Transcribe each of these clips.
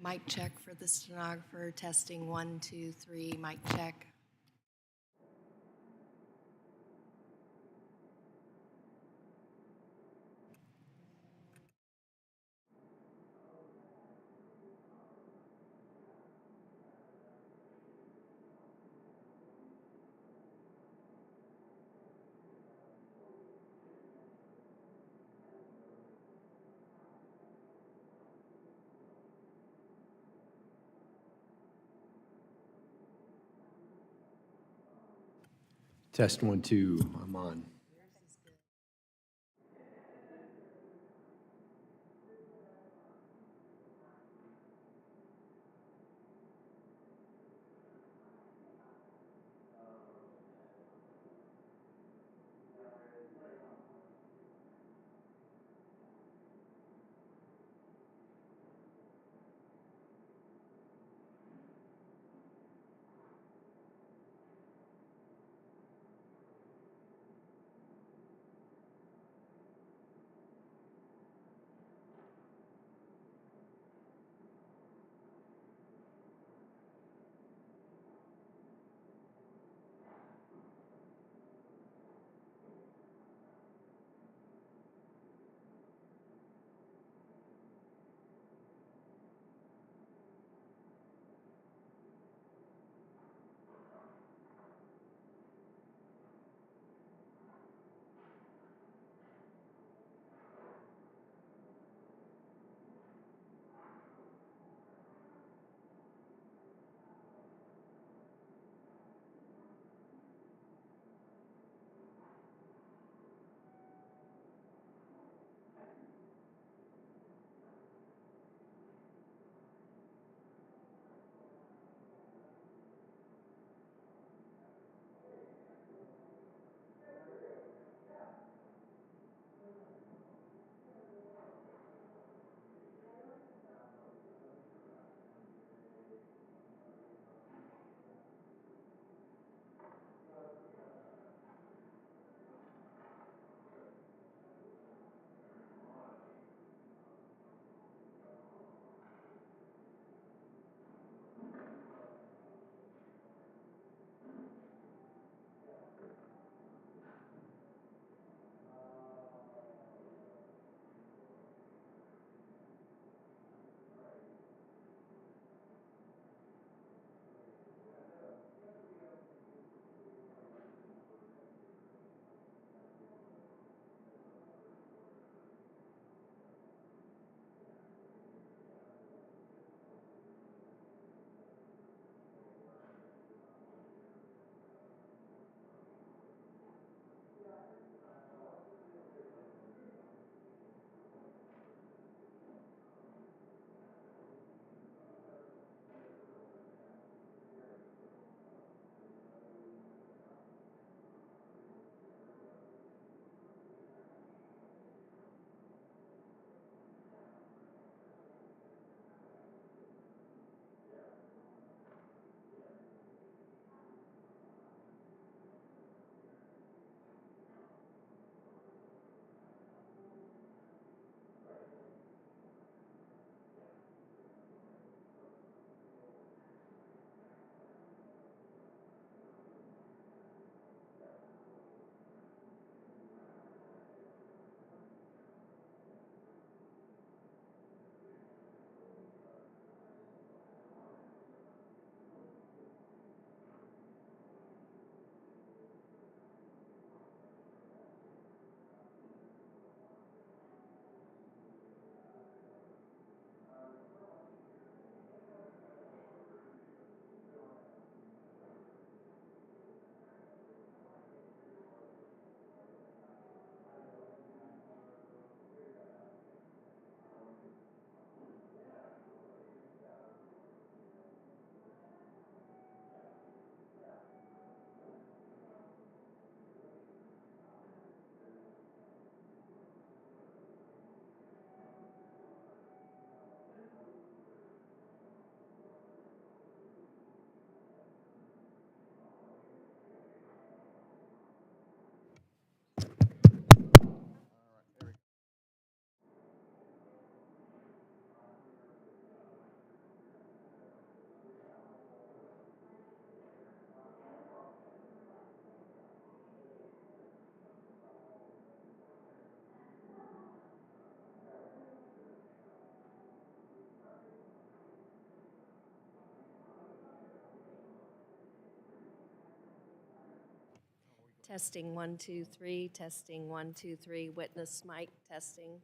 Mic check for the stenographer, testing 1, 2, 3, mic check. Test 1, 2, I'm on. Testing 1, 2, 3, testing 1, 2, 3, witness mic testing.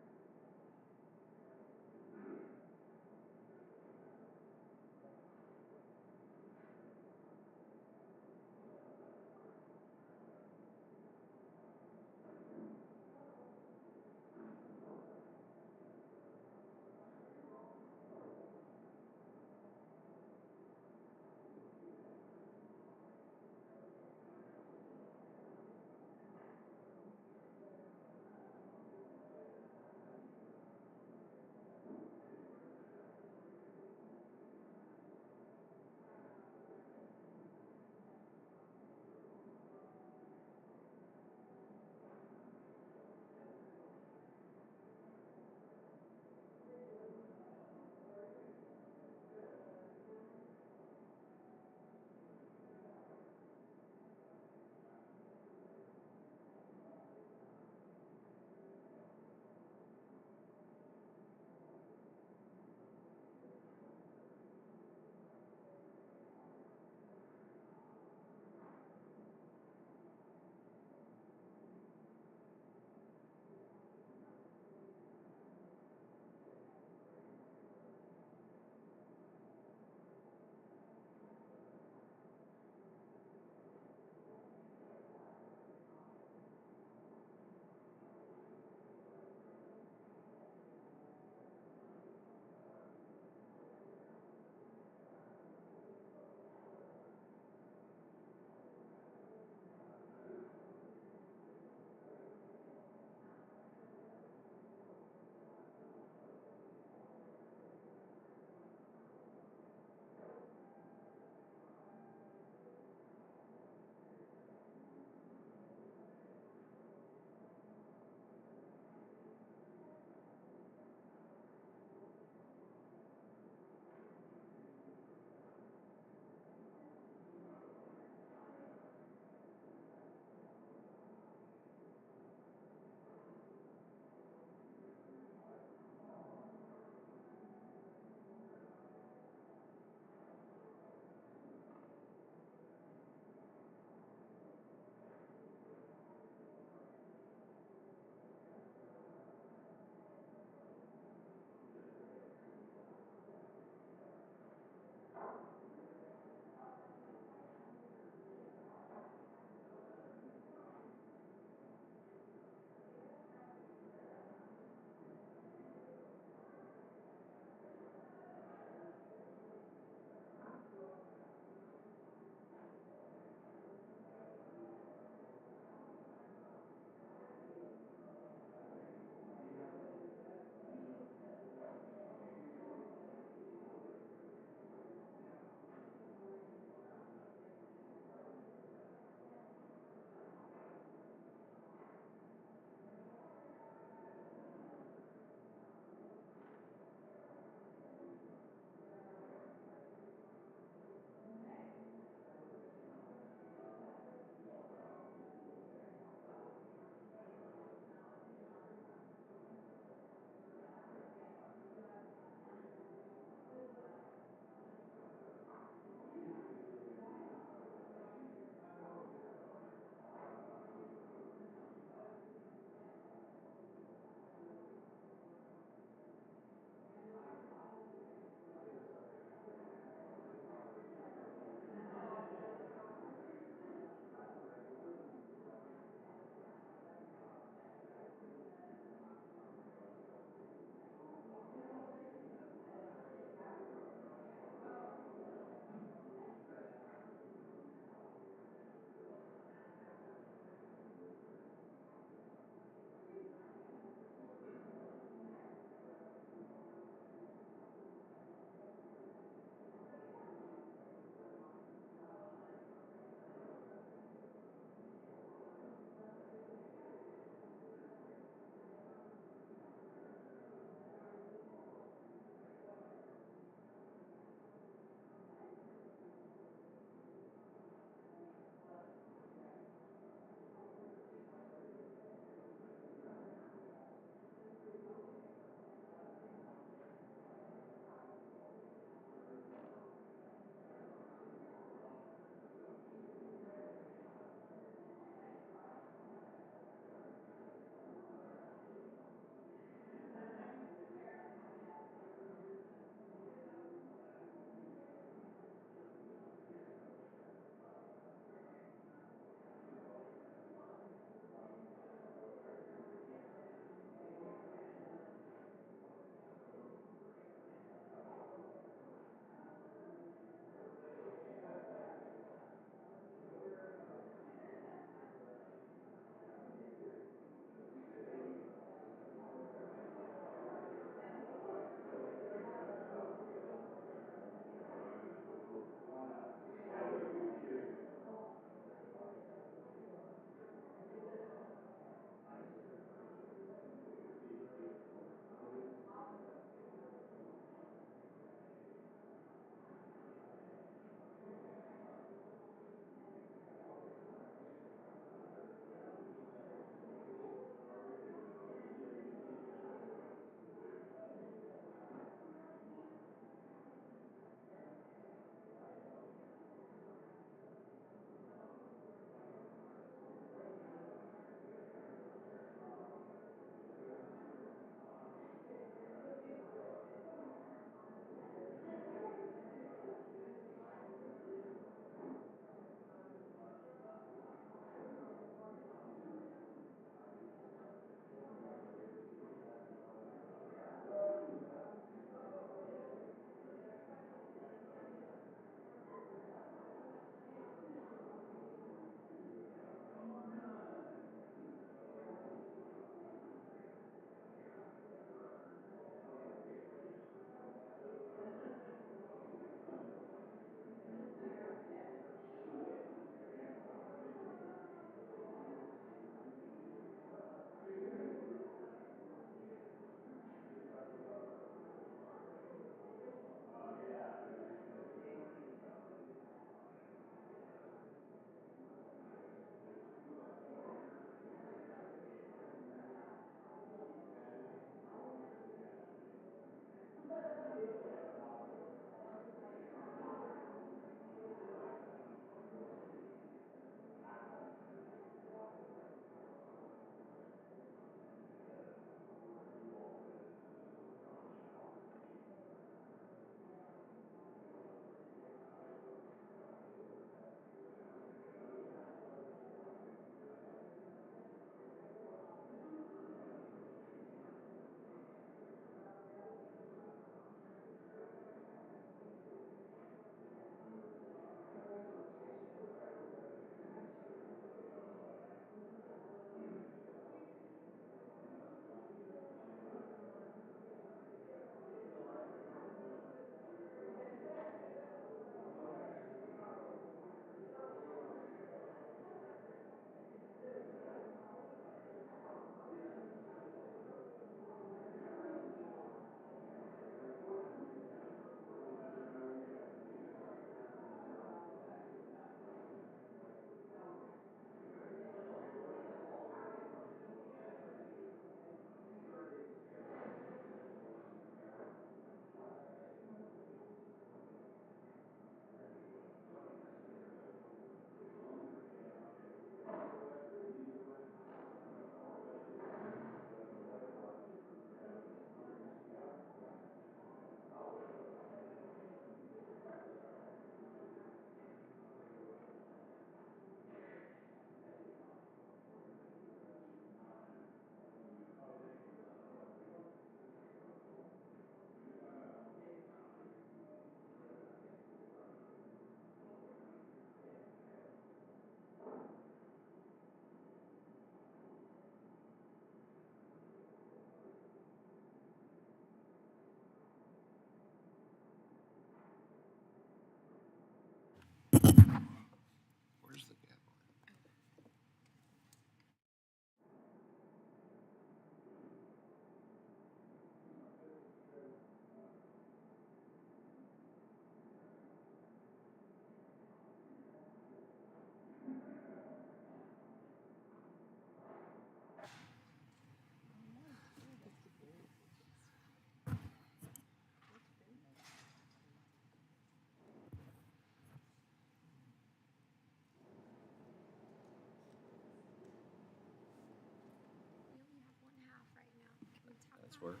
work.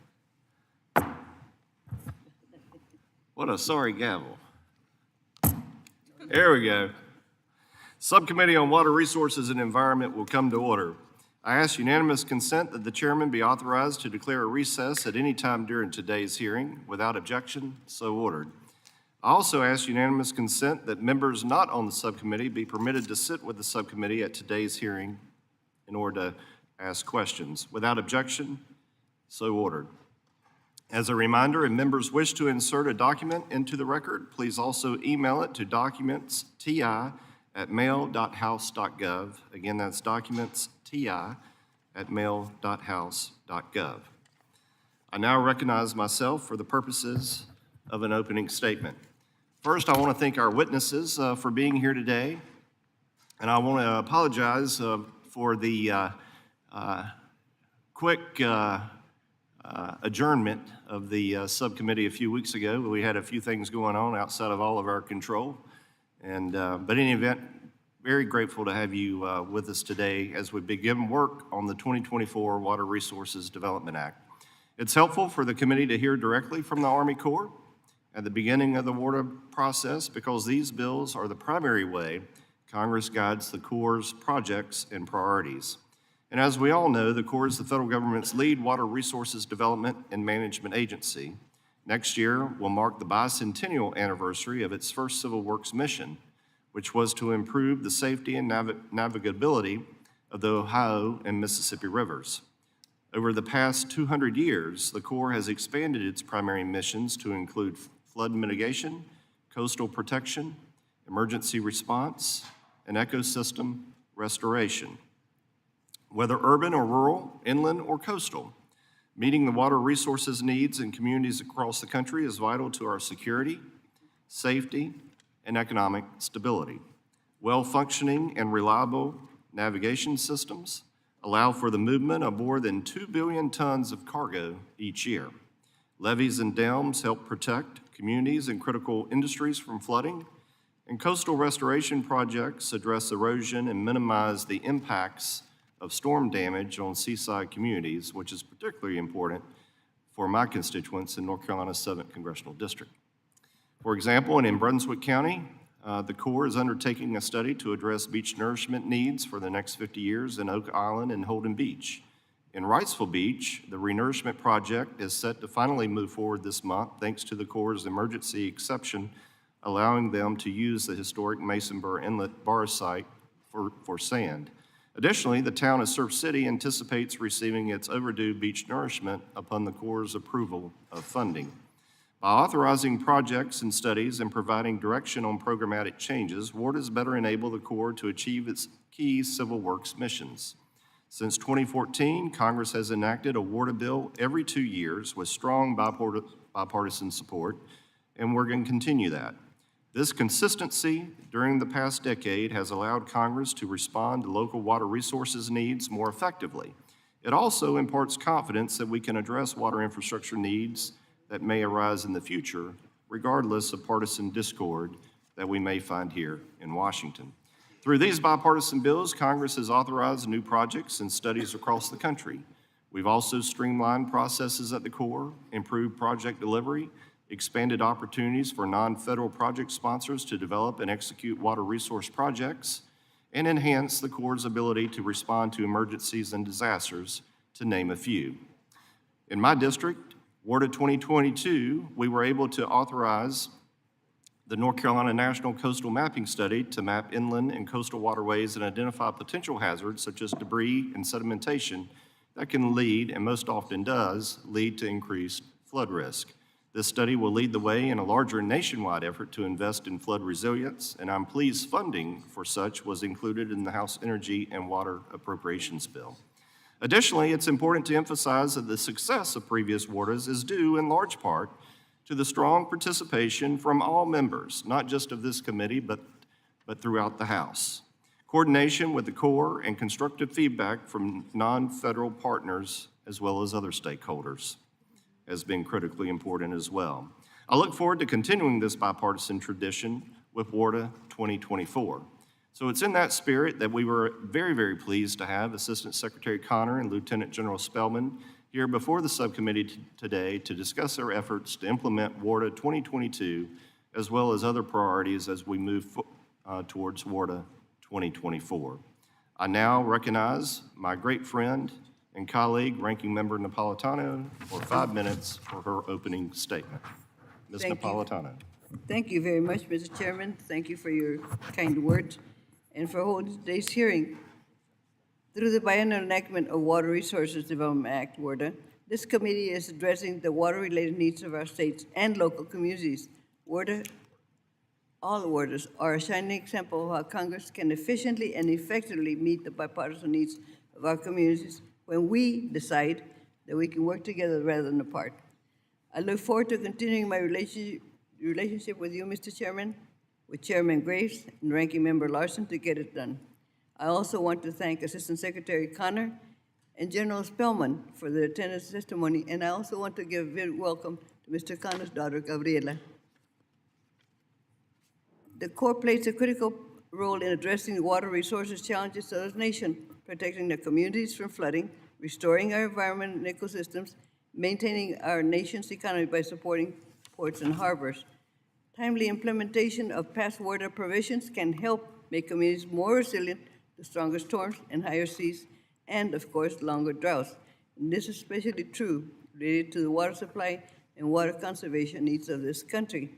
What a sorry gavel. There we go. Subcommittee on Water Resources and Environment will come to order. I ask unanimous consent that the chairman be authorized to declare a recess at any time during today's hearing. Without objection, so ordered. I also ask unanimous consent that members not on the subcommittee be permitted to sit with the subcommittee at today's hearing in order to ask questions. Without objection, so ordered. As a reminder, if members wish to insert a document into the record, please also email it to documentsti@mail.house.gov. Again, that's documentsti@mail.house.gov. I now recognize myself for the purposes of an opening statement. First, I want to thank our witnesses for being here today, and I want to apologize for the quick adjournment of the subcommittee a few weeks ago. We had a few things going on outside of all of our control. But in any event, very grateful to have you with us today as we begin work on the 2024 Water Resources Development Act. It's helpful for the committee to hear directly from the Army Corps at the beginning of the water process because these bills are the primary way Congress guides the Corps' projects and priorities. And as we all know, the Corps is the federal government's lead water resources development and management agency. Next year will mark the bicentennial anniversary of its first civil works mission, which was to improve the safety and navigability of the Ohio and Mississippi rivers. Over the past 200 years, the Corps has expanded its primary missions to include flood mitigation, coastal protection, emergency response, and ecosystem restoration. Whether urban or rural, inland or coastal, meeting the water resources needs in communities across the country is vital to our security, safety, and economic stability. Well-functioning and reliable navigation systems allow for the movement of more than 2 billion tons of cargo each year. Levees and dams help protect communities and critical industries from flooding, and coastal restoration projects address erosion and minimize the impacts of storm damage on seaside communities, which is particularly important for my constituents in North Carolina's 7th Congressional District. For example, in Brunswick County, the Corps is undertaking a study to address beach nourishment needs for the next 50 years in Oak Island and Holden Beach. In Wrightsville Beach, the renourishment project is set to finally move forward this month thanks to the Corps' emergency exception, allowing them to use the historic Mason Burr Inlet bar site for sand. Additionally, the town of Surf City anticipates receiving its overdue beach nourishment upon the Corps' approval of funding. By authorizing projects and studies and providing direction on programmatic changes, WARDA's better enable the Corps to achieve its key civil works missions. Since 2014, Congress has enacted a WARDA bill every 2 years with strong bipartisan support, and we're going to continue that. This consistency during the past decade has allowed Congress to respond to local water resources needs more effectively. It also imparts confidence that we can address water infrastructure needs that may arise in the future, regardless of partisan discord that we may find here in Washington. Through these bipartisan bills, Congress has authorized new projects and studies across the country. We've also streamlined processes at the Corps, improved project delivery, expanded opportunities for non-federal project sponsors to develop and execute water resource projects, and enhance the Corps' ability to respond to emergencies and disasters, to name a few. In my district, WARDA 2022, we were able to authorize the North Carolina National Coastal Mapping Study to map inland and coastal waterways and identify potential hazards such as debris and sedimentation that can lead, and most often does, lead to increased flood risk. This study will lead the way in a larger nationwide effort to invest in flood resilience, and I'm pleased funding for such was included in the House Energy and Water Appropriations Bill. Additionally, it's important to emphasize that the success of previous WARDAs is due in large part to the strong participation from all members, not just of this committee, but throughout the House. Coordination with the Corps and constructive feedback from non-federal partners as well as other stakeholders has been critically important as well. I look forward to continuing this bipartisan tradition with WARDA 2024. So it's in that spirit that we were very, very pleased to have Assistant Secretary Connor and Lieutenant General Spellman here before the subcommittee today to discuss our efforts to implement WARDA 2022, as well as other priorities as we move towards WARDA 2024. I now recognize my great friend and colleague, Ranking Member Napolitano, for 5 minutes for her opening statement. Ms. Thank you. Napolitano. Thank you very much, Mr. Chairman. Thank you for your kind words and for holding today's hearing. Through the biennial enactment of Water Resources Development Act, WARDA, this committee is addressing the water-related needs of our states and local communities. All WARDAs are a shining example of how Congress can efficiently and effectively meet the bipartisan needs of our communities when we decide that we can work together rather than apart. I look forward to continuing my relationship with you, Mr. Chairman, with Chairman Graves and Ranking Member Larson to get it done. I also want to thank Assistant Secretary Connor and General Spellman for their attendance testimony, and I also want to give a very welcome to Mr. Connor's daughter, Gabriela. The Corps plays a critical role in addressing the water resources challenges of the nation, protecting the communities from flooding, restoring our environment and ecosystems, maintaining our nation's economy by supporting ports and harbors. Timely implementation of past WARDA provisions can help make communities more resilient to stronger storms and higher seas, and of course, longer droughts. And this is especially true related to the water supply and water conservation needs of this country.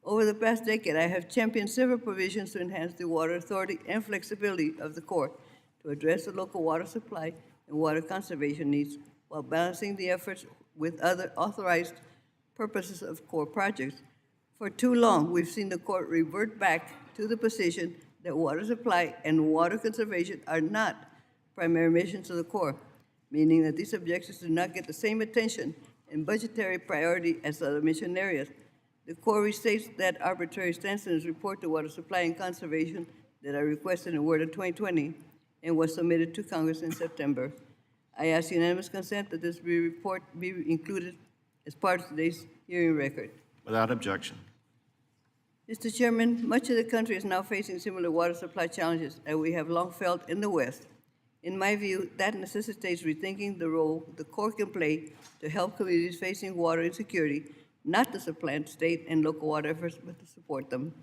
Over the past decade, I have championed several provisions to enhance the water authority and flexibility of the Corps to address the local water supply and water conservation needs while balancing the efforts with other authorized purposes of Corps projects. For too long, we've seen the Corps revert back to the position that water supply and water conservation are not primary missions of the Corps, meaning that these objectives do not get the same attention and budgetary priority as other mission areas. The Corps restates that arbitrary stance in its report to water supply and conservation that I requested in WARDA 2020 and was submitted to Congress in September. I ask unanimous consent that this report be included as part of today's hearing record. Without objection. Mr. Chairman, much of the country is now facing similar water supply challenges as we have long felt in the West. In my view, that necessitates rethinking the role the Corps can play to help communities facing water insecurity, not to supplant state and local water efforts, but to support them.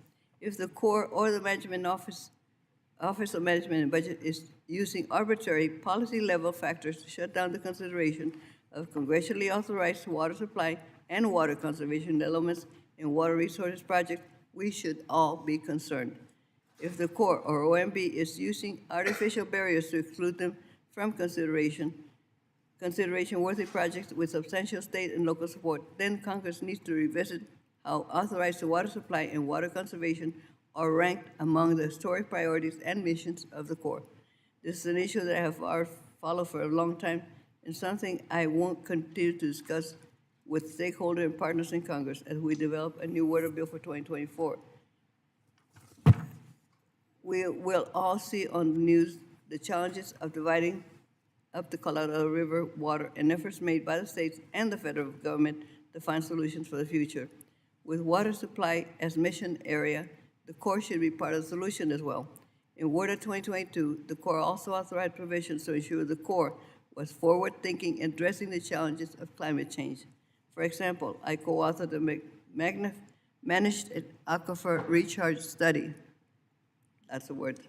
If the Corps or the Management Office of Management and Budget is using arbitrary policy-level factors to shut down the consideration of congressionally authorized water supply and water conservation elements in water resources projects, we should all be concerned. If the Corps or OMB is using artificial barriers to exclude them from consideration-worthy projects with substantial state and local support, then Congress needs to revisit how authorized water supply and water conservation are ranked among the historic priorities and missions of the Corps. This is an issue that I have followed for a long time and something I won't continue to discuss with stakeholders and partners in Congress as we develop a new water bill for 2024. We will all see on the news the challenges of dividing up the Colorado River water and efforts made by the states and the federal government to find solutions for the future. With water supply as mission area, the Corps should be part of the solution as well. In WARDA 2022, the Corps also authorized provisions to ensure the Corps was forward-thinking in addressing the challenges of climate change. For example, I co-authored the Managed Aquifer Recharge Study, that's the word,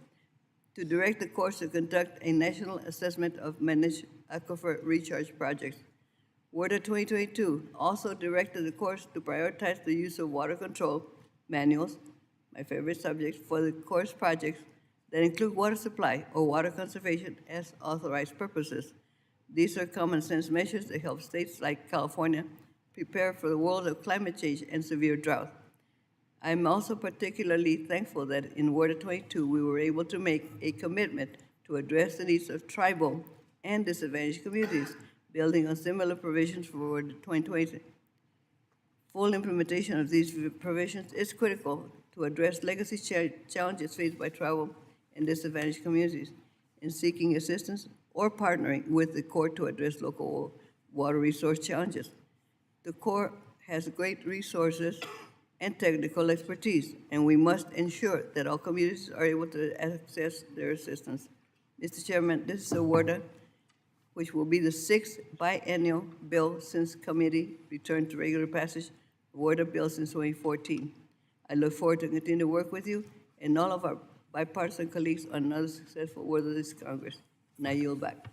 to direct the Corps to conduct a national assessment of managed aquifer recharge projects. WARDA 2022 also directed the Corps to prioritize the use of water control manuals, my favorite subject, for the Corps projects that include water supply or water conservation as authorized purposes. These are common sense measures that help states like California prepare for the world of climate change and severe drought. I'm also particularly thankful that in WARDA 22, we were able to make a commitment to address the needs of tribal and disadvantaged communities, building on similar provisions for WARDA 2020. Full implementation of these provisions is critical to address legacy challenges faced by tribal and disadvantaged communities in seeking assistance or partnering with the Corps to address local water resource challenges. The Corps has great resources and technical expertise, and we must ensure that all communities are able to access their assistance. Mr. Chairman, this is a WARDA which will be the sixth biennial bill since committee returned to regular passage, award of bill since 2014. I look forward to continue to work with you and all of our bipartisan colleagues on another successful work of this Congress. And I yield back.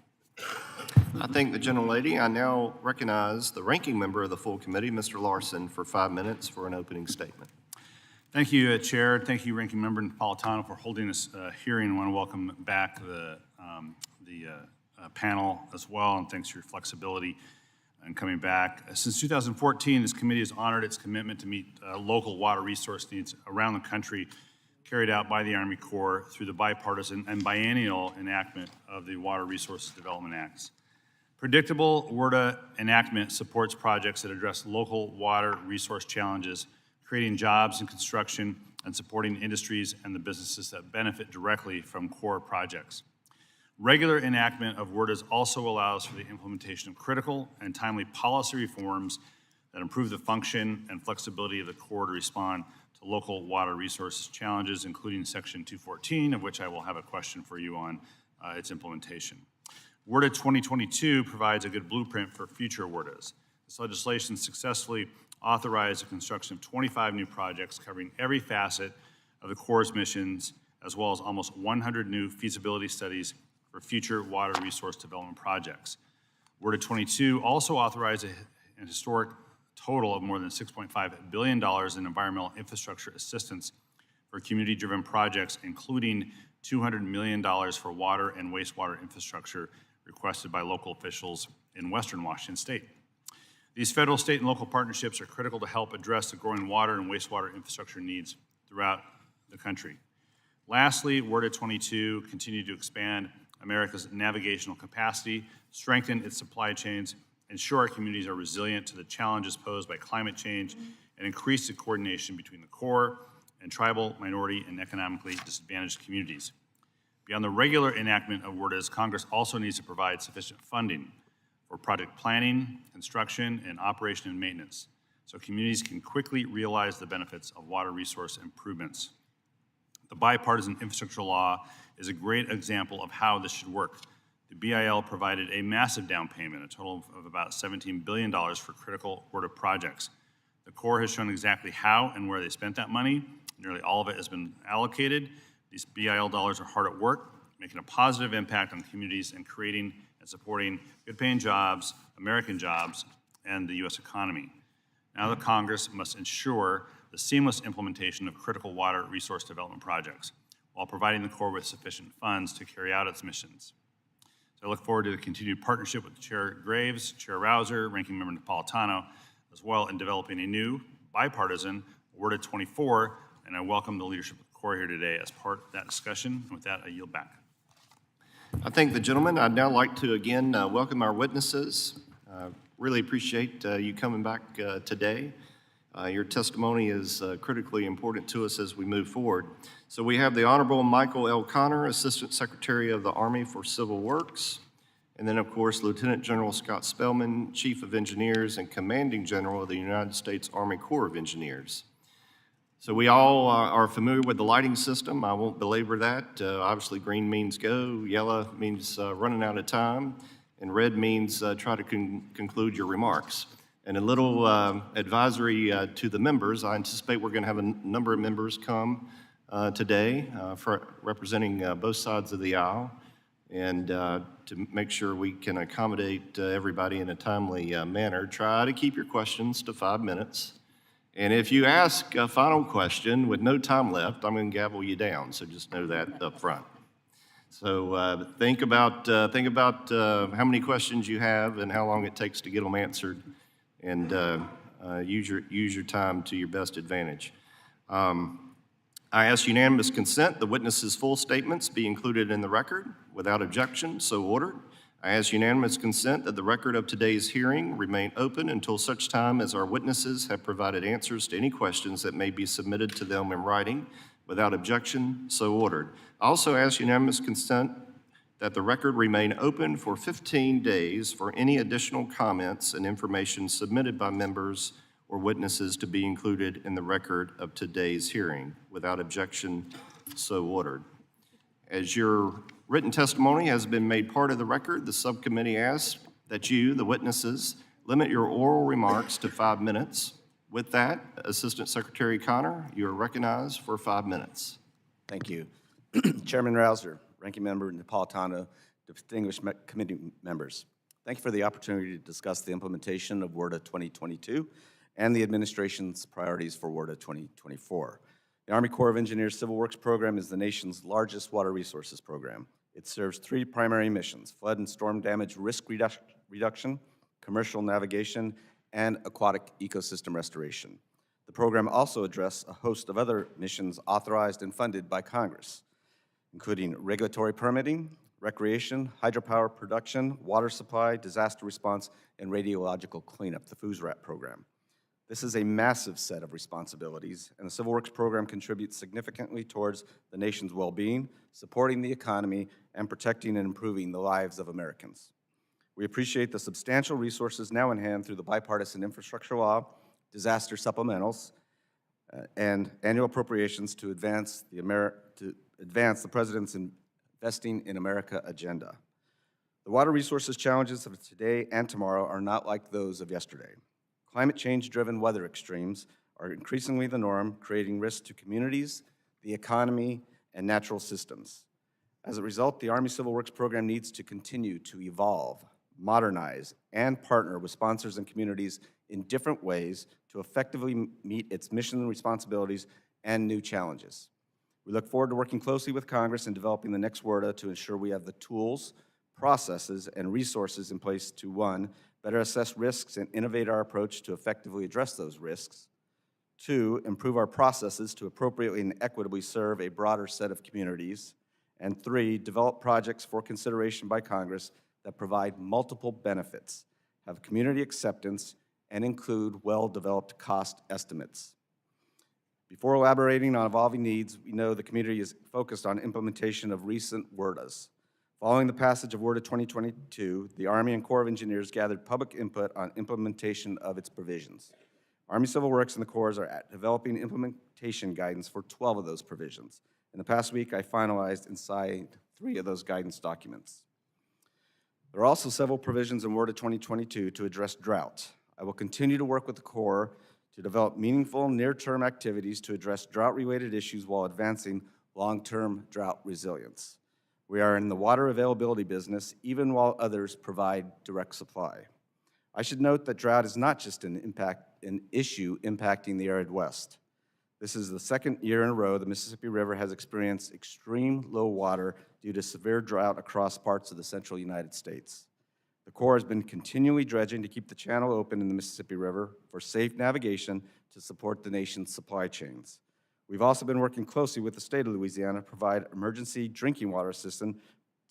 I thank the gentlelady. I now recognize the ranking member of the full committee, Mr. Larson, for 5 minutes for an opening statement. Thank you, Chair. Thank you, Ranking Member Napolitano, for holding this hearing. I want to welcome back the panel as well, and thanks for your flexibility in coming back. Since 2014, this committee has honored its commitment to meet local water resource needs around the country, carried out by the Army Corps through the bipartisan and biennial enactment of the Water Resources Development Acts. Predictable WRDA enactment supports projects that address local water resource challenges, creating jobs in construction and supporting industries and the businesses that benefit directly from core projects. Regular enactment of WRDAs also allows for the implementation of critical and timely policy reforms that improve the function and flexibility of the Corps to respond to local water resources challenges, including Section 214, of which I will have a question for you on its implementation. WRDA 2022 provides a good blueprint for future WRDAs. This legislation successfully authorized the construction of 25 new projects covering every facet of the Corps' missions, as well as almost 100 new feasibility studies for future water resource development projects. WRDA 22 also authorized an historic total of more than $6.5 billion in environmental infrastructure assistance for community-driven projects, including $200 million for water and wastewater infrastructure requested by local officials in Western Washington State. These federal, state, and local partnerships are critical to help address the growing water and wastewater infrastructure needs throughout the country. Lastly, WRDA 22 continued to expand America's navigational capacity, strengthen its supply chains, ensure our communities are resilient to the challenges posed by climate change, and increase the coordination between the Corps and tribal, minority, and economically disadvantaged communities. Beyond the regular enactment of WRDAs, Congress also needs to provide sufficient funding for project planning, construction, and operation and maintenance, so communities can quickly realize the benefits of water resource improvements. The bipartisan infrastructure law is a great example of how this should work. The BIL provided a massive down payment, a total of about $17 billion for critical WRDA projects. The Corps has shown exactly how and where they spent that money. Nearly all of it has been allocated. These BIL dollars are hard at work, making a positive impact on communities and creating and supporting good-paying jobs, American jobs, and the U.S. economy. Now the Congress must ensure the seamless implementation of critical water resource development projects while providing the Corps with sufficient funds to carry out its missions. So I look forward to the continued partnership with Chair Graves, Chair Rouser, Ranking Member Napolitano, as well in developing a new bipartisan WRDA 24, and I welcome the leadership of the Corps here today as part of that discussion. And with that, I yield back. I thank the gentleman. I'd now like to again welcome our witnesses. Really appreciate you coming back today. Your testimony is critically important to us as we move forward. So we have the Honorable Michael L. Connor, Assistant Secretary of the Army for Civil Works, and then, of course, Lieutenant General Scott Spellman, Chief of Engineers and Commanding General of the United States Army Corps of Engineers. So we all are familiar with the lighting system. I won't belabor that. Obviously, green means go, yellow means running out of time, and red means try to conclude your remarks. And a little advisory to the members. I anticipate we're going to have a number of members come today for representing both sides of the aisle, and to make sure we can accommodate everybody in a timely manner. Try to keep your questions to 5 minutes. And if you ask a final question with no time left, I'm going to gavel you down, so just know that up front. So think about how many questions you have and how long it takes to get them answered, and use your time to your best advantage. I ask unanimous consent the witnesses' full statements be included in the record. Without objection, so ordered. I ask unanimous consent that the record of today's hearing remain open until such time as our witnesses have provided answers to any questions that may be submitted to them in writing. Without objection, so ordered. I also ask unanimous consent that the record remain open for 15 days for any additional comments and information submitted by members or witnesses to be included in the record of today's hearing. Without objection, so ordered. As you're Written testimony has been made part of the record. The subcommittee asks that you, the witnesses, limit your oral remarks to 5 minutes. With that, Assistant Secretary Connor, you are recognized for 5 minutes. Thank you. Chairman Rouser, Ranking Member Napolitano, distinguished committee members, thank you for the opportunity to discuss the implementation of WRDA 2022 and the administration's priorities for WRDA 2024. The Army Corps of Engineers Civil Works Program is the nation's largest water resources program. It serves 3 primary missions: flood and storm damage risk reduction, commercial navigation, and aquatic ecosystem restoration. The program also addresses a host of other missions authorized and funded by Congress, including regulatory permitting, recreation, hydropower production, water supply, disaster response, and radiological cleanup, the FUSRAP program. This is a massive set of responsibilities, and the Civil Works program contributes significantly towards the nation's well-being, supporting the economy, and protecting and improving the lives of Americans. We appreciate the substantial resources now in hand through the bipartisan infrastructure law, disaster supplementals, and annual appropriations to advance the President's Investing in America agenda. The water resources challenges of today and tomorrow are not like those of yesterday. Climate change-driven weather extremes are increasingly the norm, creating risks to communities, the economy, and natural systems. As a result, the Army Civil Works program needs to continue to evolve, modernize, and partner with sponsors and communities in different ways to effectively meet its mission and responsibilities and new challenges. We look forward to working closely with Congress in developing the next WRDA to ensure we have the tools, processes, and resources in place to, 1, better assess risks and innovate our approach to effectively address those risks, 2, improve our processes to appropriately and equitably serve a broader set of communities, and 3, develop projects for consideration by Congress that provide multiple benefits, have community acceptance, and include well-developed cost estimates. Before elaborating on evolving needs, we know the community is focused on implementation of recent WRDAs. Following the passage of WRDA 2022, the Army and Corps of Engineers gathered public input on implementation of its provisions. Army Civil Works and the Corps are developing implementation guidance for 12 of those provisions. In the past week, I finalized and signed 3 of those guidance documents. There are also several provisions in WRDA 2022 to address drought. I will continue to work with the Corps to develop meaningful near-term activities to address drought-related issues while advancing long-term drought resilience. We are in the water availability business, even while others provide direct supply. I should note that drought is not just an issue impacting the arid West. This is the second year in a row the Mississippi River has experienced extreme low water due to severe drought across parts of the central United States. The Corps has been continually dredging to keep the channel open in the Mississippi River for safe navigation to support the nation's supply chains. We've also been working closely with the state of Louisiana to provide emergency drinking water assistance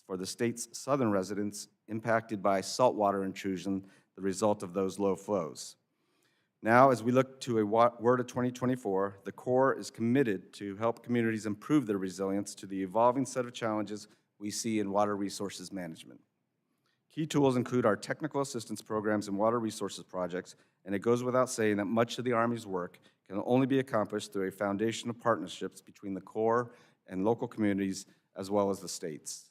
for the state's southern residents impacted by saltwater intrusion, the result of those low flows. Now, as we look to a WRDA 2024, the Corps is committed to help communities improve their resilience to the evolving set of challenges we see in water resources management. Key tools include our technical assistance programs and water resources projects, and it goes without saying that much of the Army's work can only be accomplished through a foundation of partnerships between the Corps and local communities, as well as the states.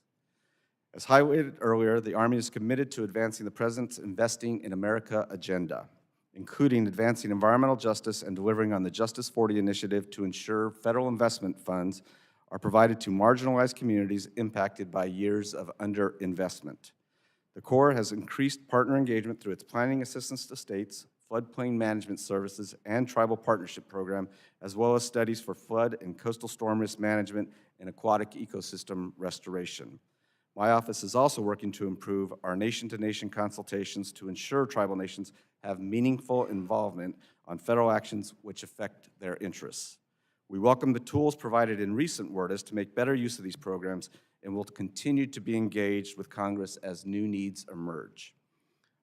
As highlighted earlier, the Army is committed to advancing the President's Investing in America agenda, including advancing environmental justice and delivering on the Justice 40 initiative to ensure federal investment funds are provided to marginalized communities impacted by years of underinvestment. The Corps has increased partner engagement through its planning assistance to states, floodplain management services, and tribal partnership program, as well as studies for flood and coastal storm risk management and aquatic ecosystem restoration. My office is also working to improve our nation-to-nation consultations to ensure tribal nations have meaningful involvement on federal actions which affect their interests. We welcome the tools provided in recent WRDAs to make better use of these programs and will continue to be engaged with Congress as new needs emerge.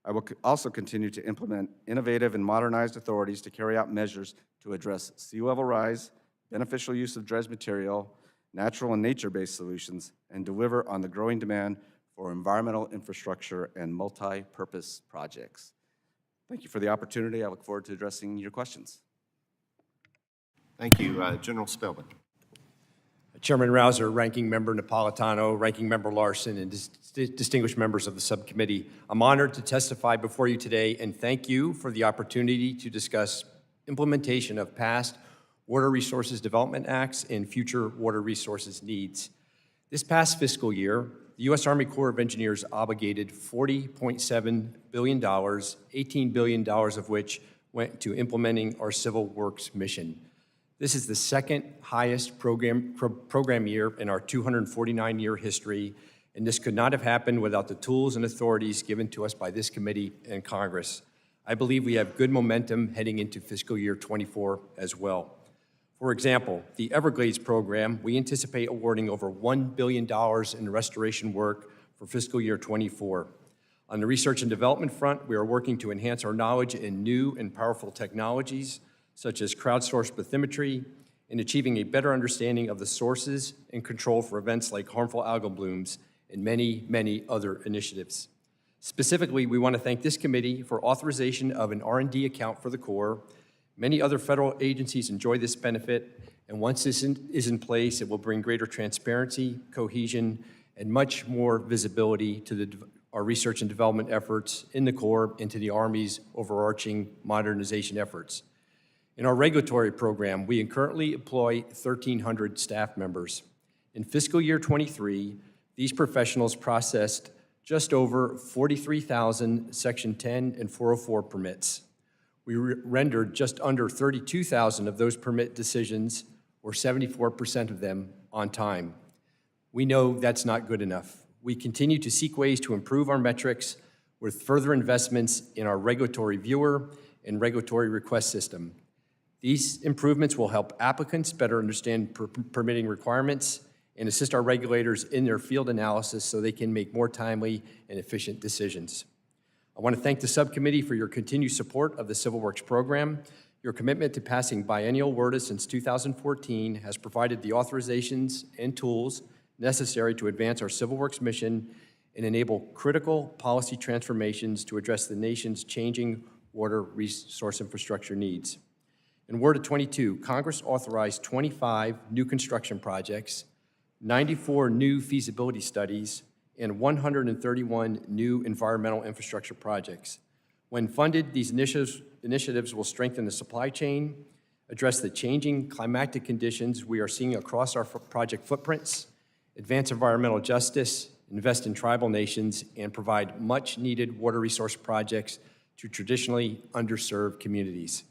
I will also continue to implement innovative and modernized authorities to carry out measures to address sea level rise, beneficial use of dredged material, natural and nature-based solutions, and deliver on the growing demand for environmental infrastructure and multi-purpose projects. Thank you for the opportunity. I look forward to addressing your questions. Thank you. General Spelman. Chairman Rouser, Ranking Member Napolitano, Ranking Member Larson, and distinguished members of the subcommittee, I'm honored to testify before you today and thank you for the opportunity to discuss implementation of past Water Resources Development Acts and future water resources needs. This past fiscal year, the U.S. Army Corps of Engineers obligated $40.7 billion, $18 billion of which went to implementing our Civil Works mission. This is the second highest program year in our 249-year history, and this could not have happened without the tools and authorities given to us by this committee and Congress. I believe we have good momentum heading into fiscal year 24 as well. For example, the Everglades program, we anticipate awarding over $1 billion in restoration work for fiscal year 24. On the research and development front, we are working to enhance our knowledge in new and powerful technologies, such as crowdsourced bathymetry, and achieving a better understanding of the sources and control for events like harmful algal blooms and many, many other initiatives. Specifically, we want to thank this committee for authorization of an R&D account for the Corps. Many other federal agencies enjoy this benefit, and once this is in place, it will bring greater transparency, cohesion, and much more visibility to our research and development efforts in the Corps and to the Army's overarching modernization efforts. In our regulatory program, we currently employ 1,300 staff members. In fiscal year 23, these professionals processed just over 43,000 Section 10 and 404 permits. We rendered just under 32,000 of those permit decisions, or 74% of them, on time. We know that's not good enough. We continue to seek ways to improve our metrics with further investments in our regulatory viewer and regulatory request system. These improvements will help applicants better understand permitting requirements and assist our regulators in their field analysis so they can make more timely and efficient decisions. I want to thank the subcommittee for your continued support of the Civil Works program. Your commitment to passing biennial WRDA since 2014 has provided the authorizations and tools necessary to advance our Civil Works mission and enable critical policy transformations to address the nation's changing water resource infrastructure needs. In WRDA 22, Congress authorized 25 new construction projects, 94 new feasibility studies, and 131 new environmental infrastructure projects. When funded, these initiatives will strengthen the supply chain, address the changing climatic conditions we are seeing across our project footprints, advance environmental justice, invest in tribal nations, and provide much-needed water resource projects to traditionally underserved communities.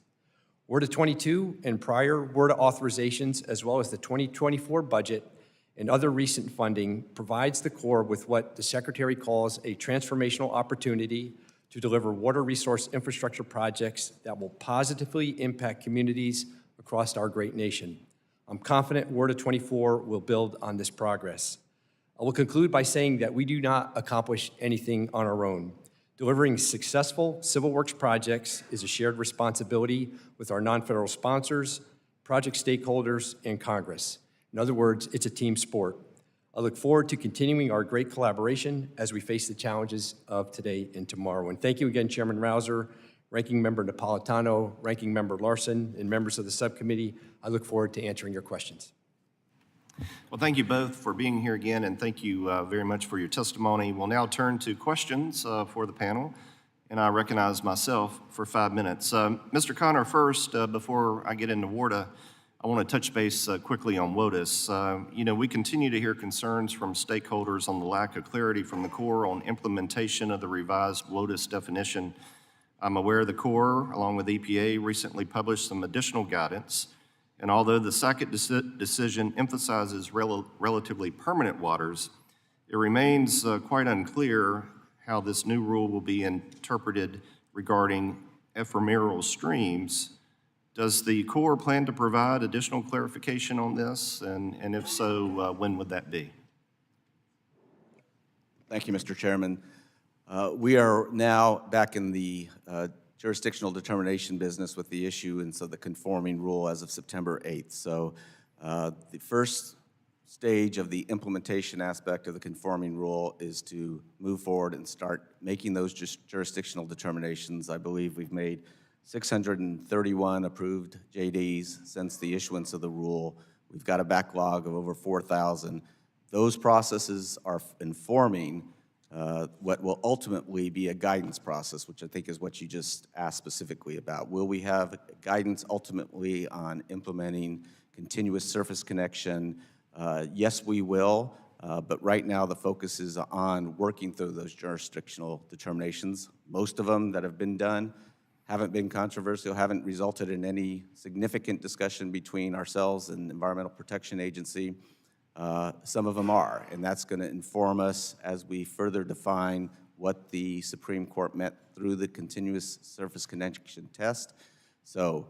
WRDA 22 and prior WRDA authorizations, as well as the 2024 budget and other recent funding, provides the Corps with what the Secretary calls a transformational opportunity to deliver water resource infrastructure projects that will positively impact communities across our great nation. I'm confident WRDA 24 will build on this progress. I will conclude by saying that we do not accomplish anything on our own. Delivering successful Civil Works projects is a shared responsibility with our non-federal sponsors, project stakeholders, and Congress. In other words, it's a team sport. I look forward to continuing our great collaboration as we face the challenges of today and tomorrow. And thank you again, Chairman Rouser, Ranking Member Napolitano, Ranking Member Larson, and members of the subcommittee. I look forward to answering your questions. Well, thank you both for being here again, and thank you very much for your testimony. We'll now turn to questions for the panel, and I recognize myself for 5 minutes. Mr. Connor, first, before I get into WRDA, I want to touch base quickly on WOTUS. We continue to hear concerns from stakeholders on the lack of clarity from the Corps on implementation of the revised WOTUS definition. I'm aware the Corps, along with EPA, recently published some additional guidance. And although the Sackett decision emphasizes relatively permanent waters, it remains quite unclear how this new rule will be interpreted regarding ephemeral streams. Does the Corps plan to provide additional clarification on this? And if so, when would that be? Thank you, Mr. Chairman. We are now back in the jurisdictional determination business with the issuance of the conforming rule as of September 8th. So the first stage of the implementation aspect of the conforming rule is to move forward and start making those jurisdictional determinations. I believe we've made 631 approved JDs since the issuance of the rule, We've got a backlog of over 4,000. Those processes are informing what will ultimately be a guidance process, which I think is what you just asked specifically about. Will we have guidance ultimately on implementing continuous surface connection? Yes, we will, but right now the focus is on working through those jurisdictional determinations. Most of them that have been done haven't been controversial, haven't resulted in any significant discussion between ourselves and the Environmental Protection Agency. Some of them are, and that's going to inform us as we further define what the Supreme Court meant through the continuous surface connection test. So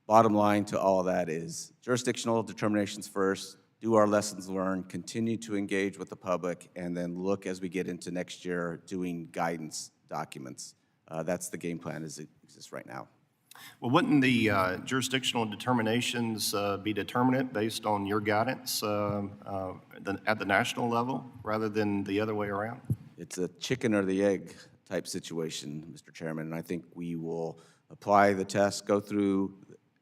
bottom line to all of that is jurisdictional determinations first, do our lessons learned, continue to engage with the public, and then look as we get into next year doing guidance documents. That's the game plan as it exists right now. Well, wouldn't the jurisdictional determinations be determinate based on your guidance at the national level rather than the other way around? It's a chicken or the egg type situation, Mr. Chairman, and I think we will apply the test, go through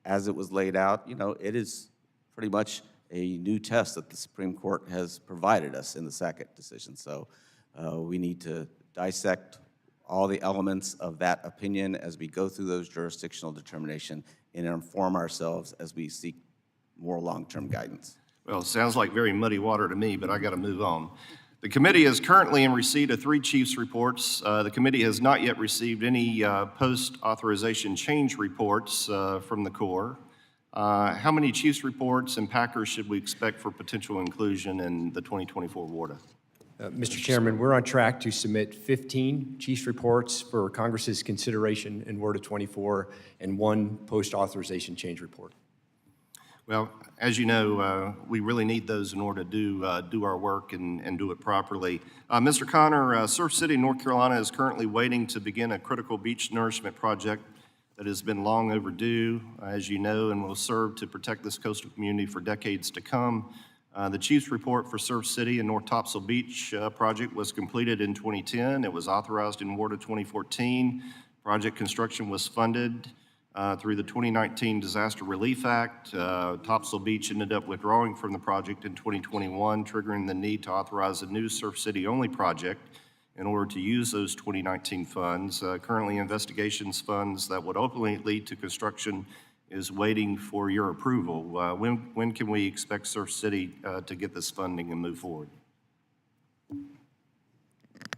as it was laid out. You know, it is pretty much a new test that the Supreme Court has provided us in the Sackett decision. So we need to dissect all the elements of that opinion as we go through those jurisdictional determination and inform ourselves as we seek more long-term guidance. Well, it sounds like very muddy water to me, but I got to move on. The committee is currently in receipt of 3 chiefs' reports. The committee has not yet received any post-authorization change reports from the Corps. How many chiefs' reports and Packers should we expect for potential inclusion in the 2024 WARDA? Mr. Chairman, we're on track to submit 15 chiefs reports for Congress's consideration in WARDA 24 and 1 post-authorization change report. Well, as you know, we really need those in order to do our work and do it properly. Mr. Connor, Surf City, North Carolina is currently waiting to begin a critical beach nourishment project that has been long overdue, as you know, and will serve to protect this coastal community for decades to come. The Chief's report for Surf City and North Topsail Beach project was completed in 2010. It was authorized in WARDA 2014. Project construction was funded through the 2019 Disaster Relief Act. Topsail Beach ended up withdrawing from the project in 2021, triggering the need to authorize a new Surf City-only project in order to use those 2019 funds. Currently, investigations funds that would ultimately lead to construction is waiting for your approval. When can we expect Surf City to get this funding and move forward?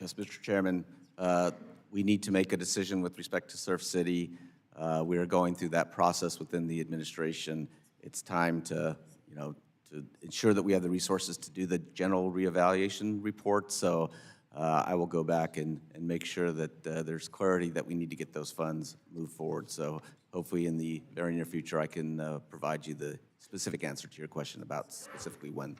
Yes, Mr. Chairman, we need to make a decision with respect to Surf City. We are going through that process within the administration. It's time to, to ensure that we have the resources to do the general reevaluation report. So I will go back and make sure that there's clarity that we need to get those funds moved forward. So hopefully in the very near future, I can provide you the specific answer to your question about specifically when.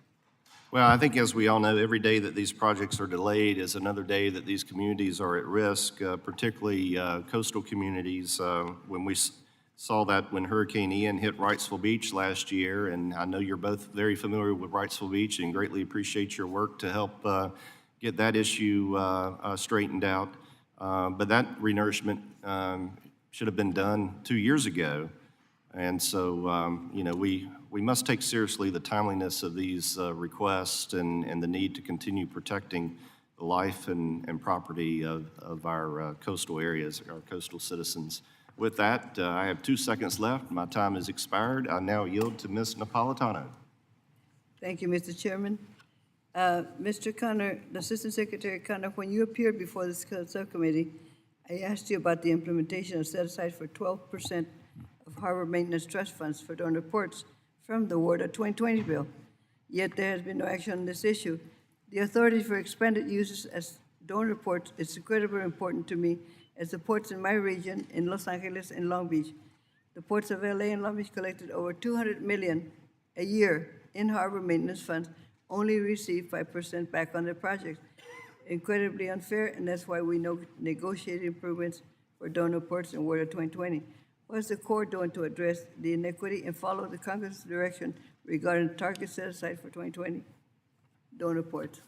Well, I think as we all know, every day that these projects are delayed is another day that these communities are at risk, particularly coastal communities. When we saw that when Hurricane Ian hit Wrightsville Beach last year, and I know you're both very familiar with Wrightsville Beach and greatly appreciate your work to help get that issue straightened out. But that renourishment should have been done 2 years ago. And so, we must take seriously the timeliness of these requests and the need to continue protecting the life and property of our coastal areas, our coastal citizens. With that, I have 2 seconds left. My time has expired. I now yield to Ms. Napolitano. Thank you, Mr. Chairman. Mr. Connor, Assistant Secretary Connor, when you appeared before this subcommittee, I asked you about the implementation of set-aside for 12% of harbor maintenance trust funds for donor ports from the WARDA 2020 bill. Yet there has been no action on this issue. The authority for expanded uses as donor ports is incredibly important to me as the ports in my region in Los Angeles and Long Beach. The ports of LA and Long Beach collected over $200 million a year in harbor maintenance funds, only receive 5% back on their projects. Incredibly unfair, and that's why we negotiated improvements for donor ports in WARDA 2020. What is the Corps doing to address the inequity and follow the Congress' direction regarding target set aside for 2020 donor ports?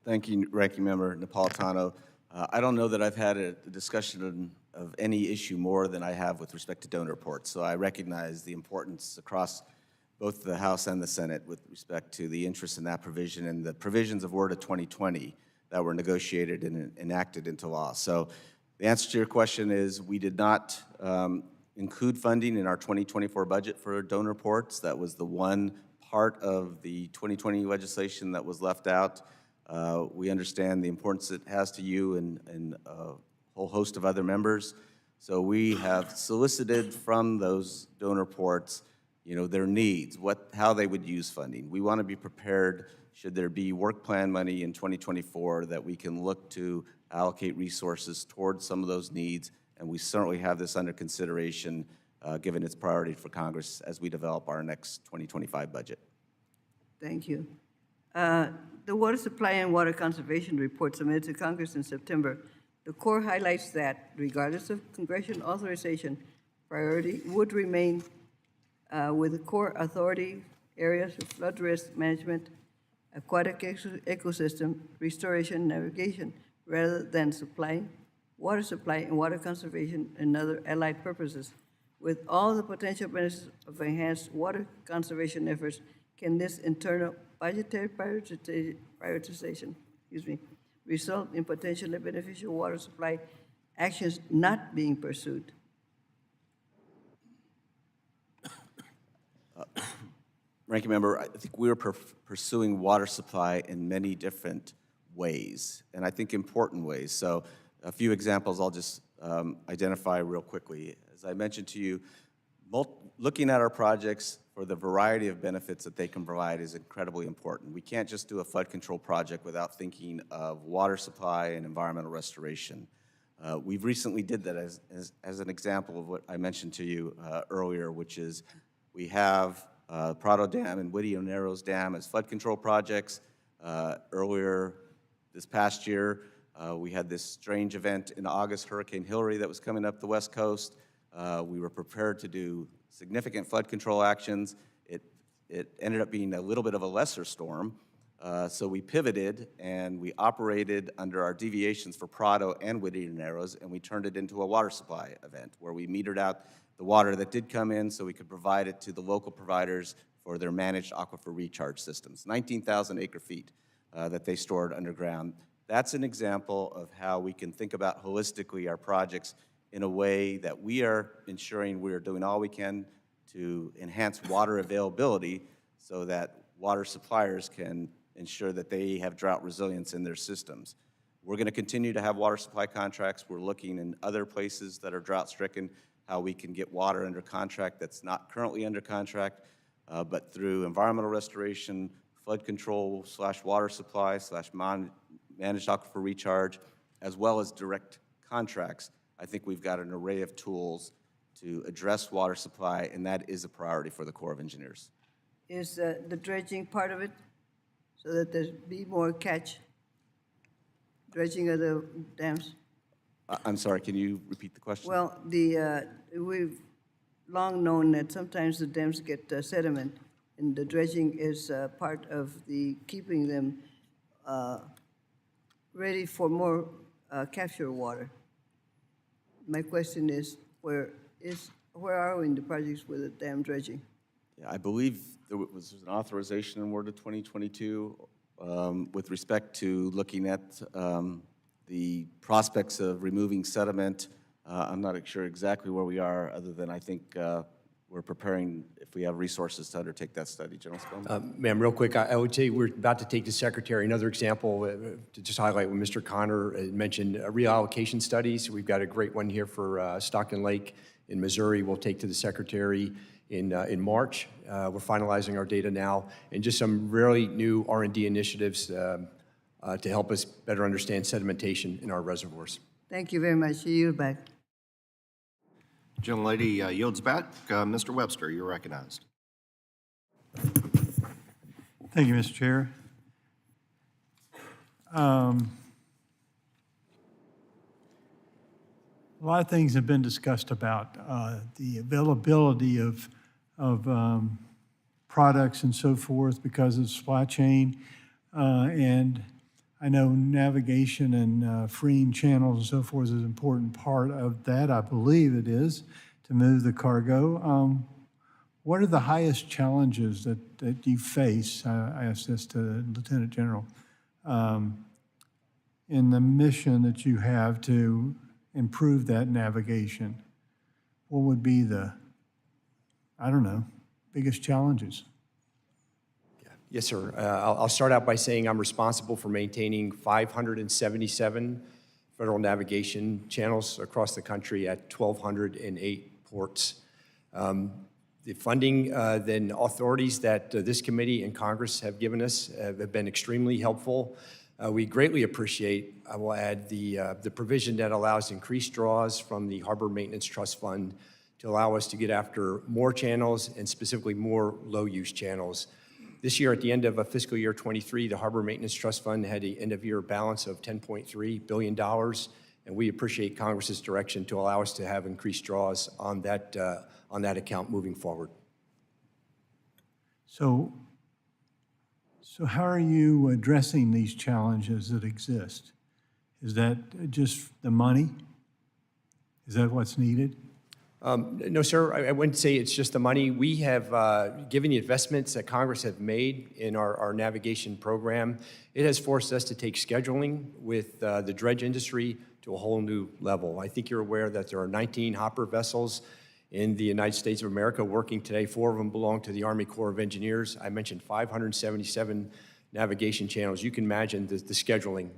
Thank you, Ranking Member Napolitano. I don't know that I've had a discussion of any issue more than I have with respect to donor reports. So I recognize the importance across both the House and the Senate with respect to the interest in that provision and the provisions of WRDA 2020 that were negotiated and enacted into law. So the answer to your question is we did not include funding in our 2024 budget for donor reports. That was the one part of the 2020 legislation that was left out. We understand the importance it has to you and a whole host of other members. So we have solicited from those donor reports, their needs, how they would use funding. We want to be prepared should there be work plan money in 2024 that we can look to allocate resources towards some of those needs, and we certainly have this under consideration given its priority for Congress as we develop our next 2025 budget. Thank you. The Water Supply and Water Conservation Report submitted to Congress in September, the Corps highlights that regardless of congressional authorization, priority would remain with the Corps authority areas of flood risk management, aquatic ecosystem, restoration, navigation, rather than water supply and water conservation and other allied purposes. With all the potential benefits of enhanced water conservation efforts, can this internal budgetary prioritization result in potentially beneficial water supply actions not being pursued? Ranking Member, I think we're pursuing water supply in many different ways, and I think important ways. So a few examples I'll just identify real quickly. As I mentioned to you, looking at our projects for the variety of benefits that they can provide is incredibly important. We can't just do a flood control project without thinking of water supply and environmental restoration. We've recently did that as an example of what I mentioned to you earlier, which is we have Prado Dam and Whittier Narrows Dam as flood control projects. Earlier this past year, we had this strange event in August, Hurricane Hilary, that was coming up the West Coast. We were prepared to do significant flood control actions. It ended up being a little bit of a lesser storm, so we pivoted and we operated under our deviations for Prado and Whittier Narrows, and we turned it into a water supply event where we metered out the water that did come in so we could provide it to the local providers for their managed aquifer recharge systems, 19,000 acre-feet that they stored underground. That's an example of how we can think about holistically our projects in a way that we are ensuring we are doing all we can to enhance water availability so that water suppliers can ensure that they have drought resilience in their systems. We're going to continue to have water supply contracts. We're looking in other places that are drought-stricken how we can get water under contract that's not currently under contract, but through environmental restoration, flood control / water supply / managed aquifer recharge, as well as direct contracts. I think we've got an array of tools to address water supply, and that is a priority for the Corps of Engineers. Is the dredging part of it so that there be more dredging of the dams? I'm sorry, can you repeat the question? Well, we've long known that sometimes the dams get sediment, and the dredging is part of the keeping them ready for more capture water. My question is, where are we in the projects with the dam dredging? Yeah, I believe there was an authorization in WRDA 2022 with respect to looking at the prospects of removing sediment. I'm not sure exactly where we are, other than I think we're preparing, if we have resources, to undertake that study. General Spellman? Ma'am, real quick, I would say we're about to take the Secretary another example to just highlight what Mr. Connor mentioned, reallocation studies. We've got a great one here for Stockton Lake in Missouri. We'll take to the Secretary in March. We're finalizing our data now, and just some really new R&D initiatives to help us better understand sedimentation in our reservoirs. Thank you very much. You yield back. Gentlelady yields back. Mr. Webster, you're recognized. Thank you, Mr. Chair. A lot of things have been discussed about the availability of products and so forth because of supply chain. And I know navigation and freeing channels and so forth is an important part of that. I believe it is to move the cargo. What are the highest challenges that you face? I asked this to Lieutenant General. In the mission that you have to improve that navigation, what would be the, I don't know, biggest challenges? Yes, sir. I'll start out by saying I'm responsible for maintaining 577 federal navigation channels across the country at 1,208 ports. The funding then authorities that this committee and Congress have given us have been extremely helpful. We greatly appreciate, I will add, the provision that allows increased draws from the Harbor Maintenance Trust Fund to allow us to get after more channels and specifically more low-use channels. This year, at the end of fiscal year 23, the Harbor Maintenance Trust Fund had an end-of-year balance of $10.3 billion, and we appreciate Congress's direction to allow us to have increased draws on that account moving forward. So how are you addressing these challenges that exist? Is that just the money? Is that what's needed? No, sir, I wouldn't say it's just the money. We have, given the investments that Congress have made in our navigation program, it has forced us to take scheduling with the dredge industry to a whole new level. I think you're aware that there are 19 hopper vessels in the United States of America working today. 4 of them belong to the Army Corps of Engineers. I mentioned 577 navigation channels. You can imagine the scheduling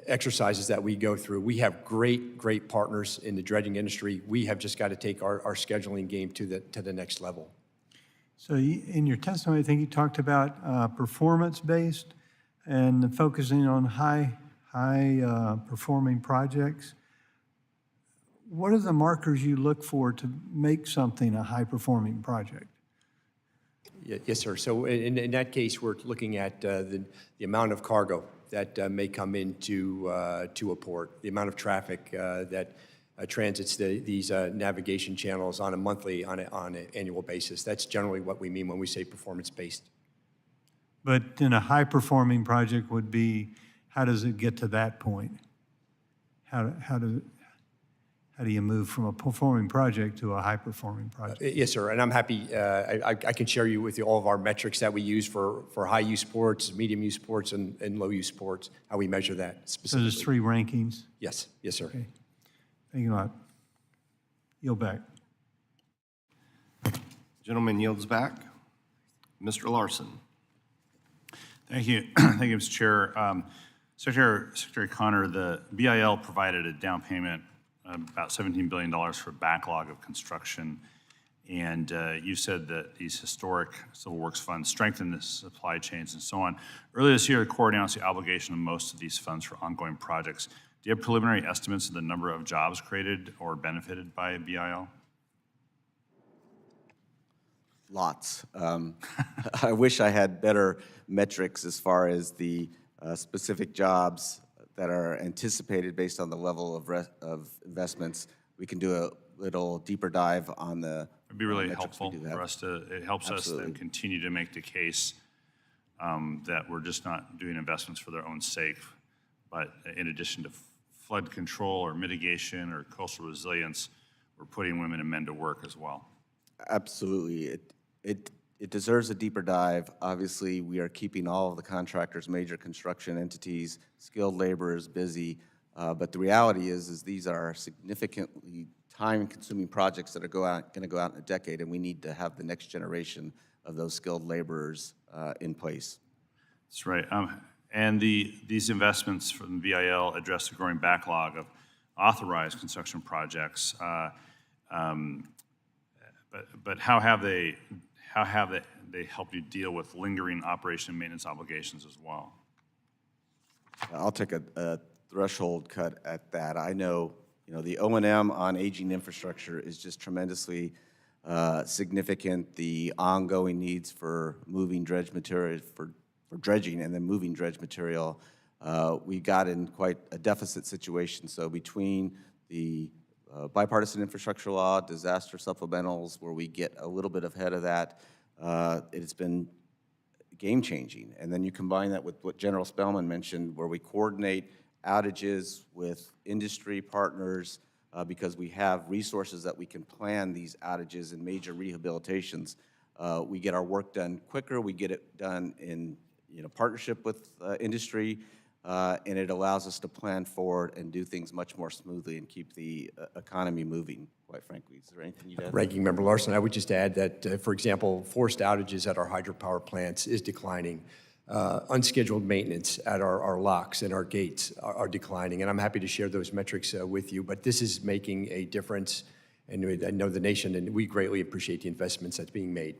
exercises that we go through. We have great partners in the dredging industry. We have just got to take our scheduling game to the next level. So in your testimony, I think you talked about performance-based and focusing on high performing projects. What are the markers you look for to make something a high-performing project? Yes, sir. So in that case, we're looking at the amount of cargo that may come into to a port, the amount of traffic that transits these navigation channels on a monthly, on an annual basis. That's generally what we mean when we say performance-based. But in a high-performing project would be, how does it get to that point? How do you move from a performing project to a high-performing project? Yes, sir, and I'm happy, I can share you with you all of our metrics that we use for high-use ports, medium-use ports, and low-use ports, how we measure that So specifically. there's 3 rankings? Yes, yes, sir. Okay. Thank you a lot. Yield back. Gentleman yields back. Mr. Larson. Thank you. Thank you, Mr. Chair. Secretary Connor, the BIL provided a down payment about $17 billion for a backlog of construction. And you said that these historic civil works funds strengthen the supply chains and so on. Earlier this year, the Corps announced the obligation of most of these funds for ongoing projects. Do you have preliminary estimates of the number of jobs created or benefited by BIL? Lots. I wish I had better metrics as far as the specific jobs that are anticipated based on the level of investments. We can do a little deeper dive on the It'd be really metrics we helpful do have. for us to, it helps us Absolutely. then continue to make the case that we're just not doing investments for their own sake, but in addition to flood control or mitigation or coastal resilience, we're putting women and men to work as well. Absolutely. It deserves a deeper dive. Obviously, we are keeping all of the contractors, major construction entities, skilled laborers busy. But the reality is these are significantly time-consuming projects that are going to go out in a decade, and we need to have the next generation of those skilled laborers in place. That's right. And these investments from BIL address the growing backlog of authorized construction projects. But how have they helped you deal with lingering operation and maintenance obligations as well? I'll take a threshold cut at that. I know, the O&M on aging infrastructure is just tremendously significant. The ongoing needs for moving dredge material, for dredging and then moving dredge material, we got in quite a deficit situation. So between the bipartisan infrastructure law, disaster supplementals, where we get a little bit ahead of that, it's been, game-changing. And then you combine that with what General Spellman mentioned, where we coordinate outages with industry partners because we have resources that we can plan these outages and major rehabilitations. We get our work done quicker, we get it done in partnership with industry, and it allows us to plan forward and do things much more smoothly and keep the economy moving, quite frankly. Is there anything you'd add? Ranking Member Larson, I would just add that, for example, forced outages at our hydropower plants is declining. Unscheduled maintenance at our locks and our gates are declining, and I'm happy to share those metrics with you, but this is making a difference, and I know the nation, and we greatly appreciate the investments that's being made.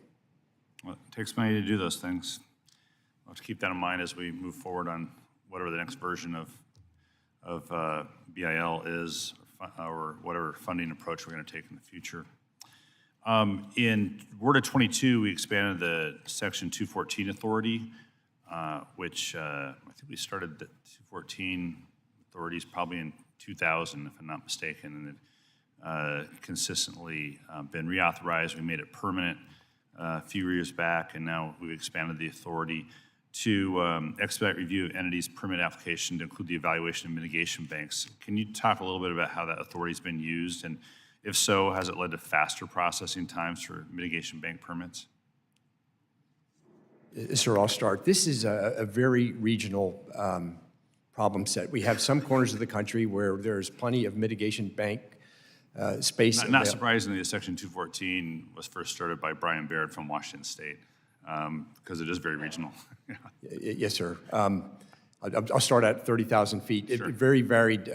Well, it takes money to do those things. We'll have to keep that in mind as we move forward on whatever the next version of BIL is, or whatever funding approach we're going to take in the future. In WRDA 22, we expanded the Section 214 authority, which I think we started the 214 authorities probably in 2000, if I'm not mistaken, and it consistently been reauthorized. We made it permanent a few years back, and now we've expanded the authority to expedite review of entities' permit application to include the evaluation of mitigation banks. Can you talk a little bit about how that authority's been used, and if so, has it led to faster processing times for mitigation bank permits? Sir, I'll start. This is a very regional problem set. We have some corners of the country where there's plenty of mitigation bank space. Not surprisingly, the Section 214 was first started by Brian Baird from Washington State, because it is very regional. Yes, sir. I'll start at 30,000 feet. Sure. Very varied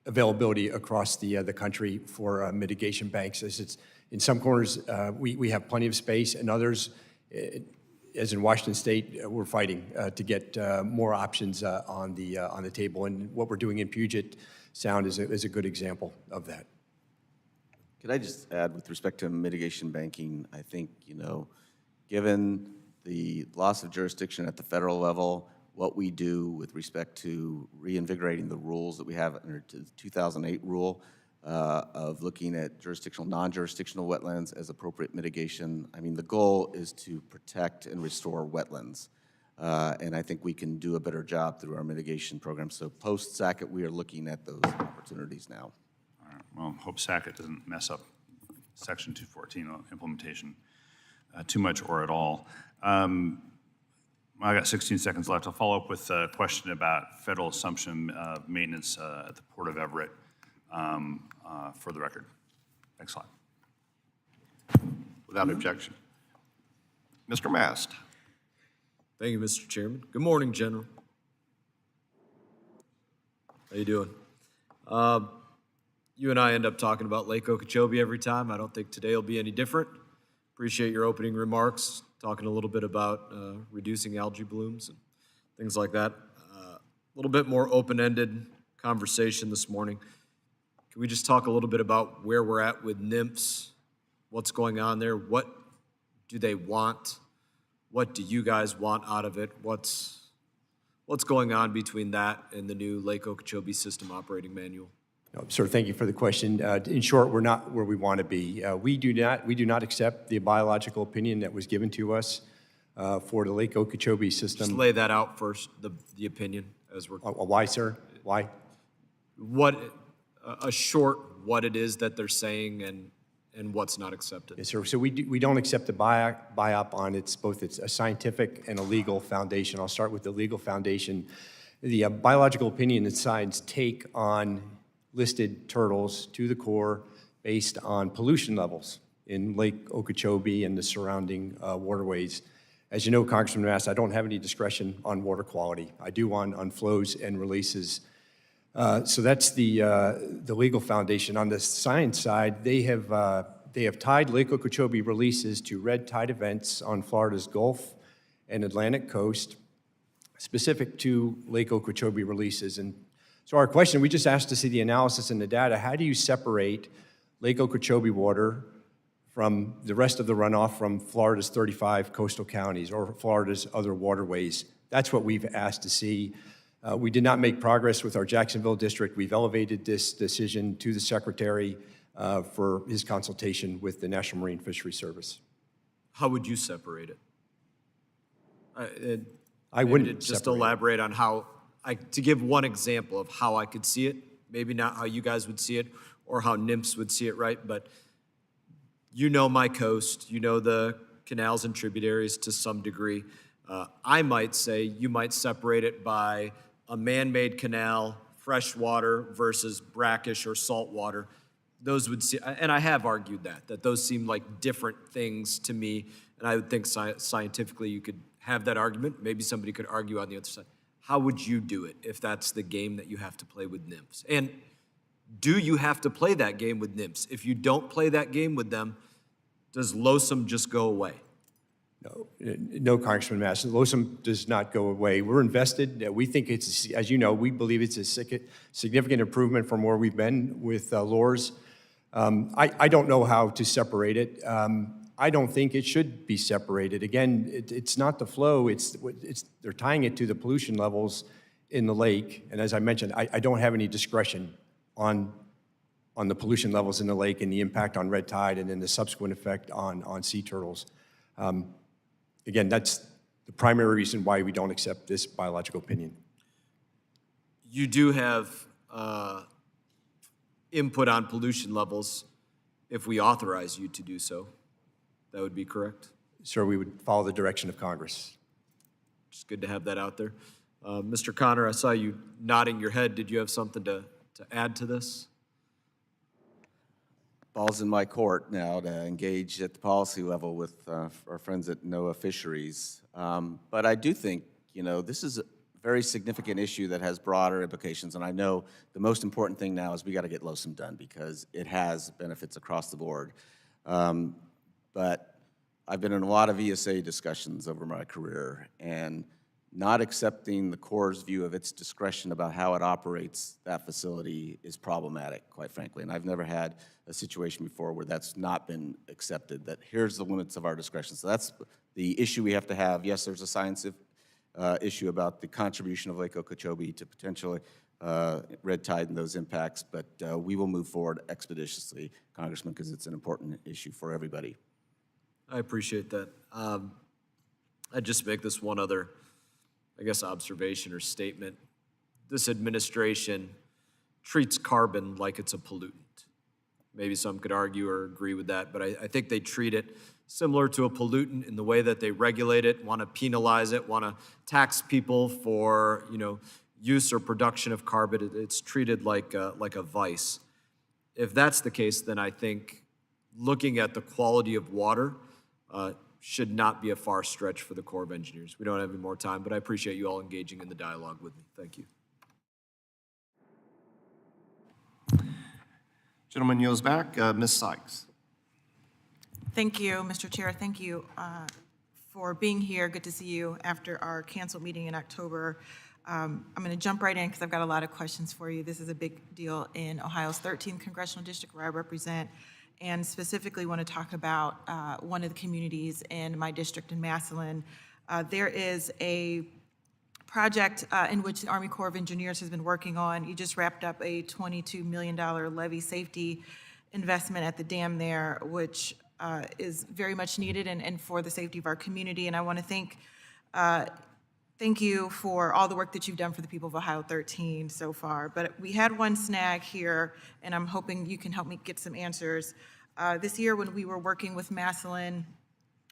availability across the country for mitigation banks. As it's, in some corners, we have plenty of space, and others, as in Washington State, we're fighting to get more options on the table. And what we're doing in Puget Sound is a good example of that. Could I just add, with respect to mitigation banking, I think, given the loss of jurisdiction at the federal level, what we do with respect to reinvigorating the rules that we have under the 2008 rule of looking at jurisdictional, non-jurisdictional wetlands as appropriate mitigation. I mean, the goal is to protect and restore wetlands. And I think we can do a better job through our mitigation program. So post-SACIT, we are looking at those opportunities now. All right. Well, hope SACIT doesn't mess up Section 214 implementation too much or at all. I got 16 seconds left. I'll follow up with a question about federal assumption of maintenance at the Port of Everett for the record. Thanks a lot. Without objection. Mr. Mast. Thank you, Mr. Chairman. Good morning, General. How you doing? You and I end up talking about Lake Okeechobee every time. I don't think today will be any different. Appreciate your opening remarks, talking a little bit about reducing algae blooms and things like that. A little bit more open-ended conversation this morning. Can we just talk a little bit about where we're at with NMFS, what's going on there? What do they want? What do you guys want out of it? What's going on between that and the new Lake Okeechobee System Operating Manual? Sir, thank you for the question. In short, we're not where we want to be. We do not accept the biological opinion that was given to us for the Lake Okeechobee system. Just lay that out first, the opinion, as we're... Why, sir? Why? A short what it is that they're saying and what's not accepted. Yes, sir. So we don't accept the BIOP on it's a scientific and a legal foundation. I'll start with the legal foundation. The biological opinion and science take on listed turtles to the core based on pollution levels in Lake Okeechobee and the surrounding waterways. As you know, Congressman Mast, I don't have any discretion on water quality. I do on flows and releases. So that's the legal foundation. On the science side, they have tied Lake Okeechobee releases to red tide events on Florida's Gulf and Atlantic coast, specific to Lake Okeechobee releases. And so our question, we just asked to see the analysis and the data. How do you separate Lake Okeechobee water from the rest of the runoff from Florida's 35 coastal counties or Florida's other waterways? That's what we've asked to see. We did not make progress with our Jacksonville district. We've elevated this decision to the Secretary for his consultation with the National Marine Fisheries Service. How would you separate it? I Maybe wouldn't to just separate it. elaborate on how, to give one example of how I could see it, maybe not how you guys would see it or how NIMS would see it, right? But you know my coast, you know the canals and tributaries to some degree. I might say you might separate it by a man-made canal, fresh water versus brackish or salt water. Those would see, and I have argued that those seem like different things to me. And I would think scientifically you could have that argument. Maybe somebody could argue on the other side. How would you do it if that's the game that you have to play with NIMS? And do you have to play that game with NIMS? If you don't play that game with them, does LOSUM just go away? No, Congressman Mass. LOSUM does not go away. We're invested. We think it's, as you know, we believe it's a significant improvement from where we've been with LORS. I don't know how to separate it. I don't think it should be separated. Again, it's not the flow. They're tying it to the pollution levels in the lake. And as I mentioned, I don't have any discretion on the pollution levels in the lake and the impact on red tide and then the subsequent effect on sea turtles. Again, that's the primary reason why we don't accept this biological opinion. You do have input on pollution levels if we authorize you to do so. That would be correct? Sir, we would follow the direction of Congress. Just good to have that out there. Mr. Connor, I saw you nodding your head. Did you have something to add to this? Ball's in my court now to engage at the policy level with our friends at NOAA Fisheries. But I do think, this is a very significant issue that has broader implications. And I know the most important thing now is we got to get LOSUM done because it has benefits across the board. But I've been in a lot of ESA discussions over my career, and not accepting the Corps' view of its discretion about how it operates that facility is problematic, quite frankly. And I've never had a situation before where that's not been accepted, that here's the limits of our discretion. So that's the issue we have to have. Yes, there's a science issue about the contribution of Lake Okeechobee to potentially red tide and those impacts, but we will move forward expeditiously, Congressman, because it's an important issue for everybody. I appreciate that. I'd just make this one other, observation or statement. This administration treats carbon like it's a pollutant. Maybe some could argue or agree with that, but I think they treat it similar to a pollutant in the way that they regulate it, want to penalize it, want to tax people for, use or production of carbon. It's treated like a vice. If that's the case, then I think looking at the quality of water should not be a far stretch for the Corps of Engineers. We don't have any more time, but I appreciate you all engaging in the dialogue with me. Thank you. Gentleman yields back. Ms. Sykes. Thank you, Mr. Chair. Thank you for being here. Good to see you after our canceled meeting in October. I'm going to jump right in because I've got a lot of questions for you. This is a big deal in Ohio's 13th congressional district where I represent, and specifically want to talk about one of the communities in my district in Massillon. There is a project in which the Army Corps of Engineers has been working on. You just wrapped up a $22 million levee safety investment at the dam there, which is very much needed and for the safety of our community. And I want to thank you for all the work that you've done for the people of Ohio 13 so far. But we had one snag here, and I'm hoping you can help me get some answers. This year when we were working with Massillon,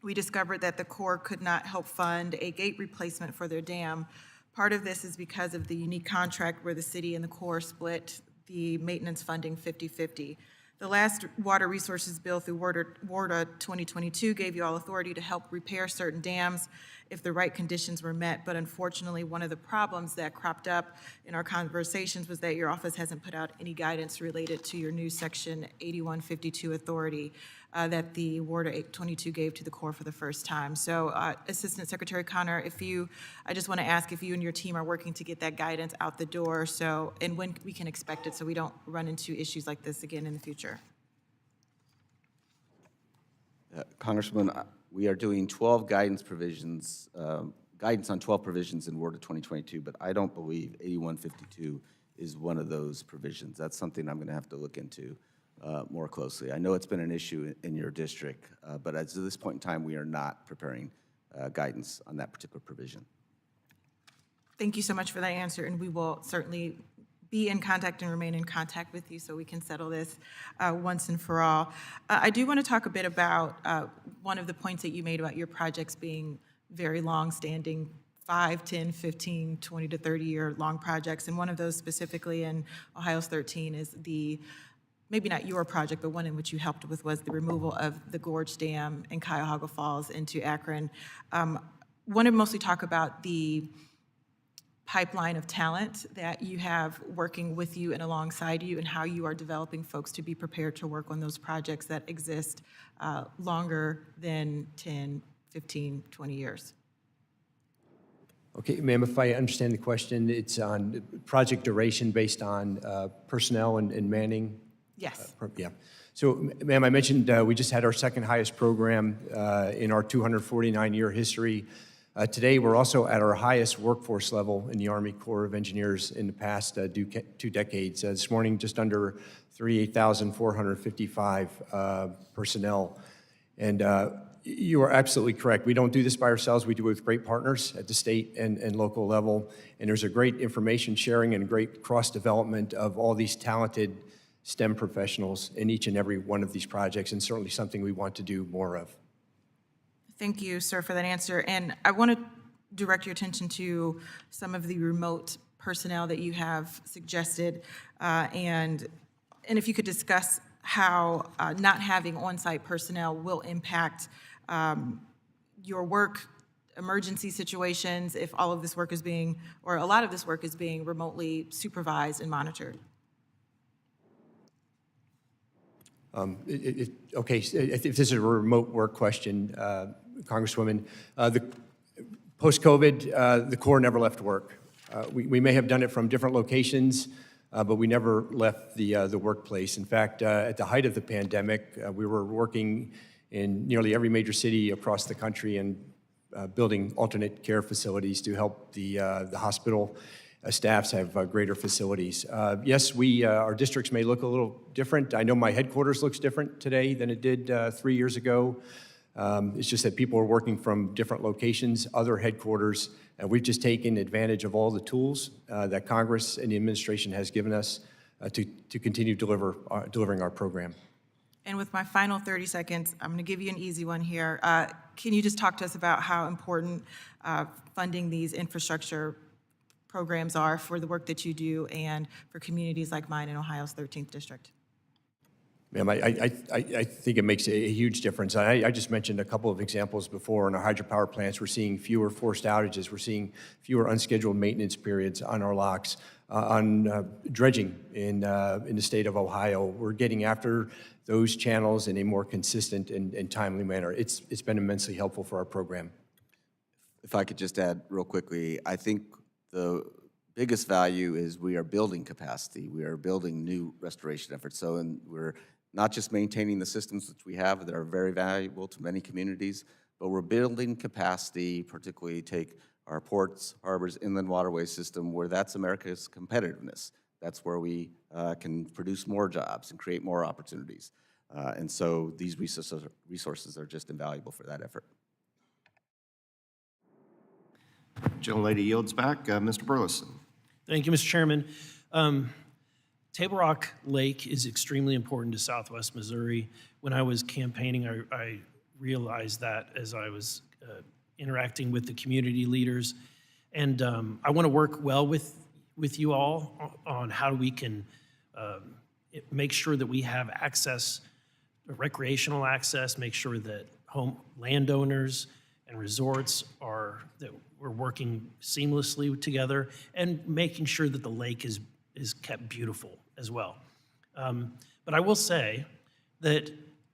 we discovered that the Corps could not help fund a gate replacement for their dam. Part of this is because of the unique contract where the city and the Corps split the maintenance funding 50-50. The last water resources bill through WARDA 2022 gave you all authority to help repair certain dams if the right conditions were met. But unfortunately, one of the problems that cropped up in our conversations was that your office hasn't put out any guidance related to your new Section 8152 authority that the WARDA 22 gave to the Corps for the first time. So Assistant Secretary Connor, I just want to ask if you and your team are working to get that guidance out the door, and when we can expect it so we don't run into issues like this again in the future. Congressman, we are doing 12 guidance provisions, guidance on 12 provisions in WARDA 2022, but I don't believe 8152 is one of those provisions. That's something I'm going to have to look into more closely. I know it's been an issue in your district, but at this point in time, we are not preparing guidance on that particular provision. Thank you so much for that answer, and we will certainly be in contact and remain in contact with you so we can settle this once and for all. I do want to talk a bit about one of the points that you made about your projects being very long-standing, 5, 10, 15, 20 to 30-year long projects, and one of those specifically in Ohio's 13 is the, maybe not your project, but one in which you helped with was the removal of the Gorge Dam in Cuyahoga Falls into Akron. Want to mostly talk about the pipeline of talent that you have working with you and alongside you, and how you are developing folks to be prepared to work on those projects that exist longer than 10, 15, 20 years. Okay, ma'am, if I understand the question, it's on project duration based on personnel and manning? Yes. Yeah. So, ma'am, I mentioned we just had our second highest program in our 249-year history. Today, we're also at our highest workforce level in the Army Corps of Engineers in the past 2 decades. This morning, just under 38,455 personnel. And you are absolutely correct. We don't do this by ourselves. We do it with great partners at the state and local level. And there's a great information sharing and great cross-development of all these talented STEM professionals in each and every one of these projects, and certainly something we want to do more of. Thank you, sir, for that answer. And I want to direct your attention to some of the remote personnel that you have suggested, and if you could discuss how not having on-site personnel will impact your work, emergency situations, if all of this work is being, or a lot of this work is being remotely supervised and monitored. Okay, if this is a remote work question, Congresswoman, post-COVID, the Corps never left work. We may have done it from different locations, but we never left the workplace. In fact, at the height of the pandemic, we were working in nearly every major city across the country and building alternate care facilities to help the hospital staffs have greater facilities. Yes, our districts may look a little different. I know my headquarters looks different today than it did 3 years ago. It's just that people are working from different locations, other headquarters, and we've just taken advantage of all the tools that Congress and the administration has given us to continue delivering our program. And with my final 30 seconds, I'm going to give you an easy one here. Can you just talk to us about how important funding these infrastructure programs are for the work that you do and for communities like mine in Ohio's 13th District? Ma'am, I think it makes a huge difference. I just mentioned a couple of examples before. In our hydropower plants, we're seeing fewer forced outages. We're seeing fewer unscheduled maintenance periods on our locks. On dredging in the state of Ohio, we're getting after those channels in a more consistent and timely manner. It's been immensely helpful for our program. If I could just add real quickly, I think the biggest value is we are building capacity. We are building new restoration efforts. We're not just maintaining the systems which we have that are very valuable to many communities, but we're building capacity, particularly take our ports, harbors, inland waterway system, where that's America's competitiveness. That's where we can produce more jobs and create more opportunities. And so these resources are just invaluable for that effort. Gentlelady yields back. Mr. Burleson. Thank you, Mr. Chairman. Table Rock Lake is extremely important to Southwest Missouri. When I was campaigning, I realized that as I was interacting with the community leaders. And I want to work well with you all on how we can make sure that we have access, recreational access, make sure that home landowners and resorts that we're working seamlessly together, and making sure that the lake is kept beautiful as well. But I will say that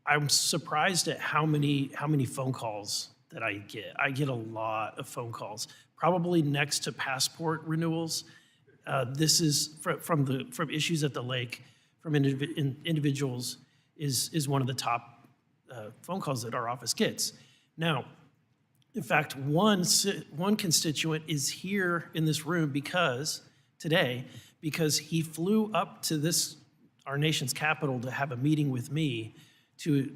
I'm surprised at how many phone calls that I get. I get a lot of phone calls, probably next to passport renewals. This is from issues at the lake, from individuals, is one of the top phone calls that our office gets. Now, in fact, one constituent is here in this room today because he flew up to our nation's capital to have a meeting with me to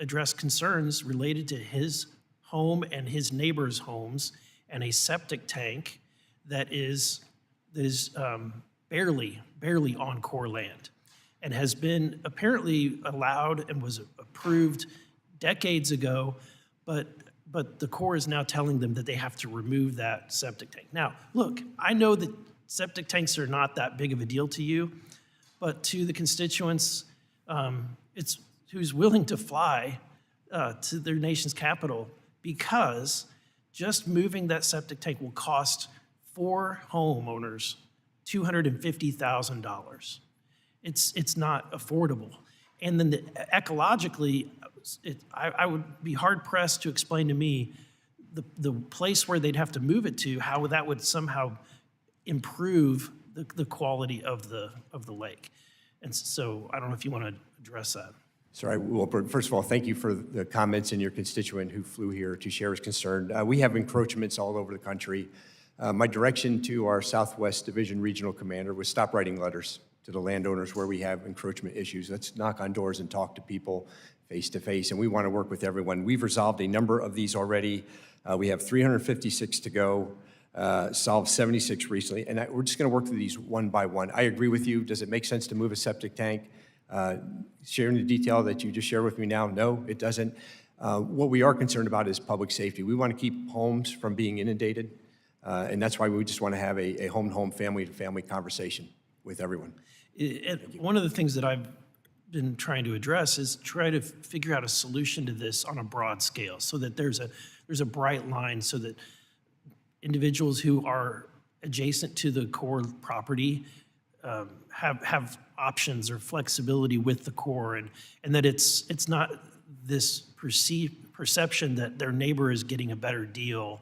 address concerns related to his home and his neighbors' homes and a septic tank that is barely on Corps land, and has been apparently allowed and was approved decades ago, but the Corps is now telling them that they have to remove that septic tank. Now, look, I know that septic tanks are not that big of a deal to you, but to the constituents, it's who's willing to fly to their nation's capital, because just moving that septic tank will cost 4 homeowners $250,000. It's not affordable. And then ecologically, I would be hard pressed to explain to me the place where they'd have to move it to, how that would somehow improve the quality of the lake. And so I don't know if you want to address that. Sorry, well, first of all, thank you for the comments and your constituent who flew here to share his concern. We have encroachments all over the country. My direction to our Southwest Division Regional Commander was stop writing letters to the landowners where we have encroachment issues. Let's knock on doors and talk to people face to face, and we want to work with everyone. We've resolved a number of these already. We have 356 to go, solved 76 recently, and we're just going to work through these one by one. I agree with you. Does it make sense to move a septic tank? Sharing the detail that you just shared with me now, no, it doesn't. What we are concerned about is public safety. We want to keep homes from being inundated, and that's why we just want to have a home-to-home, family-to-family conversation with everyone. One of the things that I've been trying to address is try to figure out a solution to this on a broad scale, so that there's a bright line, so that individuals who are adjacent to the Corps property have options or flexibility with the Corps, and that it's not this perception that their neighbor is getting a better deal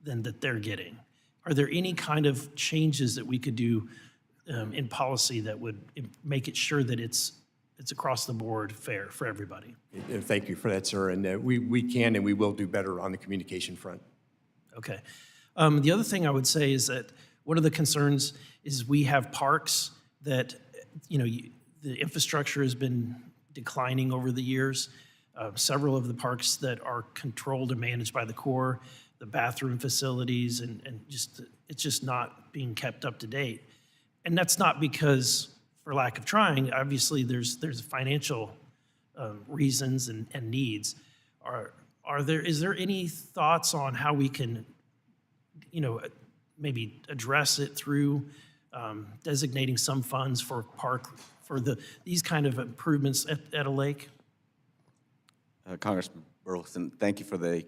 than that they're getting. Are there any kind of changes that we could do in policy that would make it sure that it's across the board fair for everybody? Thank you for that, sir, and we can and we will do better on the communication front. Okay. The other thing I would say is that one of the concerns is we have parks that, the infrastructure has been declining over the years. Several of the parks that are controlled and managed by the Corps, the bathroom facilities, and it's just not being kept up to date. And that's not because for lack of trying. Obviously, there's financial reasons and needs. Is there any thoughts on how we can, maybe address it through designating some funds for these kind of improvements at a lake? Congressman Burleson, thank you for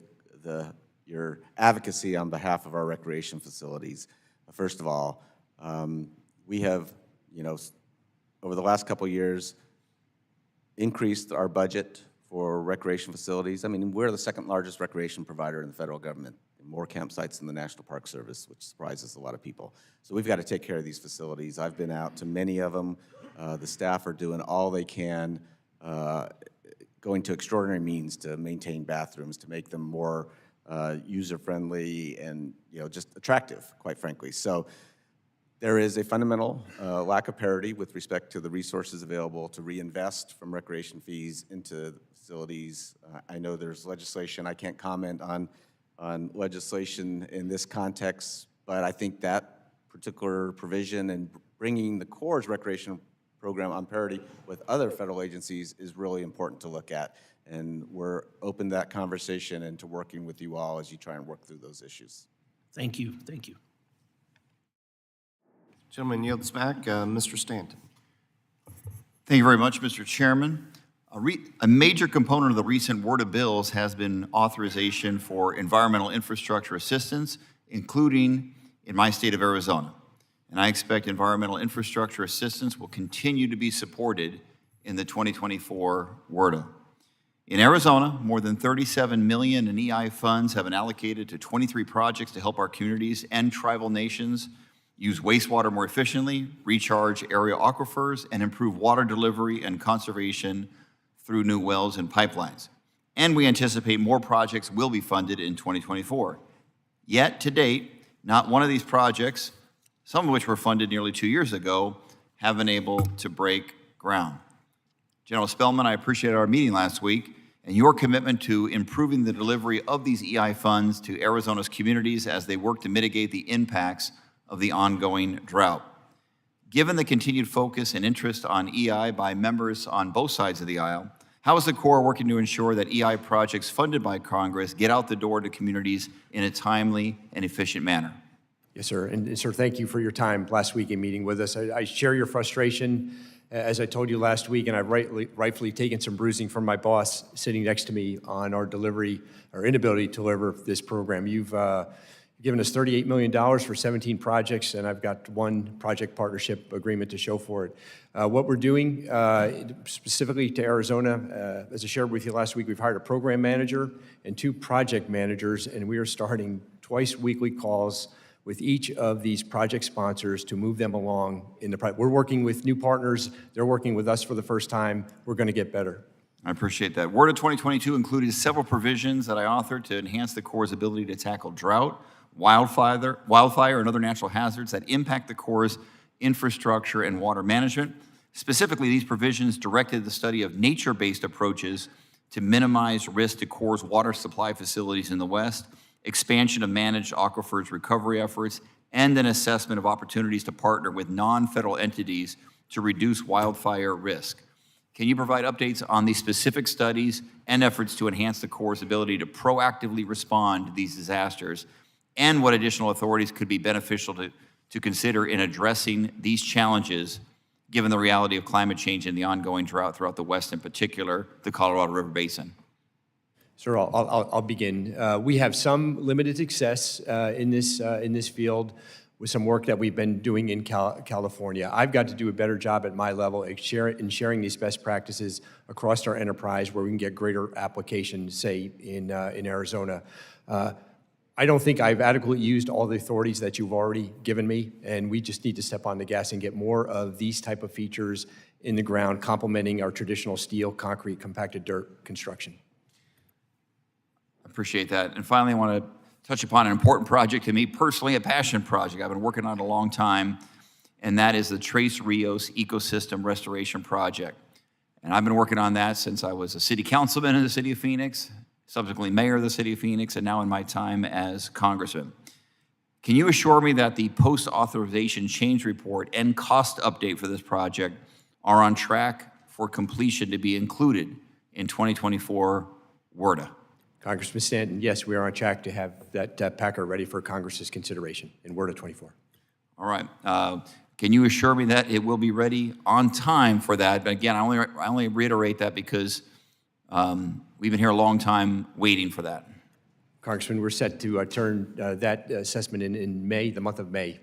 your advocacy on behalf of our recreation facilities. First of all, we have, over the last couple of years, increased our budget for recreation facilities. I mean, we're the second largest recreation provider in the federal government, more campsites than the National Park Service, which surprises a lot of people. So we've got to take care of these facilities. I've been out to many of them. The staff are doing all they can, going to extraordinary means to maintain bathrooms, to make them more user-friendly and just attractive, quite frankly. So there is a fundamental lack of parity with respect to the resources available to reinvest from recreation fees into facilities. I know there's legislation. I can't comment on legislation in this context, but I think that particular provision and bringing the Corps' recreation program on parity with other federal agencies is really important to look at. And we're open to that conversation and to working with you all as you try and work through those issues. Thank you. Thank you. Gentleman yields back. Mr. Stanton. Thank you very much, Mr. Chairman. A major component of the recent WRDA bills has been authorization for environmental infrastructure assistance, including in my state of Arizona. And I expect environmental infrastructure assistance will continue to be supported in the 2024 WRDA. In Arizona, more than $37 million in EI funds have been allocated to 23 projects to help our communities and tribal nations use wastewater more efficiently, recharge area aquifers, and improve water delivery and conservation through new wells and pipelines. And we anticipate more projects will be funded in 2024. Yet, to date, not one of these projects, some of which were funded nearly 2 years ago, have been able to break ground. General Spellman, I appreciated our meeting last week, and your commitment to improving the delivery of these EI funds to Arizona's communities as they work to mitigate the impacts of the ongoing drought. Given the continued focus and interest on EI by members on both sides of the aisle, how is the Corps working to ensure that EI projects funded by Congress get out the door to communities in a timely and efficient manner? Yes, sir. And sir, thank you for your time last week in meeting with us. I share your frustration. As I told you last week, and I've rightfully taken some bruising from my boss sitting next to me on our delivery, our inability to deliver this program. You've given us $38 million for 17 projects, and I've got one project partnership agreement to show for it. What we're doing specifically to Arizona, as I shared with you last week, we've hired a program manager and 2 project managers, and we are starting twice weekly calls with each of these project sponsors to move them along in the project. We're working with new partners. They're working with us for the first time. We're going to get better. I appreciate that. WRDA 2022 included several provisions that I authored to enhance the Corps' ability to tackle drought, wildfire, and other natural hazards that impact the Corps' infrastructure and water management. Specifically, these provisions directed the study of nature-based approaches to minimize risk to Corps' water supply facilities in the West, expansion of managed aquifers recovery efforts, and an assessment of opportunities to partner with non-federal entities to reduce wildfire risk. Can you provide updates on these specific studies and efforts to enhance the Corps' ability to proactively respond to these disasters, and what additional authorities could be beneficial to consider in addressing these challenges, given the reality of climate change and the ongoing drought throughout the West, in particular, the Colorado River Basin? Sir, I'll begin. We have some limited success in this field with some work that we've been doing in California. I've got to do a better job at my level in sharing these best practices across our enterprise where we can get greater application, say, in Arizona. I don't think I've adequately used all the authorities that you've already given me, and we just need to step on the gas and get more of these type of features in the ground, complementing our traditional steel, concrete, compacted dirt construction. Appreciate that. And finally, I want to touch upon an important project to me personally, a passion project I've been working on a long time, and that is the Tres Rios Ecosystem Restoration Project. And I've been working on that since I was a city councilman in the city of Phoenix, subsequently mayor of the city of Phoenix, and now in my time as congressman. Can you assure me that the post-authorization change report and cost update for this project are on track for completion to be included in 2024 WRDA? Congressman Stanton, yes, we are on track to have that packer ready for Congress's consideration in WRDA 24. All right. Can you assure me that it will be ready on time for that? But again, I only reiterate that because we've been here a long time waiting for that. Congressman, we're set to turn that assessment in May, the month of May,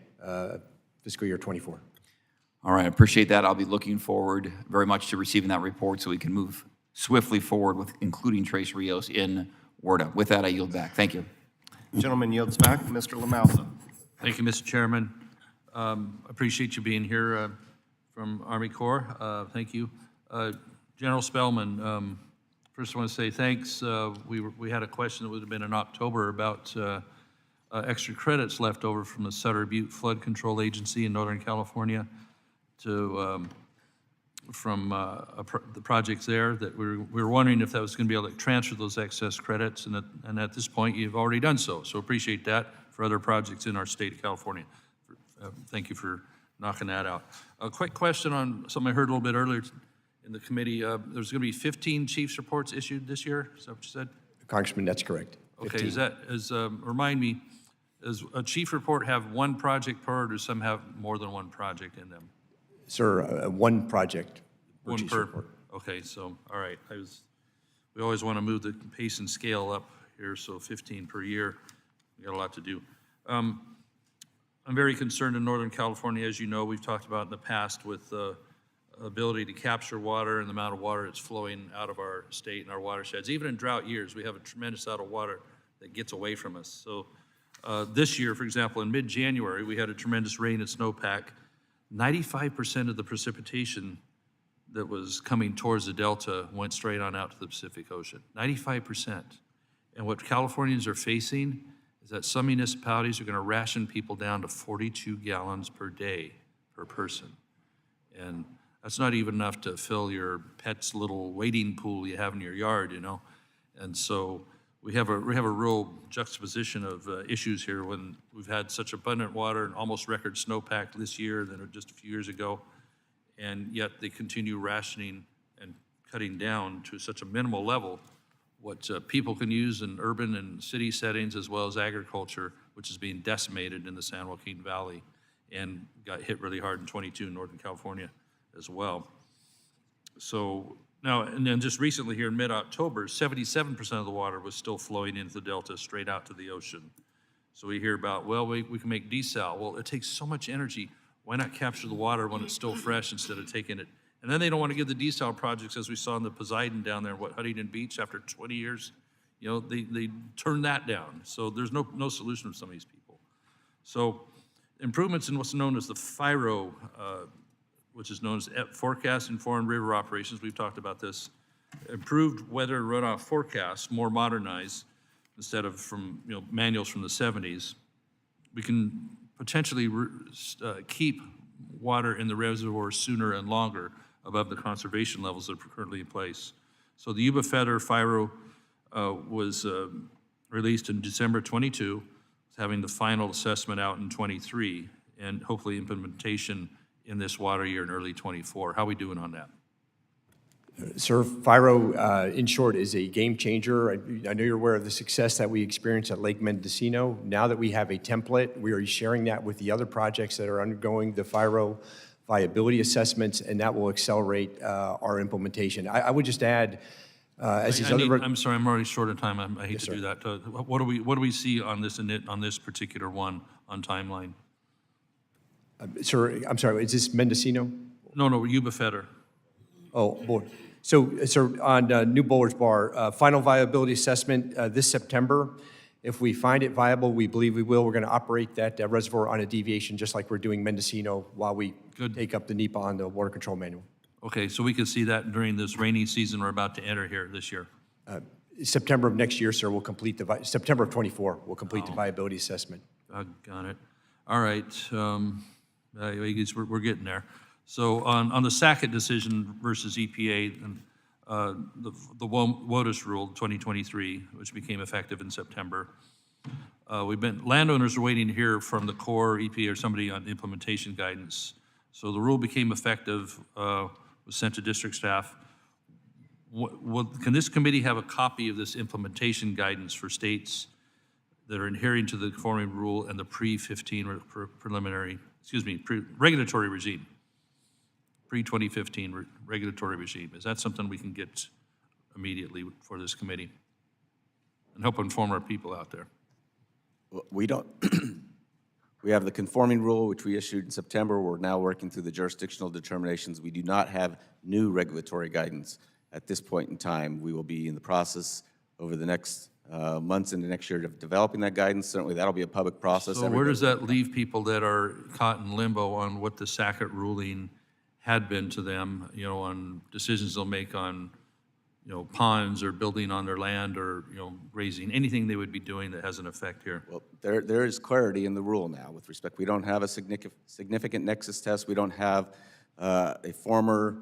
fiscal year 24. All right, I appreciate that. I'll be looking forward very much to receiving that report so we can move swiftly forward with including Tres Rios in WRDA. With that, I yield back. Thank you. Gentleman yields back. Mr. LaMalfa. Thank you, Mr. Chairman. Appreciate you being here from Army Corps. Thank you. General Spellman, first I want to say thanks. We had a question that would have been in October about extra credits left over from the Sutter Butte Flood Control Agency in Northern California to from the projects there, that we were wondering if that was going to be able to transfer those excess credits, and at this point, you've already done so. So appreciate that for other projects in our state of California. Thank you for knocking that out. A quick question on something I heard a little bit earlier in the committee. There's going to be 15 chiefs reports issued this year. Is that what you said? Congressman, that's correct. Okay. Remind me, does a chief report have one project per, or do some have more than one project in them? Sir, one project per One chief's per. report. Okay, so, all right. We always want to move the pace and scale up here, so 15 per year. We got a lot to do. I'm very concerned in Northern California, as you know, we've talked about in the past with the ability to capture water and the amount of water that's flowing out of our state and our watersheds. Even in drought years, we have a tremendous amount of water that gets away from us. So this year, for example, in mid-January, we had a tremendous rain and snowpack. 95% of the precipitation that was coming towards the Delta went straight on out to the Pacific Ocean. 95%. And what Californians are facing is that some municipalities are going to ration people down to 42 gallons per day per person. And that's not even enough to fill your pet's little wading pool you have in your yard, you know. And so we have a real juxtaposition of issues here when we've had such abundant water and almost record snowpack this year than just a few years ago, and yet they continue rationing and cutting down to such a minimal level what people can use in urban and city settings as well as agriculture, which is being decimated in the San Joaquin Valley and got hit really hard in 22 in Northern California as well. So now, and then just recently here in mid-October, 77% of the water was still flowing into the Delta straight out to the ocean. So we hear about, well, we can make desal. Well, it takes so much energy. Why not capture the water when it's still fresh instead of taking it? And then they don't want to give the desal projects, as we saw in the Poseidon down there, Huntington Beach, after 20 years, you know, they turned that down. So there's no solution for some of these people. So improvements in what's known as the FIRO, which is known as Forecast Informed River Operations, we've talked about this, improved weather runoff forecasts, more modernized, instead of from, you know, manuals from the 70s. We can potentially keep water in the reservoir sooner and longer above the conservation levels that are currently in place. So the Yuba Feather FIRO was released in December 22, having the final assessment out in 23, and hopefully implementation in this water year in early 24. How are we doing on that? Sir, FIRO, in short, is a game changer. I know you're aware of the success that we experienced at Lake Mendocino. Now that we have a template, we are sharing that with the other projects that are undergoing the FIRO viability assessments, and that will accelerate our implementation. I would just add, as these other... I'm sorry, I'm already short of time. I hate Yes, to sir. do that. What do we see on this particular one on timeline? Sir, I'm sorry, is this Mendocino? No, Yuba Feather. Oh, boy. So, sir, on New Bowlers Bar, final viability assessment this September. If we find it viable, we believe we will. We're going to operate that reservoir on a deviation, just like we're doing Mendocino, while we take up the NEPA on the water control manual. Okay, so we could see that during this rainy season we're about to enter here this year. September of next year, sir, we'll complete September of 24, we'll complete the viability assessment. Got it. All right. I guess we're getting there. So on the Sackett decision versus EPA, and the WOTUS rule 2023, which became effective in September, landowners are waiting to hear from the Corps, EPA, or somebody on implementation guidance. So the rule became effective, was sent to district staff. Can this committee have a copy of this implementation guidance for states that are adhering to the conforming rule and the pre-15 regulatory regime? Pre-2015 regulatory regime. Is that something we can get immediately for this committee and help inform our people out there? We don't. We have the conforming rule, which we issued in September. We're now working through the jurisdictional determinations. We do not have new regulatory guidance at this point in time. We will be in the process over the next months into next year of developing that guidance. Certainly, that'll be a public process. So where does that leave people that are caught in limbo on what the Sackett ruling had been to them, you know, on decisions they'll make on, you know, ponds or building on their land or, you know, grazing, anything they would be doing that has an effect here? Well, there is clarity in the rule now with respect. We don't have a significant nexus test. We don't have a former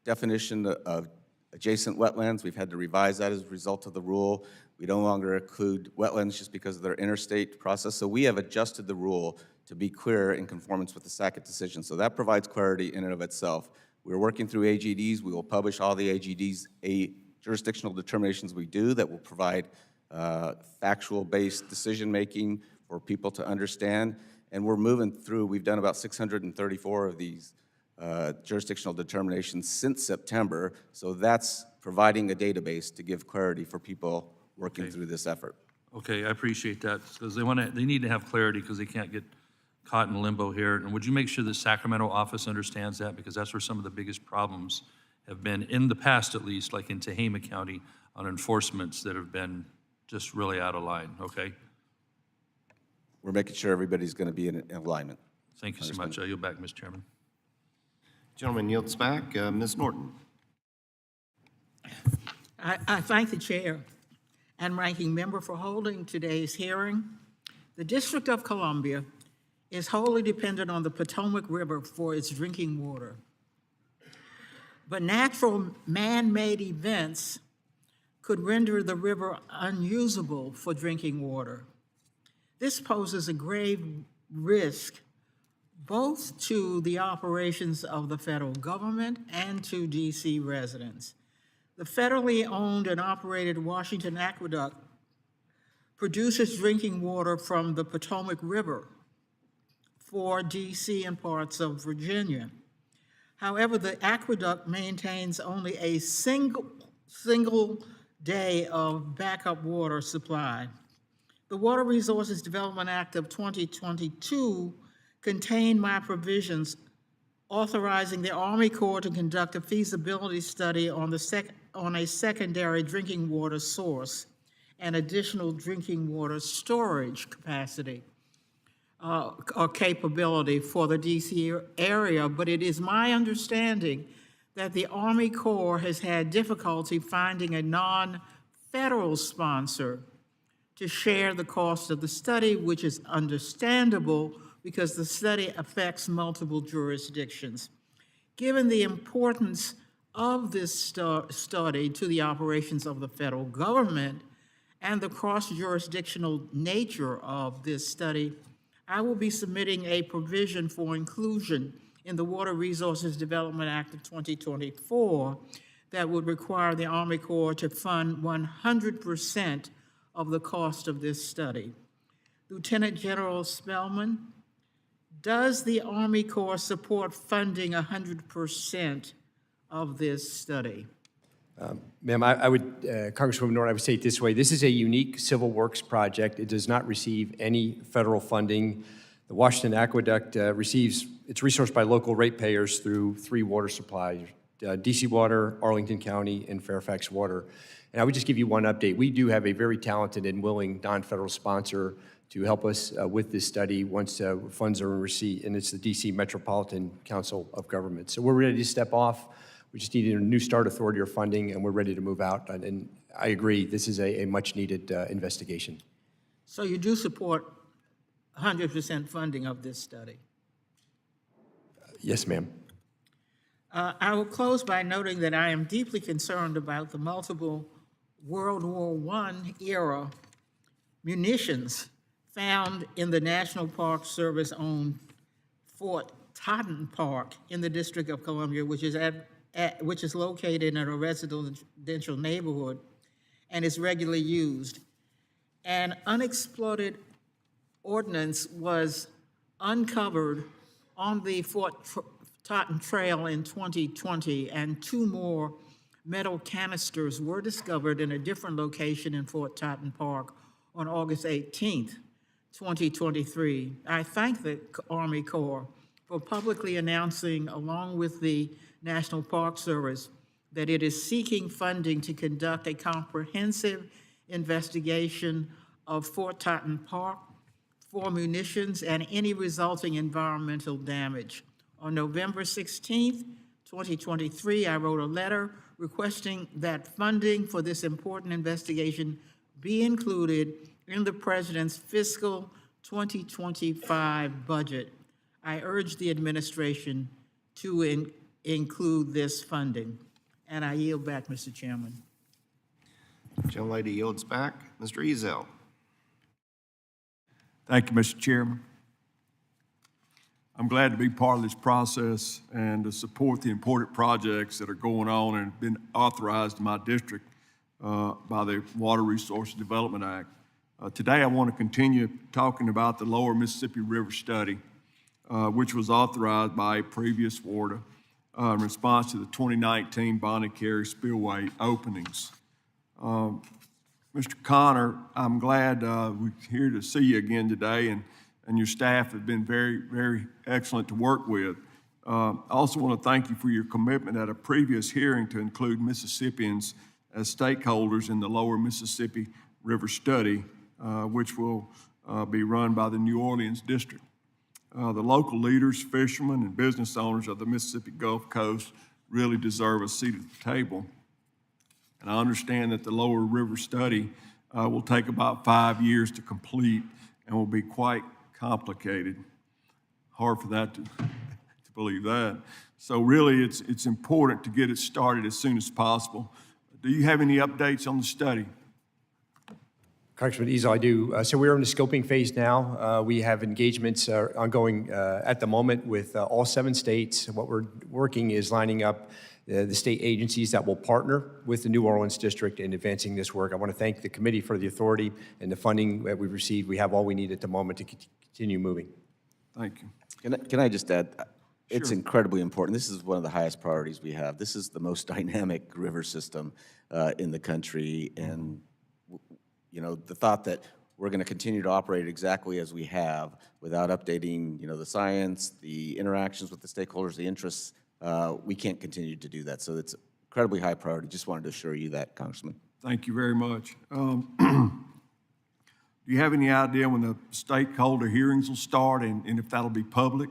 definition of adjacent wetlands. We've had to revise that as a result of the rule. We no longer include wetlands just because of their interstate process. So we have adjusted the rule to be clear in conformance with the Sackett decision. So that provides clarity in and of itself. We're working through AGDs. We will publish all the AGDs, jurisdictional determinations we do that will provide factual-based decision-making for people to understand. And we're moving through, we've done about 634 of these jurisdictional determinations since September. So that's providing a database to give clarity for people working through this effort. Okay, I appreciate that, because they need to have clarity because they can't get caught in limbo here. And would you make sure the Sacramento office understands that? Because that's where some of the biggest problems have been, in the past at least, like in Tehama County, on enforcements that have been just really out of line, okay? We're making sure everybody's going to be in alignment. Thank you so much. I yield back, Mr. Chairman. Gentleman yields back. Ms. Norton. I thank the chair and ranking member for holding today's hearing. The District of Columbia is wholly dependent on the Potomac River for its drinking water. But natural man-made events could render the river unusable for drinking water. This poses a grave risk both to the operations of the federal government and to DC residents. The federally owned and operated Washington Aqueduct produces drinking water from the Potomac River for DC and parts of Virginia. However, the aqueduct maintains only a single day of backup water supply. The Water Resources Development Act of 2022 contained my provisions authorizing the Army Corps to conduct a feasibility study on a secondary drinking water source and additional drinking water storage capacity or capability for the DC area, but it is my understanding that the Army Corps has had difficulty finding a non-federal sponsor to share the cost of the study, which is understandable because the study affects multiple jurisdictions. Given the importance of this study to the operations of the federal government and the cross-jurisdictional nature of this study, I will be submitting a provision for inclusion in the Water Resources Development Act of 2024 that would require the Army Corps to fund 100% of the cost of this study. Lieutenant General Spellman, does the Army Corps support funding 100% of this study? Ma'am, I would, Congresswoman Norton, I would say it this way. This is a unique civil works project. It does not receive any federal funding. The Washington Aqueduct receives its resource by local ratepayers through 3 water suppliers, DC Water, Arlington County, and Fairfax Water. And I would just give you one update. We do have a very talented and willing non-federal sponsor to help us with this study once funds are in receipt, and it's the DC Metropolitan Council of Governments. So we're ready to step off. We just need a new start authority or funding, and we're ready to move out. And I agree, this is a much-needed investigation. So you do support 100% funding of this study? Yes, ma'am. I will close by noting that I am deeply concerned about the multiple World War I era munitions found in the National Park Service-owned Fort Totten Park in the District of Columbia, which is located in a residential neighborhood and is regularly used. An unexploded ordnance was uncovered on the Fort Totten Trail in 2020, and 2 more metal canisters were discovered in a different location in Fort Totten Park on August 18th, 2023. I thank the Army Corps for publicly announcing, along with the National Park Service, that it is seeking funding to conduct a comprehensive investigation of Fort Totten Park for munitions and any resulting environmental damage. On November 16th, 2023, I wrote a letter requesting that funding for this important investigation be included in the President's fiscal 2025 budget. I urge the administration to include this funding. And I yield back, Mr. Chairman. Gentlelady yields back. Mr. Ezell. Thank you, Mr. Chairman. I'm glad to be part of this process and to support the important projects that are going on and have been authorized in my district by the Water Resources Development Act. Today, I want to continue talking about the Lower Mississippi River Study, which was authorized by a previous WRDA in response to the 2019 Bonnet Carré spillway openings. Mr. Connor, I'm glad we're here to see you again today, and your staff have been very, very excellent to work with. I also want to thank you for your commitment at a previous hearing to include Mississippians as stakeholders in the Lower Mississippi River Study, which will be run by the New Orleans District. The local leaders, fishermen, and business owners of the Mississippi Gulf Coast really deserve a seat at the table. And I understand that the Lower River Study will take about 5 years to complete and will be quite complicated. Hard for that to believe that. So really, it's important to get it started as soon as possible Do you have any updates on the study? Congressman Ezel, I do. So we're in the scoping phase now. We have engagements ongoing at the moment with all 7 states. What we're working is lining up the state agencies that will partner with the New Orleans District in advancing this work. I want to thank the committee for the authority and the funding that we've received. We have all we need at the moment to continue moving. Thank you. Can I just add, it's Sure. incredibly important. This is one of the highest priorities we have. This is the most dynamic river system in the country, and you know, the thought that we're going to continue to operate exactly as we have without updating, you know, the science, the interactions with the stakeholders, the interests, we can't continue to do that. So it's incredibly high priority. Just wanted to assure you that, Congressman. Thank you very much. Do you have any idea when the stakeholder hearings will start and if that'll be public?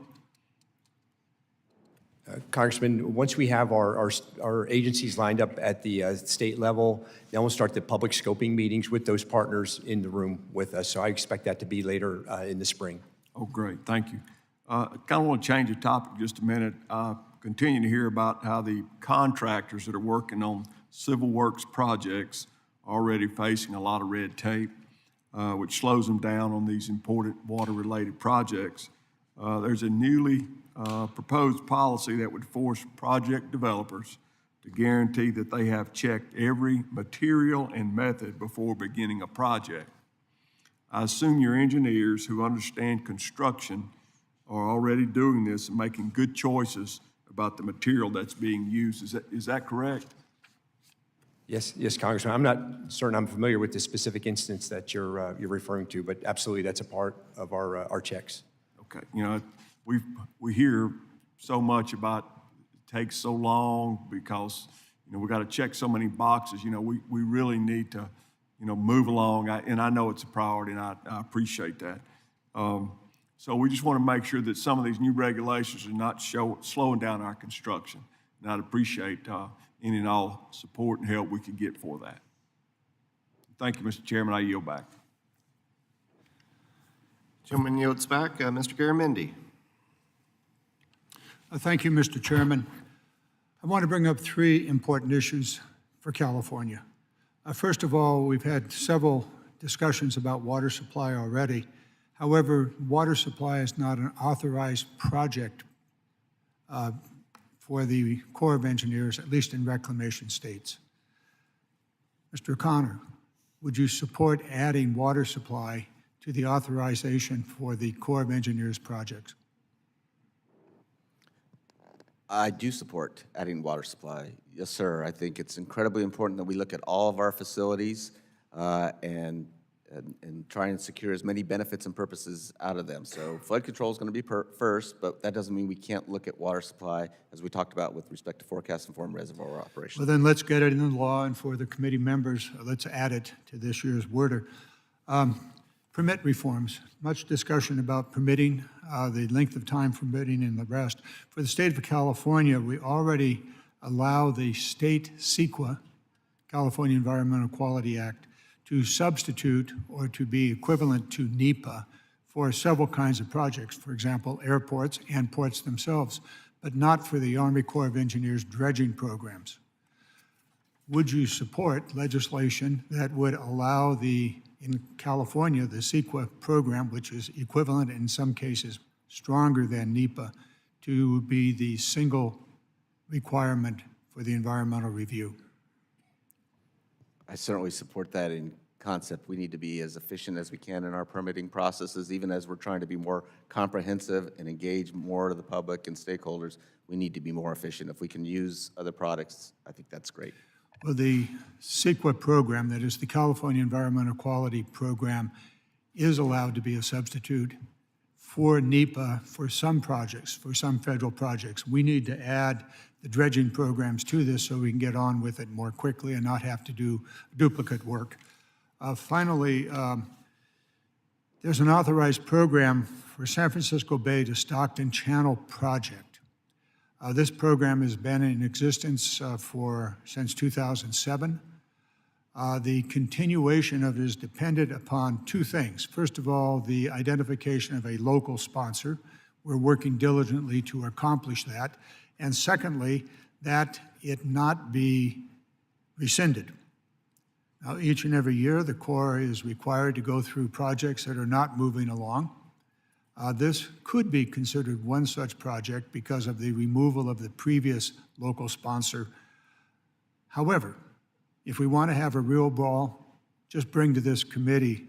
Congressman, once we have our agencies lined up at the state level, then we'll start the public scoping meetings with those partners in the room with us. So I expect that to be later in the spring. Oh, great, thank you. Kind of want to change the topic just a minute. Continue to hear about how the contractors that are working on civil works projects are already facing a lot of red tape, which slows them down on these important water-related projects. There's a newly proposed policy that would force project developers to guarantee that they have checked every material and method before beginning a project. I assume your engineers who understand construction are already doing this and making good choices about the material that's being used. Is that correct? Yes, Congressman. I'm not certain I'm familiar with the specific instance that you're referring to, but absolutely that's a part of our checks. Okay, you know, we hear so much about it takes so long because, you know, we got to check so many boxes. You know, we really need to, you know, move along. And I know it's a priority, and I appreciate that. So we just want to make sure that some of these new regulations are not slowing down our construction. And I'd appreciate any and all support and help we could get for that. Thank you, Mr. Chairman. I yield back. Gentleman yields back. Mr. Garamendi. Thank you, Mr. Chairman. I want to bring up 3 important issues for California. First of all, we've had several discussions about water supply already. However, water supply is not an authorized project for the Corps of Engineers, at least in reclamation states. Mr. O'Connor, would you support adding water supply to the authorization for the Corps of Engineers projects? I do support adding water supply. Yes, sir. I think it's incredibly important that we look at all of our facilities and try and secure as many benefits and purposes out of them. So flood control is going to be first, but that doesn't mean we can't look at water supply, as we talked about with respect to forecast-informed reservoir operations. Well, then let's get it in the law, and for the committee members, let's add it to this year's WRDA. Permit reforms, much discussion about permitting, the length of time for permitting and the rest. For the state of California, we already allow the state CEQA, California Environmental Quality Act, to substitute or to be equivalent to NEPA for several kinds of projects, for example, airports and ports themselves, but not for the Army Corps of Engineers dredging programs. Would you support legislation that would allow in California, the CEQA program, which is equivalent in some cases stronger than NEPA, to be the single requirement for the environmental review? I certainly support that in concept. We need to be as efficient as we can in our permitting processes, even as we're trying to be more comprehensive and engage more of the public and stakeholders. We need to be more efficient. If we can use other products, I think that's great. Well, the CEQA program, that is the California Environmental Quality Program, is allowed to be a substitute for NEPA for some projects, for some federal projects. We need to add the dredging programs to this so we can get on with it more quickly and not have to do duplicate work. Finally, there's an authorized program for San Francisco Bay to Stockton Channel project. This program has been in existence since 2007. The continuation of it is dependent upon 2 things. First of all, the identification of a local sponsor. We're working diligently to accomplish that. And secondly, that it not be rescinded. Now, each and every year, the Corps is required to go through projects that are not moving along. This could be considered one such project because of the removal of the previous local sponsor. However, if we want to have a real brawl, just bring to this committee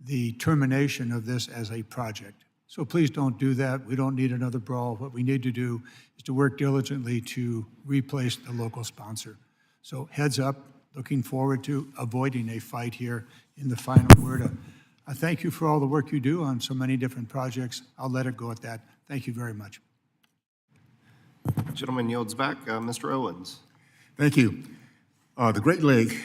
the termination of this as a project. So please don't do that. We don't need another brawl. What we need to do is to work diligently to replace the local sponsor. So heads up, looking forward to avoiding a fight here in the final WRDA. I thank you for all the work you do on so many different projects. I'll let it go at that. Thank you very much. Gentleman yields back. Mr. Owens. Thank you. The Great Lake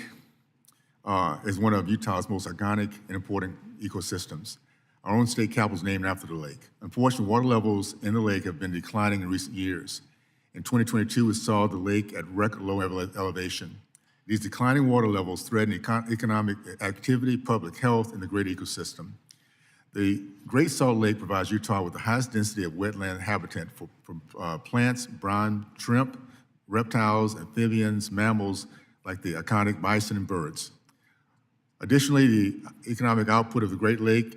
is one of Utah's most iconic and important ecosystems. Our own state capital is named after the lake. Unfortunately, water levels in the lake have been declining in recent years. In 2022, we saw the lake at record low elevation. These declining water levels threaten economic activity, public health, and the great ecosystem. The Great Salt Lake provides Utah with the highest density of wetland habitat for plants, brine, shrimp, reptiles, amphibians, mammals like the iconic bison and birds. Additionally, the economic output of the Great Lake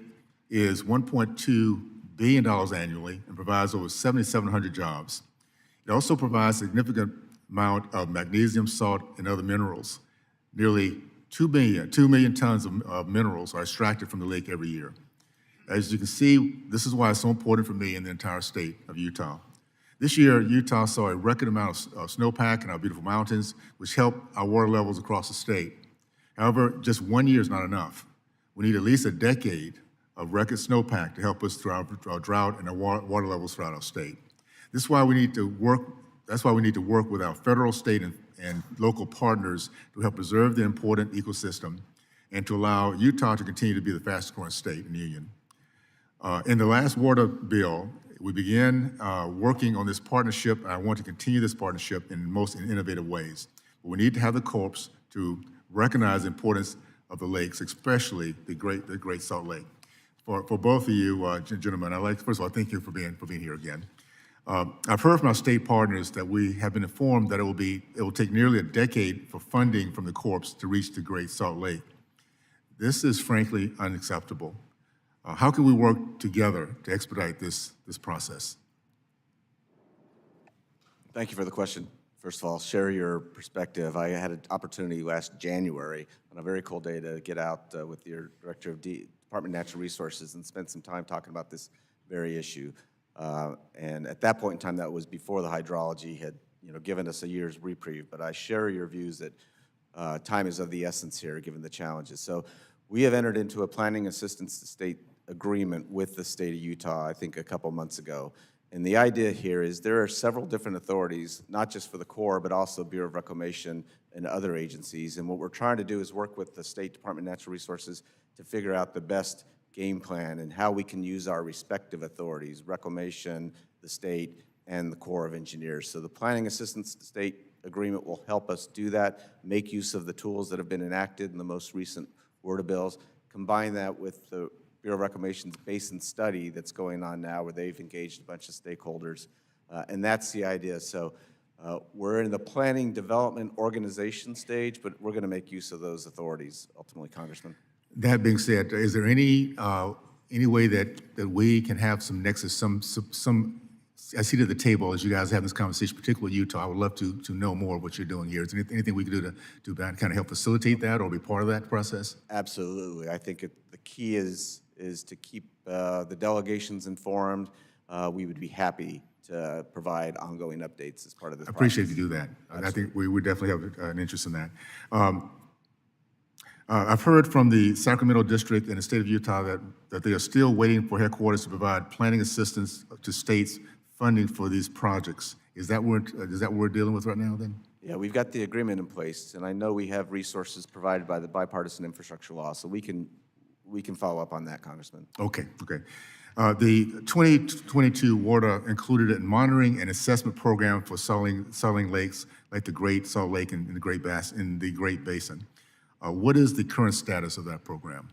is $1.2 billion annually and provides over 7,700 jobs. It also provides a significant amount of magnesium, salt, and other minerals. Nearly 2 million tons of minerals are extracted from the lake every year. As you can see, this is why it's so important for me and the entire state of Utah. This year, Utah saw a record amount of snowpack in our beautiful mountains, which helped our water levels across the state. However, just 1 year is not enough. We need at least a decade of record snowpack to help us through our drought and our water levels throughout our state. This is why we need to work. That's why we need to work with our federal, state, and local partners to help preserve the important ecosystem and to allow Utah to continue to be the fastest growing state in the union. In the last water bill, we began working on this partnership, and I want to continue this partnership in most innovative ways. But we need to have the Corps to recognize the importance of the lakes, especially the Great Salt Lake. For both of you, gentlemen, I'd like, first of all, thank you for being here again. I've heard from our state partners that we have been informed that it will take nearly a decade for funding from the Corps to reach the Great Salt Lake. This is frankly unacceptable. How can we work together to expedite this process? Thank you for the question. First of all, share your perspective. I had an opportunity last January on a very cold day to get out with your Director of Department of Natural Resources and spend some time talking about this very issue. And at that point in time, that was before the hydrology had given us a year's reprieve. But I share your views that time is of the essence here, given the challenges. So we have entered into a planning assistance to state agreement with the state of Utah, I think a couple months ago. And the idea here is there are several different authorities, not just for the Corps, but also Bureau of Reclamation and other agencies. And what we're trying to do is work with the State Department of Natural Resources to figure out the best game plan and how we can use our respective authorities, Reclamation, the state, and the Corps of Engineers. So the Planning Assistance to State Agreement will help us do that, make use of the tools that have been enacted in the most recent WRDA bills, combine that with the Bureau of Reclamation's basin study that's going on now where they've engaged a bunch of stakeholders, and that's the idea. So we're in the planning, development, organization stage, but we're going to make use of those authorities, ultimately, Congressman. That being said, is there any way that we can have some nexus, some I see to the table as you guys have this conversation, particularly Utah? I would love to know more of what you're doing here. Is there anything we can do to kind of help facilitate that or be part of that process? Absolutely. I think the key is to keep the delegations informed. We would be happy to provide ongoing updates as part of this process. I appreciate you do that. I think we would definitely have an interest in that. I've heard from the Sacramento District and the state of Utah that they are still waiting for headquarters to provide planning assistance to states funding for these projects. Is that what we're dealing with right now then? Yeah, we've got the agreement in place, and I know we have resources provided by the bipartisan infrastructure law, so we can follow up on that, Congressman. Okay. The 2022 WRDA included a monitoring and assessment program for salting lakes like the Great Salt Lake and the Great Basin. What is the current status of that program?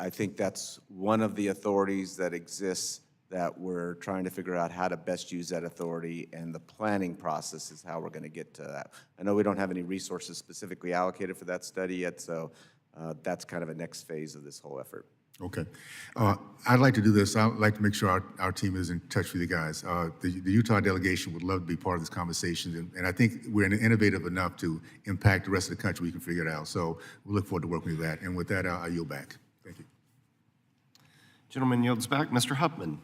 I think that's one of the authorities that exists that we're trying to figure out how to best use that authority, and the planning process is how we're going to get to that. I know we don't have any resources specifically allocated for that study yet, so that's kind of a next phase of this whole effort. Okay. I'd like to do this. I'd like to make sure our team is in touch with you guys. The Utah delegation would love to be part of this conversation, and I think we're innovative enough to impact the rest of the country. We can figure it out. So we look forward to working with that. And with that, I yield back. Thank you. Gentleman yields back. Mr. Huffman.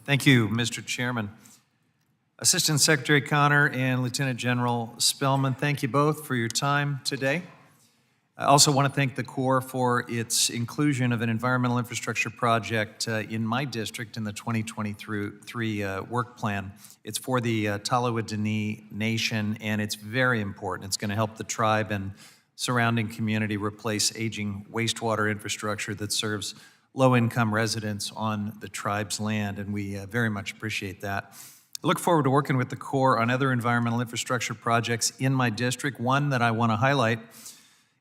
Thank you, Mr. Chairman. Assistant Secretary Connor and Lieutenant General Spellman, thank you both for your time today. I also want to thank the Corps for its inclusion of an environmental infrastructure project in my district in the 2023 work plan. It's for the Tolowa Dene Nation, and it's very important. It's going to help the tribe and surrounding community replace aging wastewater infrastructure that serves low-income residents on the tribe's land, and we very much appreciate that. I look forward to working with the Corps on other environmental infrastructure projects in my district. One that I want to highlight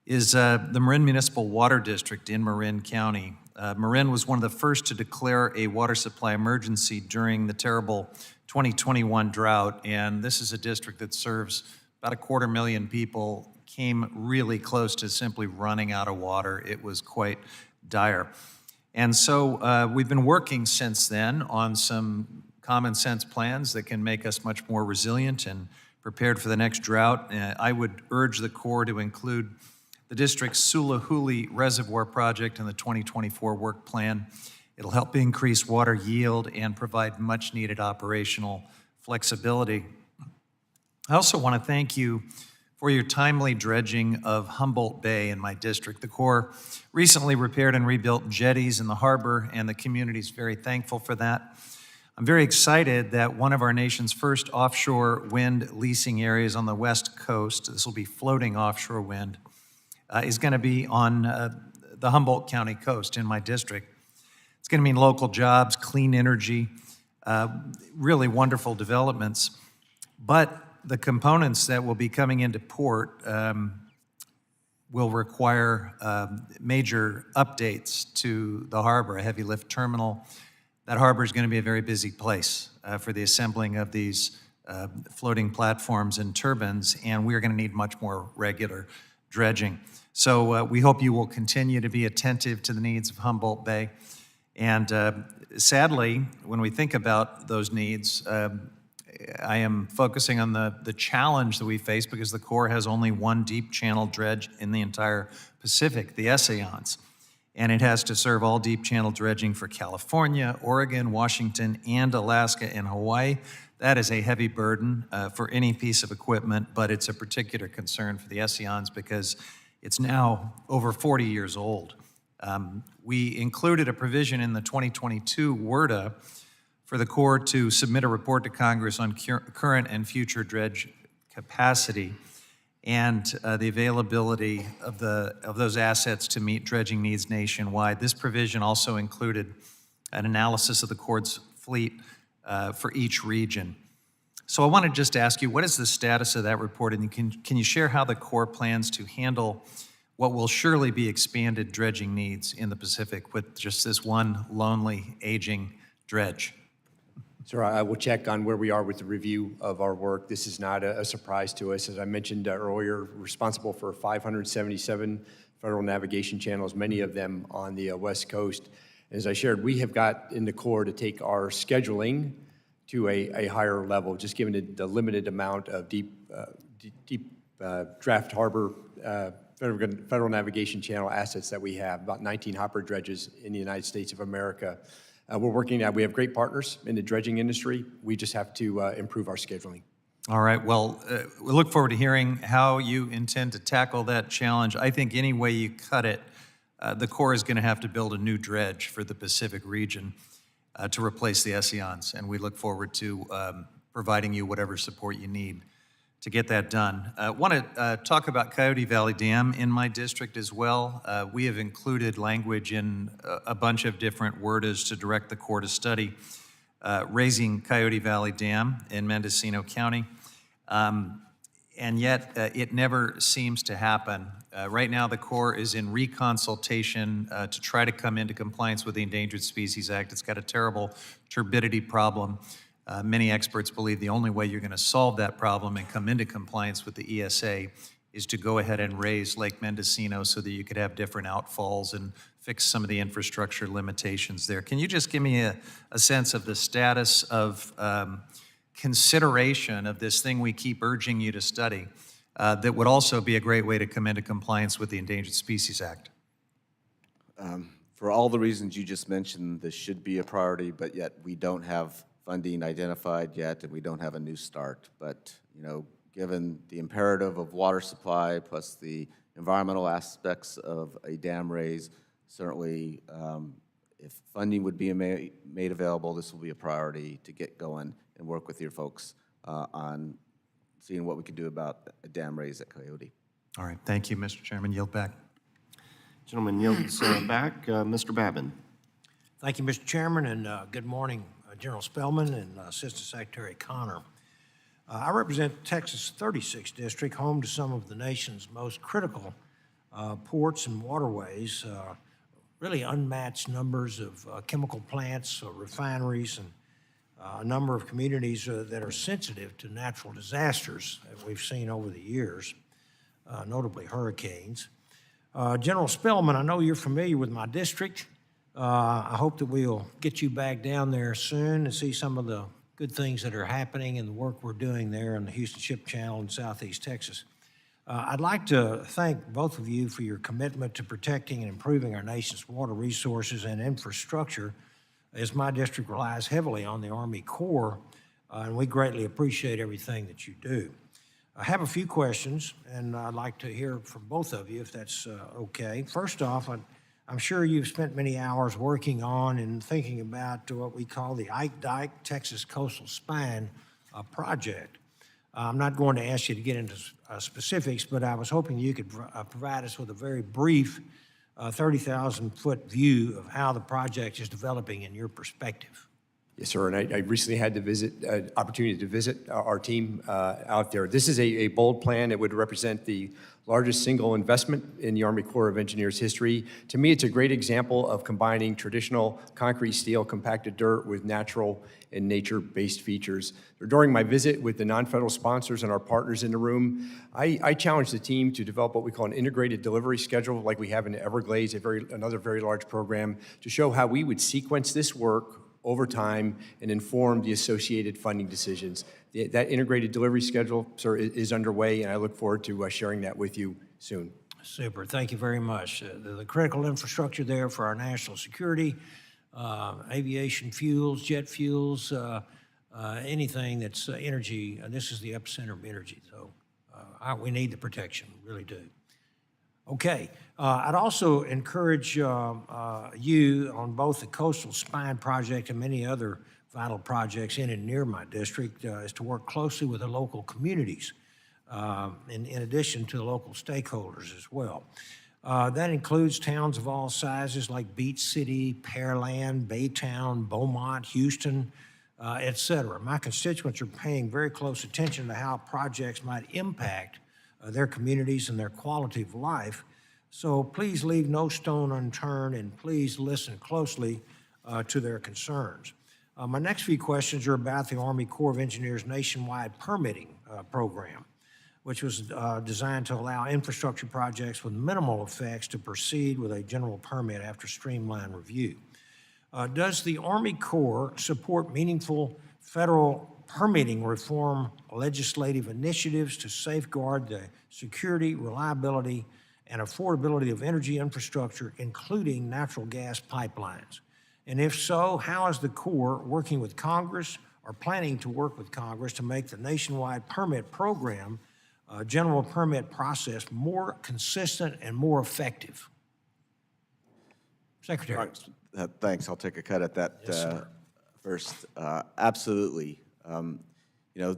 is the Marin Municipal Water District in Marin County. Marin was one of the first to declare a water supply emergency during the terrible 2021 drought, and this is a district that serves about 250,000 people, came really close to simply running out of water. It was quite dire. And so we've been working since then on some common sense plans that can make us much more resilient and prepared for the next drought. I would urge the Corps to include the district's Sulahuli Reservoir project in the 2024 work plan. It'll help increase water yield and provide much needed operational flexibility. I also want to thank you for your timely dredging of Humboldt Bay in my district. The Corps recently repaired and rebuilt jetties in the harbor, and the community is very thankful for that. I'm very excited that one of our nation's first offshore wind leasing areas on the West Coast, this will be floating offshore wind, is going to be on the Humboldt County coast in my district. It's going to mean local jobs, clean energy, really wonderful developments. But the components that will be coming into port will require major updates to the harbor, a heavy lift terminal. That harbor is going to be a very busy place for the assembling of these floating platforms and turbines, and we're going to need much more regular dredging. So we hope you will continue to be attentive to the needs of Humboldt Bay. And sadly, when we think about those needs, I am focusing on the challenge that we face because the Corps has only one deep channel dredge in the entire Pacific, the Essayons. And it has to serve all deep channel dredging for California, Oregon, Washington, and Alaska and Hawaii. That is a heavy burden for any piece of equipment, but it's a particular concern for the Essayons because it's now over 40 years old. We included a provision in the 2022 WRDA for the Corps to submit a report to Congress on current and future dredge capacity and the availability of those assets to meet dredging needs nationwide. This provision also included an analysis of the Corps' fleet for each region. So I want to just ask you, what is the status of that report? And can you share how the Corps plans to handle what will surely be expanded dredging needs in the Pacific with just this one lonely, aging dredge? Sir, I will check on where we are with the review of our work. This is not a surprise to us. As I mentioned earlier, responsible for 577 federal navigation channels, many of them on the West Coast. As I shared, we have got in the Corps to take our scheduling to a higher level, just given the limited amount of deep draft harbor federal navigation channel assets that we have, about 19 hopper dredges in the United States of America. We're working now. We have great partners in the dredging industry. We just have to improve our scheduling. All right. Well, we look forward to hearing how you intend to tackle that challenge. I think any way you cut it, the Corps is going to have to build a new dredge for the Pacific region to replace the Essayons, and we look forward to providing you whatever support you need to get that done. I want to talk about Coyote Valley Dam in my district as well. We have included language in a bunch of different WRDAs to direct the Corps to study raising Coyote Valley Dam in Mendocino County. and yet it never seems to happen. Right now, the Corps is in reconsultation to try to come into compliance with the Endangered Species Act. It's got a terrible turbidity problem. Many experts believe the only way you're going to solve that problem and come into compliance with the ESA is to go ahead and raise Lake Mendocino so that you could have different outfalls and fix some of the infrastructure limitations there. Can you just give me a sense of the status of consideration of this thing we keep urging you to study that would also be a great way to come into compliance with the Endangered Species Act? For all the reasons you just mentioned, this should be a priority, but yet we don't have funding identified yet, and we don't have a new start. But, you know, given the imperative of water supply plus the environmental aspects of a dam raise, certainly if funding would be made available, this will be a priority to get going and work with your folks on seeing what we can do about a dam raise at Coyote. All right, thank you, Mr. Chairman. Yield back. Gentleman yields back. Mr. Babin. Thank you, Mr. Chairman, and good morning, General Spellman and Assistant Secretary Connor. I represent Texas' 36th district, home to some of the nation's most critical ports and waterways, really unmatched numbers of chemical plants, refineries, and a number of communities that are sensitive to natural disasters that we've seen over the years, notably hurricanes. General Spellman, I know you're familiar with my district. I hope that we'll get you back down there soon and see some of the good things that are happening and the work we're doing there in the Houston Ship Channel in Southeast Texas. I'd like to thank both of you for your commitment to protecting and improving our nation's water resources and infrastructure, as my district relies heavily on the Army Corps, and we greatly appreciate everything that you do. I have a few questions, and I'd like to hear from both of you, if that's okay. First off, I'm sure you've spent many hours working on and thinking about what we call the Ike Dike Texas Coastal Spine project. I'm not going to ask you to get into specifics, but I was hoping you could provide us with a very brief 30,000-foot view of how the project is developing in your perspective. Yes, sir, and I recently had the opportunity to visit our team out there. This is a bold plan. It would represent the largest single investment in the Army Corps of Engineers history. To me, it's a great example of combining traditional concrete, steel, compacted dirt with natural and nature-based features. During my visit with the non-federal sponsors and our partners in the room, I challenged the team to develop what we call an integrated delivery schedule like we have in the Everglades, another very large program, to show how we would sequence this work over time and inform the associated funding decisions. That integrated delivery schedule, sir, is underway, and I look forward to sharing that with you soon. Super, thank you very much. The critical infrastructure there for our national security, aviation fuels, jet fuels, anything that's energy, this is the epicenter of energy, so we need the protection, we really do. Okay, I'd also encourage you on both the Coastal Spine Project and many other vital projects in and near my district is to work closely with the local communities in addition to the local stakeholders as well. That includes towns of all sizes like Beach City, Pearland, Baytown, Beaumont, Houston, et cetera. My constituents are paying very close attention to how projects might impact their communities and their quality of life. So please leave no stone unturned and please listen closely to their concerns. My next few questions are about the Army Corps of Engineers nationwide permitting program, which was designed to allow infrastructure projects with minimal effects to proceed with a general permit after streamlined review. Does the Army Corps support meaningful federal permitting reform legislative initiatives to safeguard the security, reliability, and affordability of energy infrastructure, including natural gas pipelines? And if so, how is the Corps working with Congress or planning to work with Congress to make the nationwide permit program, general permit process more consistent and more effective? Secretary. All right, thanks. I'll take a cut at that Yes, first. Absolutely. You know,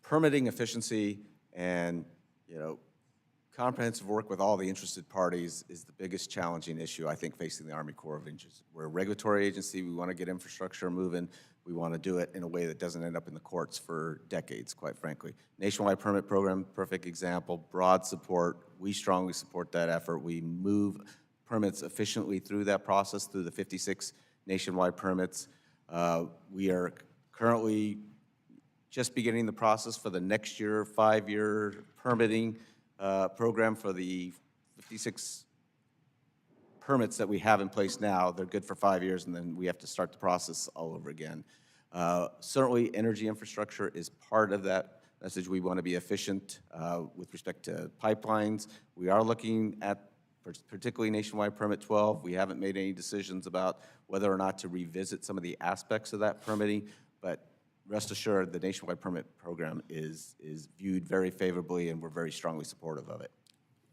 permitting efficiency and, you know, comprehensive work with all the interested parties is the biggest challenging issue, I think, facing the Army Corps of Engineers. We're a regulatory agency. We want to get infrastructure moving, we want to do it in a way that doesn't end up in the courts for decades, quite frankly. Nationwide Permit Program, perfect example, broad support. We strongly support that effort. We move permits efficiently through that process, through the 56 nationwide permits. We are currently just beginning the process for the next year, 5-year permitting program for the 56 permits that we have in place now. They're good for 5 years, and then we have to start the process all over again. Certainly, energy infrastructure is part of that message. We want to be efficient with respect to pipelines. We are looking at particularly Nationwide Permit 12. We haven't made any decisions about whether or not to revisit some of the aspects of that permitting, but rest assured, the Nationwide Permit Program is viewed very favorably, and we're very strongly supportive of it.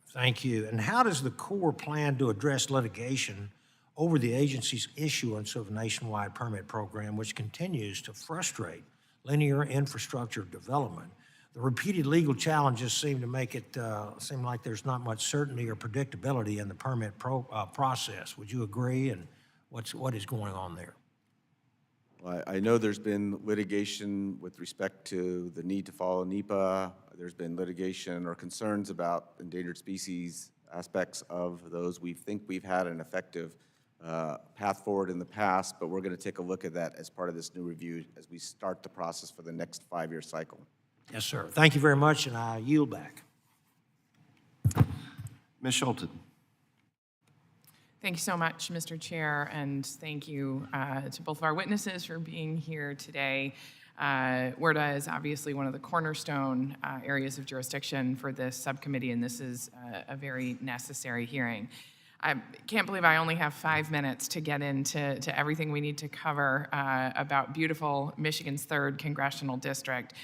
Thank you. And how does the Corps plan to address litigation over the agency's issuance of a nationwide permit program, which continues to frustrate linear infrastructure development? The repeated legal challenges seem to make it seem like there's not much certainty or predictability in the permit process. Would you agree? And what is going on there? Well, I know there's been litigation with respect to the need to follow NEPA. There's been litigation or concerns about endangered species aspects of those. We think we've had an effective path forward in the past, but we're going to take a look at that as part of this new review as we start the process for the next 5-year cycle. Yes, sir. Thank you very much, and I yield back. Ms. Schulten. Thank you so much, Mr. Chair, and thank you to both of our witnesses for being here today. WRDA is obviously one of the cornerstone areas of jurisdiction for this subcommittee, and this is a very necessary hearing. I can't believe I only have 5 minutes to get into everything we need to cover about beautiful Michigan's 3rd Congressional District.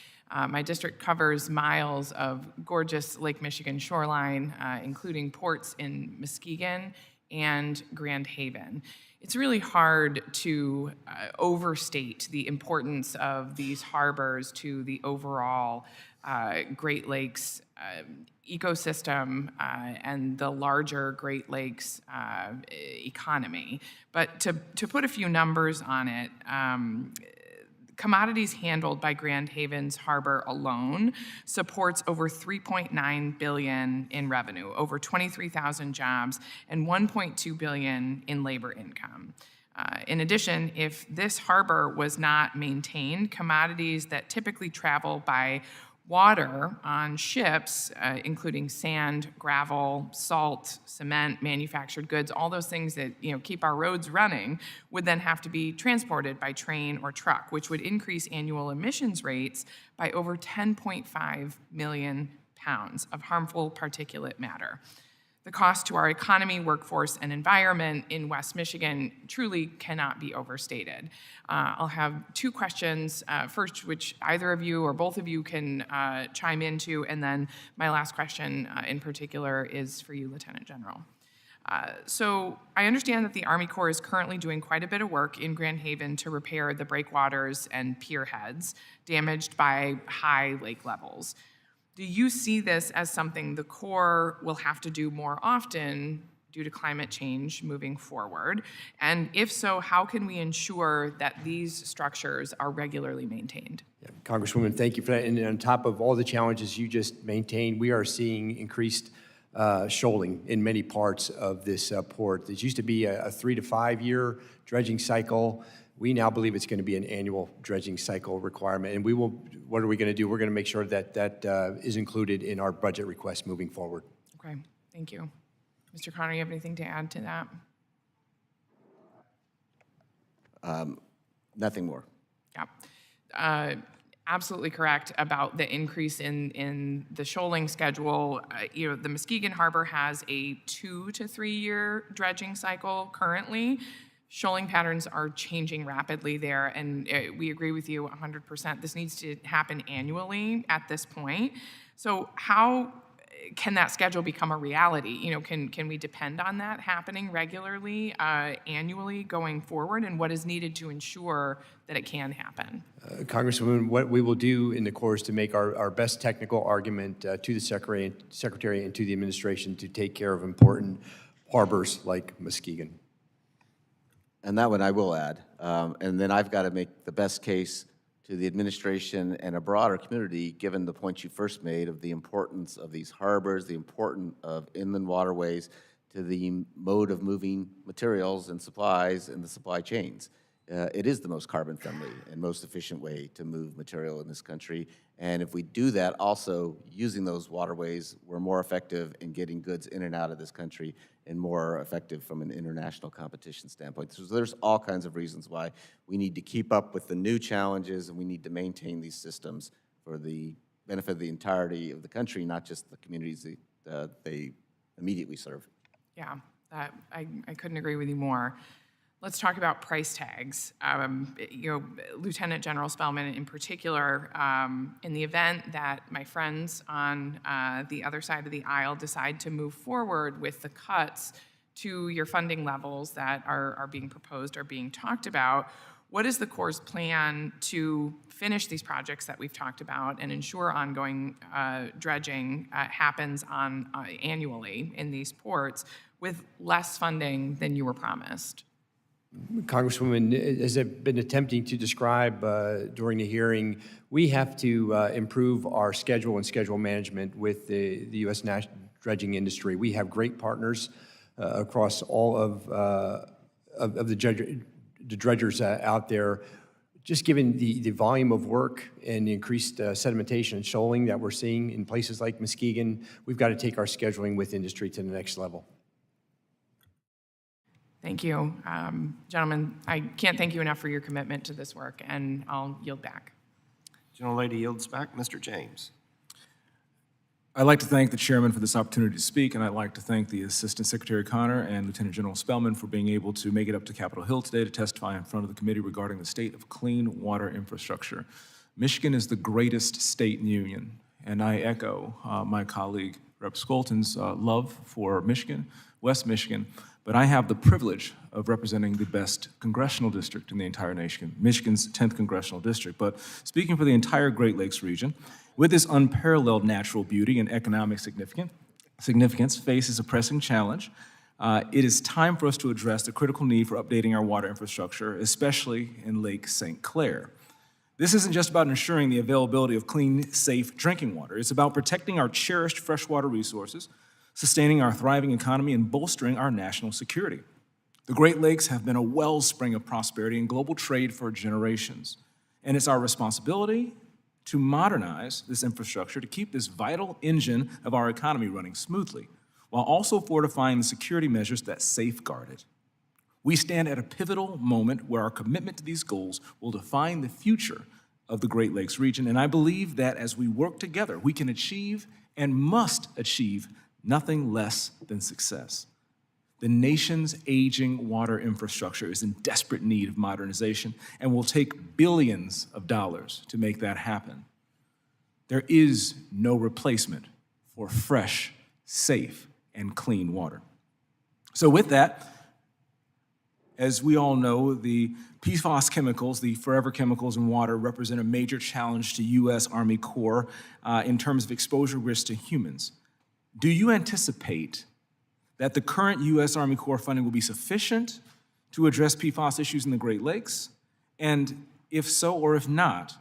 My district covers miles of gorgeous Lake Michigan shoreline, including ports in Muskegon and Grand Haven. It's really hard to overstate the importance of these harbors to the overall Great Lakes ecosystem and the larger Great Lakes economy. But to put a few numbers on it, commodities handled by Grand Haven's harbor alone supports over $3.9 billion in revenue, over 23,000 jobs, and $1.2 billion in labor income. In addition, if this harbor was not maintained, commodities that typically travel by water on ships, including sand, gravel, salt, cement, manufactured goods, all those things that keep our roads running, would then have to be transported by train or truck, which would increase annual emissions rates by over 10.5 million pounds of harmful particulate matter. The cost to our economy, workforce, and environment in West Michigan truly cannot be overstated. I'll have 2 questions. First, which either of you or both of you can chime into, and then my last question in particular is for you, Lieutenant General. So I understand that the Army Corps is currently doing quite a bit of work in Grand Haven to repair the breakwaters and pier heads damaged by high lake levels. Do you see this as something the Corps will have to do more often due to climate change moving forward? And if so, how can we ensure that these structures are regularly maintained? Yeah, Congresswoman, thank you for that. And on top of all the challenges you just maintained, we are seeing increased shoaling in many parts of this port. It used to be a 3 to 5 year dredging cycle. We now believe it's going to be an annual dredging cycle requirement, and what are we going to do? We're going to make sure that that is included in our budget request moving forward. Okay, thank you. Mr. Connor, you have anything to add to that? Nothing more. Yeah. Absolutely correct about the increase in the shoaling schedule. The Muskegon Harbor has a 2 to 3 year dredging cycle currently. Shoaling patterns are changing rapidly there, and we agree with you 100%. This needs to happen annually at this point. So how can that schedule become a reality? Can we depend on that happening regularly, annually going forward, and what is needed to ensure that it can happen? Congresswoman, what we will do in the Corps is to make our best technical argument to the Secretary and to the administration to take care of important harbors like Muskegon. And that one I will add. And then I've got to make the best case to the administration and a broader community, given the point you first made of the importance of these harbors, the importance of inland waterways to the mode of moving materials and supplies in the supply chains. It is the most carbon-friendly and most efficient way to move material in this country. And if we do that, also using those waterways, we're more effective in getting goods in and out of this country and more effective from an international competition standpoint. So there's all kinds of reasons why we need to keep up with the new challenges, and we need to maintain these systems for the benefit of the entirety of the country, not just the communities that they immediately serve. Yeah, I couldn't agree with you more. Let's talk about price tags. Lieutenant General Spellman in particular, in the event that my friends on the other side of the aisle decide to move forward with the cuts to your funding levels that are being proposed, are being talked about, what is the Corps' plan to finish these projects that we've talked about and ensure ongoing dredging happens annually in these ports with less funding than you were promised? Congresswoman, as I've been attempting to describe during the hearing, we have to improve our schedule and schedule management with the U.S. dredging industry. We have great partners across all of the dredgers out there. Just given the volume of work and the increased sedimentation and shoaling that we're seeing in places like Muskegon, we've got to take our scheduling with industry to the next level. Thank you. Gentlemen, I can't thank you enough for your commitment to this work, and I'll yield back. Gentlelady yields back. Mr. James. I'd like to thank the chairman for this opportunity to speak, and I'd like to thank the Assistant Secretary Connor and Lieutenant General Spellman for being able to make it up to Capitol Hill today to testify in front of the committee regarding the state of clean water infrastructure. Michigan is the greatest state in the union, and I echo my colleague Rep. Skolton's love for Michigan, West Michigan, but I have the privilege of representing the best congressional district in the entire nation, Michigan's 10th congressional district. But speaking for the entire Great Lakes region, with its unparalleled natural beauty and economic significance faces a pressing challenge. It is time for us to address the critical need for updating our water infrastructure, especially in Lake St. Clair. This isn't just about ensuring the availability of clean, safe drinking water. It's about protecting our cherished freshwater resources, sustaining our thriving economy, and bolstering our national security. The Great Lakes have been a wellspring of prosperity and global trade for generations, and it's our responsibility to modernize this infrastructure to keep this vital engine of our economy running smoothly, while also fortifying the security measures that safeguard it. We stand at a pivotal moment where our commitment to these goals will define the future of the Great Lakes region, and I believe that as we work together, we can achieve and must achieve nothing less than success. The nation's aging water infrastructure is in desperate need of modernization and will take billions of dollars to make that happen. There is no replacement for fresh, safe, and clean water. So with that, as we all know, the PFAS chemicals, the forever chemicals in water, represent a major challenge to U.S. Army Corps in terms of exposure risk to humans. Do you anticipate that the current U.S. Army Corps funding will be sufficient to address PFAS issues in the Great Lakes? And if so, or if not,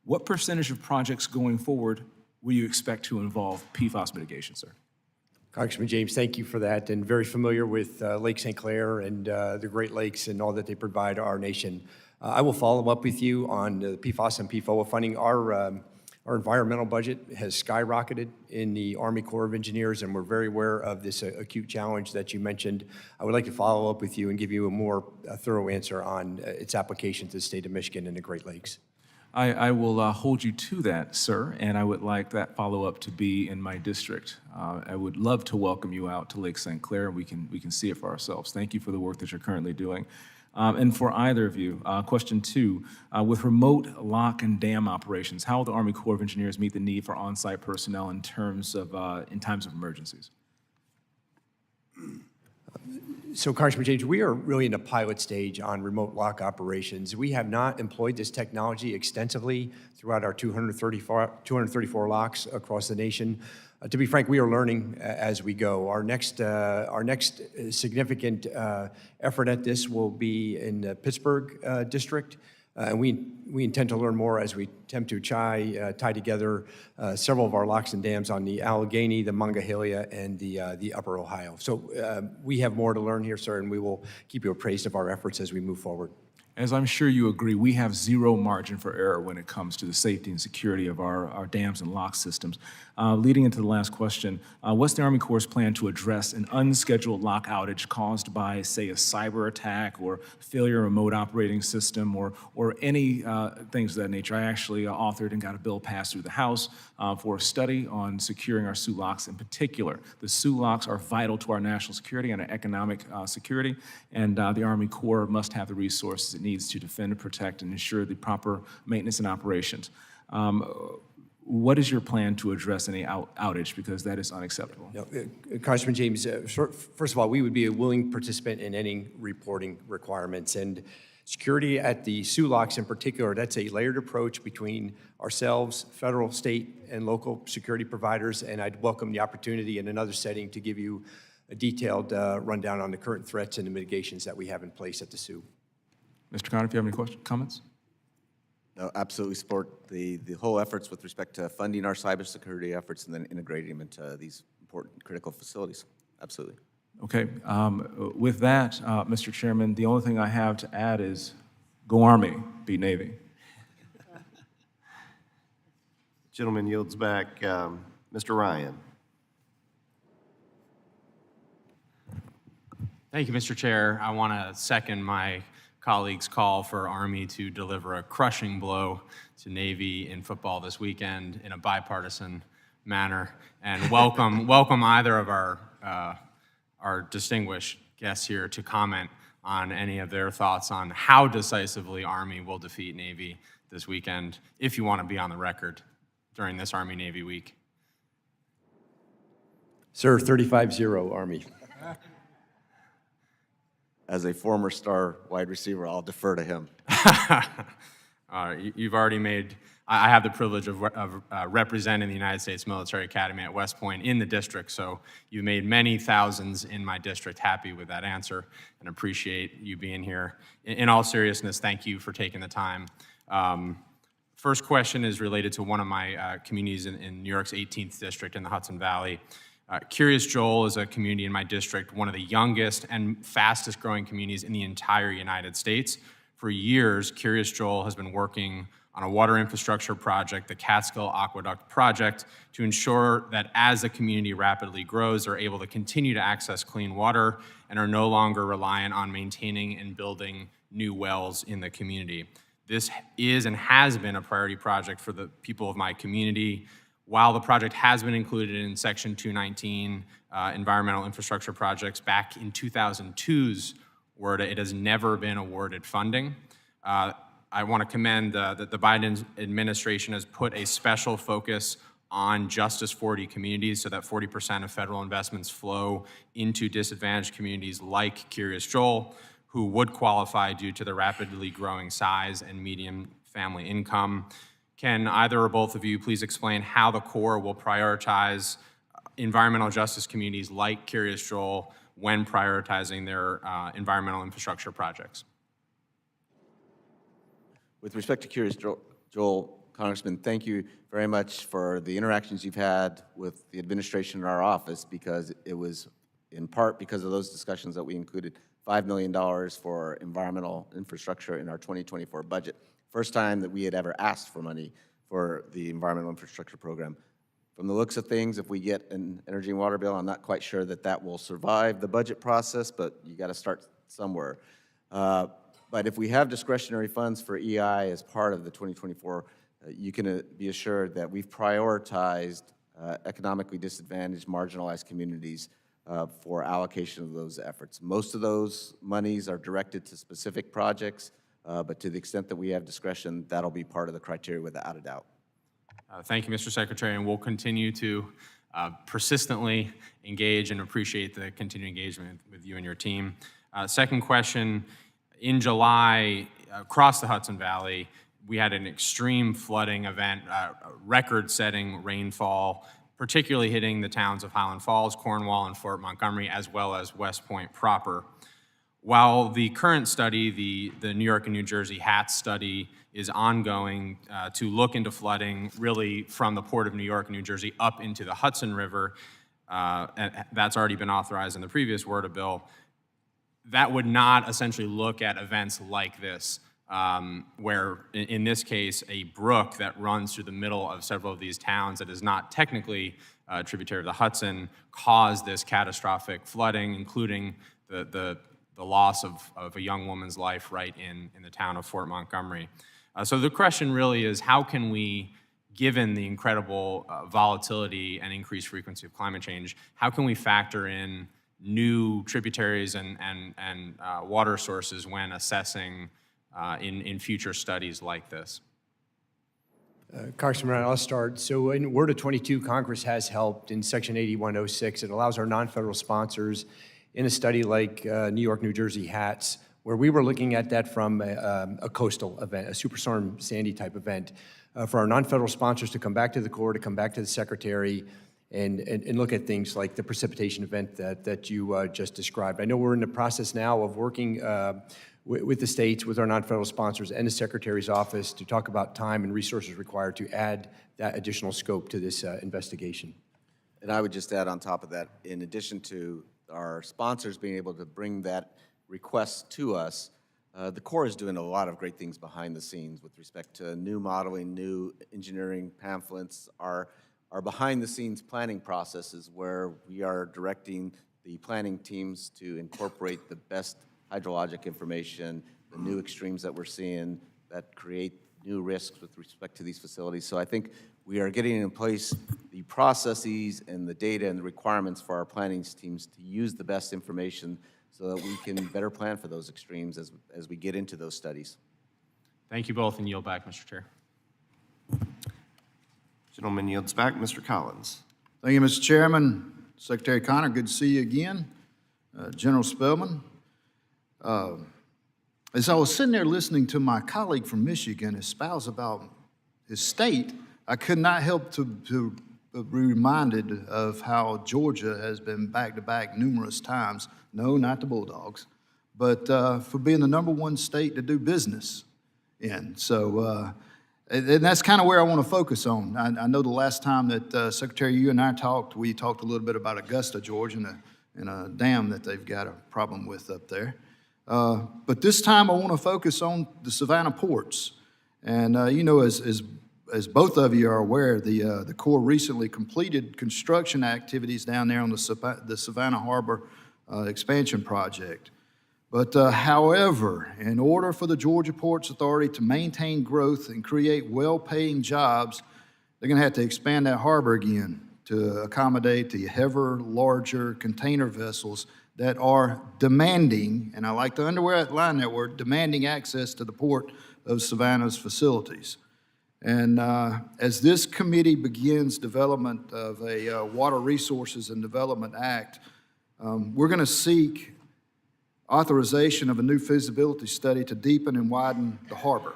what percentage of projects going forward will you expect to involve PFAS mitigation, sir? Congressman James, thank you for that, and very familiar with Lake St. Clair and the Great Lakes and all that they provide our nation. I will follow up with you on the PFAS and PFOA funding. Our environmental budget has skyrocketed in the Army Corps of Engineers, and we're very aware of this acute challenge that you mentioned. I would like to follow up with you and give you a more thorough answer on its application to the state of Michigan and the Great Lakes. I will hold you to that, sir, and I would like that follow-up to be in my district. I would love to welcome you out to Lake St. Clair, and we can see it for ourselves. Thank you for the work that you're currently doing. And for either of you, question 2, with remote lock and dam operations, how will the Army Corps of Engineers meet the need for on-site personnel in times of emergencies? So Congressman James, we are really in the pilot stage on remote lock operations. We have not employed this technology extensively throughout our 234 locks across the nation. To be frank, we are learning as we go. Our next significant effort at this will be in the Pittsburgh district. And we intend to learn more as we attempt to tie together several of our locks and dams on the Allegheny, the Monongahela, and the Upper Ohio. So we have more to learn here, sir, and we will keep you appraised of our efforts as we move forward. As I'm sure you agree, we have zero margin for error when it comes to the safety and security of our dams and lock systems. Leading into the last question, what's the Army Corps' plan to address an unscheduled lock outage caused by, say, a cyber attack or failure of a remote operating system or any things of that nature? I actually authored and got a bill passed through the House for a study on securing our SUE locks in particular. The SUE locks are vital to our national security and our economic security, and the Army Corps must have the resources it needs to defend and protect and ensure the proper maintenance and operations. What is your plan to address any outage? Because that is unacceptable. No, Congressman James, first of all, we would be a willing participant in any reporting requirements. And security at the SUE locks in particular, that's a layered approach between ourselves, federal, state, and local security providers. And I'd welcome the opportunity in another setting to give you a detailed rundown on the current threats and the mitigations that we have in place at the SUE. Mr. Conner, if you have any comments? No, absolutely support the whole efforts with respect to funding our cybersecurity efforts and then integrating them into these important critical facilities. Absolutely. Okay. With that, Mr. Chairman, the only thing I have to add is go Army, beat Navy. Gentleman yields back. Mr. Ryan. Thank you, Mr. Chair. I want to second my colleagues' call for Army to deliver a crushing blow to Navy in football this weekend in a bipartisan manner, and welcome either of our distinguished guests here to comment on any of their thoughts on how decisively Army will defeat Navy this weekend, if you want to be on the record during this Army-Navy week. Sir, 35-0 Army. As a former star wide receiver, I'll defer to him. You've already made, I have the privilege of representing the United States Military Academy at West Point in the district, so you made many thousands in my district happy with that answer and appreciate you being here. In all seriousness, thank you for taking the time. First question is related to one of my communities in New York's 18th district in the Hudson Valley. Curious Joel is a community in my district, one of the youngest and fastest growing communities in the entire United States. For years, Curious Joel has been working on a water infrastructure project, the Catskill Aqueduct Project, to ensure that as the community rapidly grows, they're able to continue to access clean water and are no longer reliant on maintaining and building new wells in the community. This is and has been a priority project for the people of my community. While the project has been included in Section 219 environmental infrastructure projects back in 2002's WRDA, it has never been awarded funding. I want to commend that the Biden administration has put a special focus on Justice 40 communities so that 40% of federal investments flow into disadvantaged communities like Curious Joel, who would qualify due to the rapidly growing size and median family income. Can either or both of you please explain how the Corps will prioritize environmental justice communities like Curious Joel when prioritizing their environmental infrastructure projects? With respect to Curious Joel, Congressman, thank you very much for the interactions you've had with the administration in our office, because it was in part because of those discussions that we included $5 million for environmental infrastructure in our 2024 budget. First time that we had ever asked for money for the environmental infrastructure program. From the looks of things, if we get an energy and water bill, I'm not quite sure that that will survive the budget process, but you got to start somewhere. But if we have discretionary funds for EI as part of the 2024, you can be assured that we've prioritized economically disadvantaged, marginalized communities for allocation of those efforts. Most of those monies are directed to specific projects, but to the extent that we have discretion, that'll be part of the criteria without a doubt. Thank you, Mr. Secretary, and we'll continue to persistently engage and appreciate the continued engagement with you and your team. Second question, in July, across the Hudson Valley, we had an extreme flooding event, record-setting rainfall, particularly hitting the towns of Highland Falls, Cornwall, and Fort Montgomery, as well as West Point proper. While the current study, the New York and New Jersey HATS study, is ongoing to look into flooding really from the Port of New York and New Jersey up into the Hudson River, and that's already been authorized in the previous WRDA bill, that would not essentially look at events like this, where in this case, a brook that runs through the middle of several of these towns that is not technically a tributary of the Hudson caused this catastrophic flooding, including the loss of a young woman's life right in the town of Fort Montgomery. So the question really is, how can we, given the incredible volatility and increased frequency of climate change, how can we factor in new tributaries and water sources when assessing in future studies like this? Congressman, I'll start. So in WRDA 22, Congress has helped in Section 8106. It allows our non-federal sponsors in a study like New York, New Jersey HATS, where we were looking at that from a coastal event, a Superstorm Sandy type event, for our non-federal sponsors to come back to the Corps, to come back to the Secretary, and look at things like the precipitation event that you just described. I know we're in the process now of working with the states, with our non-federal sponsors and the Secretary's office to talk about time and resources required to add that additional scope to this investigation. And I would just add on top of that, in addition to our sponsors being able to bring that request to us, the Corps is doing a lot of great things behind the scenes with respect to new modeling, new engineering pamphlets, our behind-the-scenes planning processes where we are directing the planning teams to incorporate the best hydrologic information, the new extremes that we're seeing that create new risks with respect to these facilities. So I think we are getting in place the processes and the data and the requirements for our planning teams to use the best information so that we can better plan for those extremes as we get into those studies. Thank you both, and yield back, Mr. Chair. Gentleman yields back. Mr. Collins. Thank you, Mr. Chairman. Secretary Connor, good to see you again. General Spellman. As I was sitting there listening to my colleague from Michigan espouse about his state, I could not help to be reminded of how Georgia has been back-to-back numerous times. No, not the Bulldogs, but for being the #1 state to do business in. So, and that's kind of where I want to focus on. I know the last time that, Secretary, you and I talked, we talked a little bit about Augusta, Georgia, and a dam that they've got a problem with up there. But this time I want to focus on the Savannah ports. And, you know, as both of you are aware, the Corps recently completed construction activities down there on the Savannah Harbor expansion project. But however, in order for the Georgia Ports Authority to maintain growth and create well-paying jobs, they're going to have to expand that harbor again to accommodate the ever larger container vessels that are demanding, and I like to underline that word, demanding access to the Port of Savannah's facilities. And as this committee begins development of a Water Resources and Development Act, we're going to seek authorization of a new feasibility study to deepen and widen the harbor.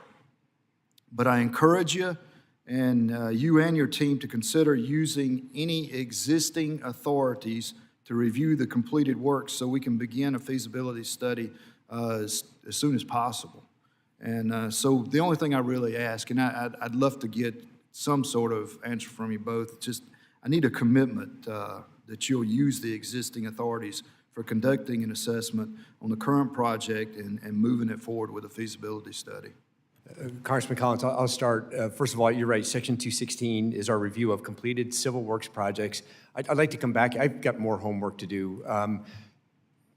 But I encourage you and your team to consider using any existing authorities to review the completed work so we can begin a feasibility study as soon as possible. And so the only thing I really ask, and I'd love to get some sort of answer from you both, just I need a commitment that you'll use the existing authorities for conducting an assessment on the current project and moving it forward with a feasibility study. Congressman Collins, I'll start. First of all, you're right. Section 216 is our review of completed civil works projects. I'd like to come back. I've got more homework to do.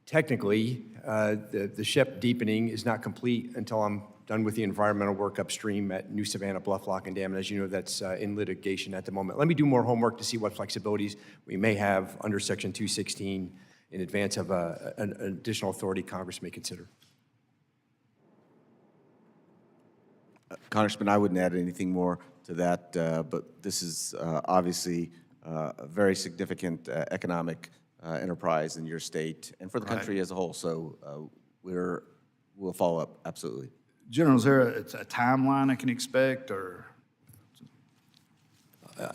Technically, the ship deepening is not complete until I'm done with the environmental work upstream at New Savannah Bluff Lock and Dam. And as you know, that's in litigation at the moment. Let me do more homework to see what flexibilities we may have under Section 216 in advance of an additional authority Congress may consider. Congressman, I wouldn't add anything more to that, but this is obviously a very significant economic enterprise in your state and for the country as a whole. So we'll follow up, absolutely. General, is there a timeline I can expect, or?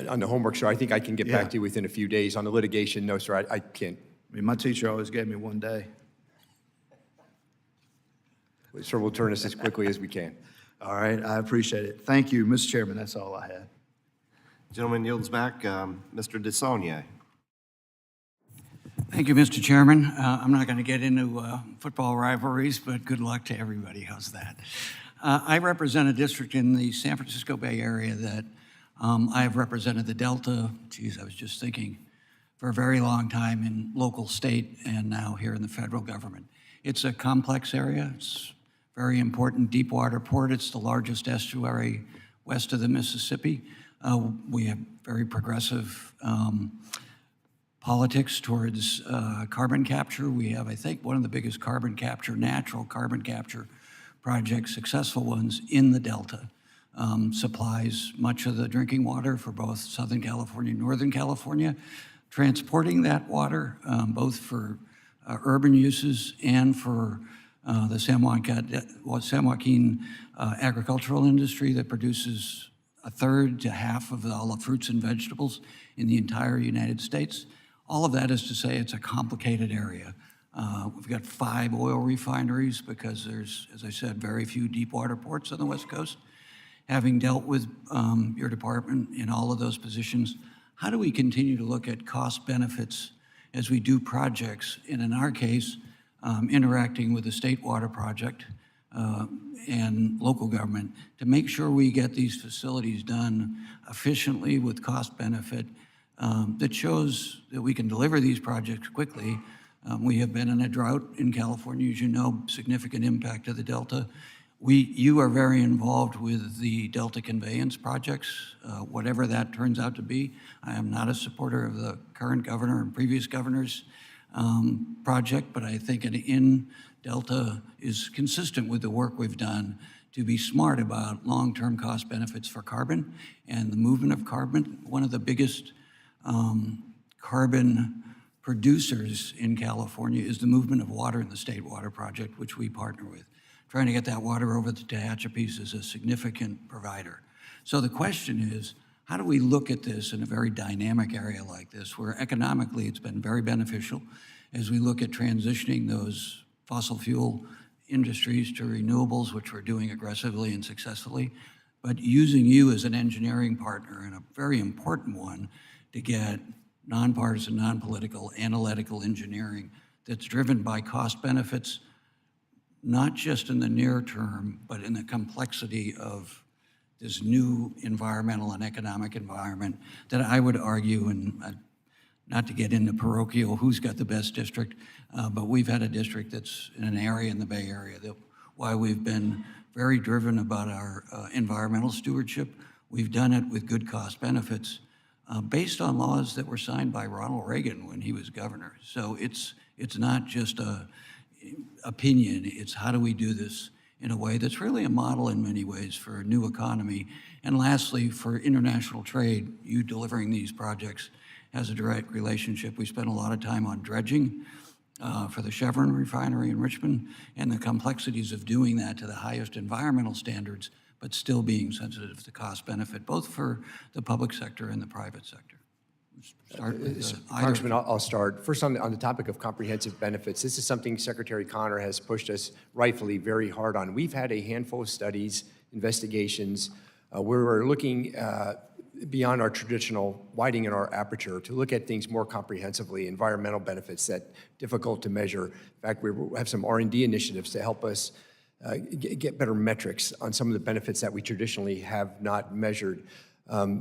On the homework, sir, I think I can get back Yeah. to you within a few days. On the litigation, no, sir, I can't. I mean, my teacher always gave me 1 day. Sir, we'll turn this as quickly as we can. All right, I appreciate it. Thank you, Mr. Chairman, that's all I had. Gentleman yields back. Mr. DeSaulnier. Thank you, Mr. Chairman. I'm not going to get into football rivalries, but good luck to everybody. How's that? I represent a district in the San Francisco Bay Area that I have represented the Delta, geez, I was just thinking, for a very long time in local, state, and now here in the federal government. It's a complex area. It's very important deep water port. It's the largest estuary west of the Mississippi. We have very progressive politics towards carbon capture. We have, I think, one of the biggest carbon capture, natural carbon capture projects, successful ones in the Delta. Supplies much of the drinking water for both Southern California and Northern California. Transporting that water, both for urban uses and for the San Joaquin agricultural industry that produces a third to half of all the fruits and vegetables in the entire United States. All of that is to say it's a complicated area. We've got 5 oil refineries because there's, as I said, very few deep water ports on the West Coast. Having dealt with your department in all of those positions, how do we continue to look at cost benefits as we do projects, and in our case, interacting with the State Water Project and local government to make sure we get these facilities done efficiently with cost benefit that shows that we can deliver these projects quickly. We have been in a drought in California, as you know, significant impact to the Delta. You are very involved with the Delta conveyance projects, whatever that turns out to be. I am not a supporter of the current governor and previous governor's project, but I think an in Delta is consistent with the work we've done to be smart about long-term cost benefits for carbon and the movement of carbon. One of the biggest carbon producers in California is the movement of water in the State Water Project, which we partner with. Trying to get that water over the Tehachapi's is a significant provider. So the question is, how do we look at this in a very dynamic area like this, where economically it's been very beneficial as we look at transitioning those fossil fuel industries to renewables, which we're doing aggressively and successfully, but using you as an engineering partner, and a very important one, to get nonpartisan, non-political, analytical engineering that's driven by cost benefits, not just in the near term, but in the complexity of this new environmental and economic environment that I would argue, and not to get into parochial, who's got the best district, but we've had a district that's in an area in the Bay Area that why we've been very driven about our environmental stewardship. We've done it with good cost benefits based on laws that were signed by Ronald Reagan when he was governor. So it's not just a opinion, it's how do we do this in a way that's really a model in many ways for a new economy. And lastly, for international trade, you delivering these projects has a direct relationship. We spent a lot of time on dredging for the Chevron refinery in Richmond, and the complexities of doing that to the highest environmental standards, but still being sensitive to cost benefit, both for the public sector and the private sector. Start with Congressman, I'll start. First, on the topic of comprehensive benefits, this is something Secretary Connor has pushed us rightfully very hard on. We've had a handful of studies, investigations, where we're looking beyond our traditional widening in our aperture to look at things more comprehensively, environmental benefits that difficult to measure. In fact, we have some R&D initiatives to help us get better metrics on some of the benefits that we traditionally have not measured.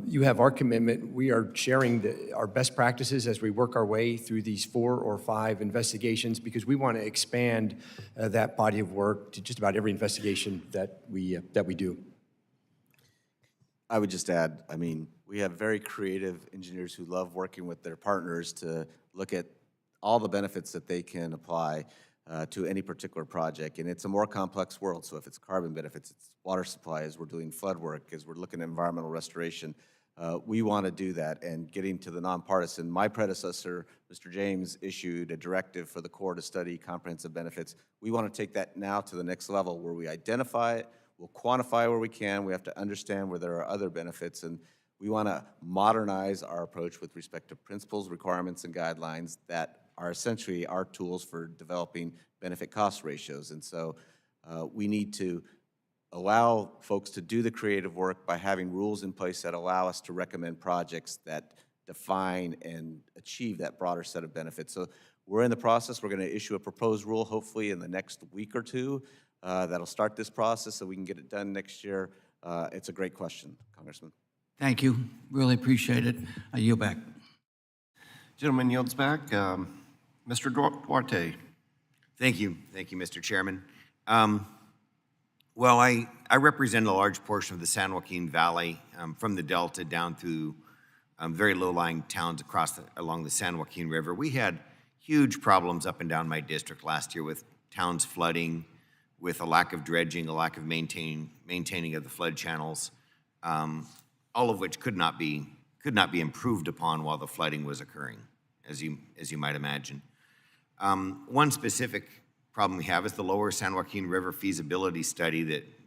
You have our commitment. We are sharing our best practices as we work our way through these 4 or 5 investigations, because we want to expand that body of work to just about every investigation that we do. I would just add, I mean, we have very creative engineers who love working with their partners to look at all the benefits that they can apply to any particular project. And it's a more complex world. So if it's carbon benefits, it's water supply, as we're doing flood work, as we're looking at environmental restoration, We want to do that, and getting to the nonpartisan. My predecessor, Mr. James, issued a directive for the Corps to study comprehensive benefits. We want to take that now to the next level where we identify it, we'll quantify where we can, we have to understand where there are other benefits, and we want to modernize our approach with respect to principles, requirements, and guidelines that are essentially our tools for developing benefit cost ratios. And so we need to allow folks to do the creative work by having rules in place that allow us to recommend projects that define and achieve that broader set of benefits. So we're in the process. We're going to issue a proposed rule hopefully in the next week or two that'll start this process so we can get it done next year. It's a great question, Congressman. Thank you. Really appreciate it. I yield back. Gentleman yields back. Mr. Duarte. Thank you, Mr. Chairman. Well, I represent a large portion of the San Joaquin Valley, from the Delta down through very low-lying towns along the San Joaquin River. We had huge problems up and down my district last year with towns flooding, with a lack of dredging, a lack of maintaining of the flood channels, all of which could not be improved upon while the flooding was occurring, as you might imagine. One specific problem we have is the Lower San Joaquin River feasibility study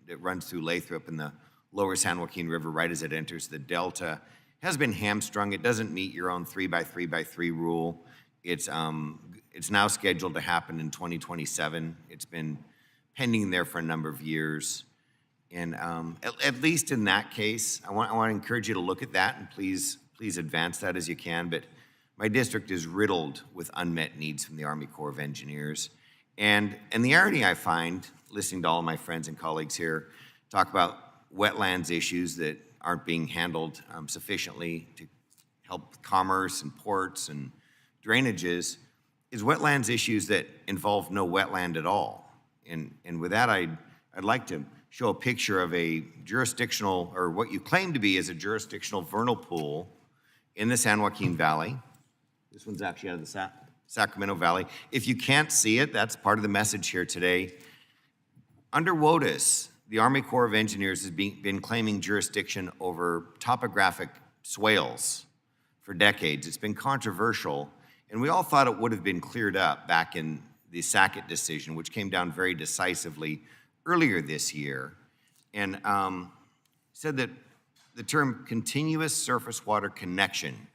that runs through Lathrop and the Lower San Joaquin River right as it enters the Delta has been hamstrung. It doesn't meet your own 3x3x3 rule. It's now scheduled to happen in 2027. It's been pending there for a number of years. And at least in that case, I want to encourage you to look at that and please advance that as you can. But my district is riddled with unmet needs from the Army Corps of Engineers. And the irony I find, listening to all of my friends and colleagues here talk about wetlands issues that aren't being handled sufficiently to help commerce and ports and drainages, is wetlands issues that involve no wetland at all. And with that, I'd like to show a picture of a jurisdictional, or what you claim to be as a jurisdictional vernal pool in the San Joaquin Valley. This one's actually out of the Sacramento Valley. If you can't see it, that's part of the message here today. Under WOTUS, the Army Corps of Engineers has been claiming jurisdiction over topographic swales for decades. It's been controversial, and we all thought it would have been cleared up back in the Sackett decision, which came down very decisively earlier this year, and said that the term continuous surface water connection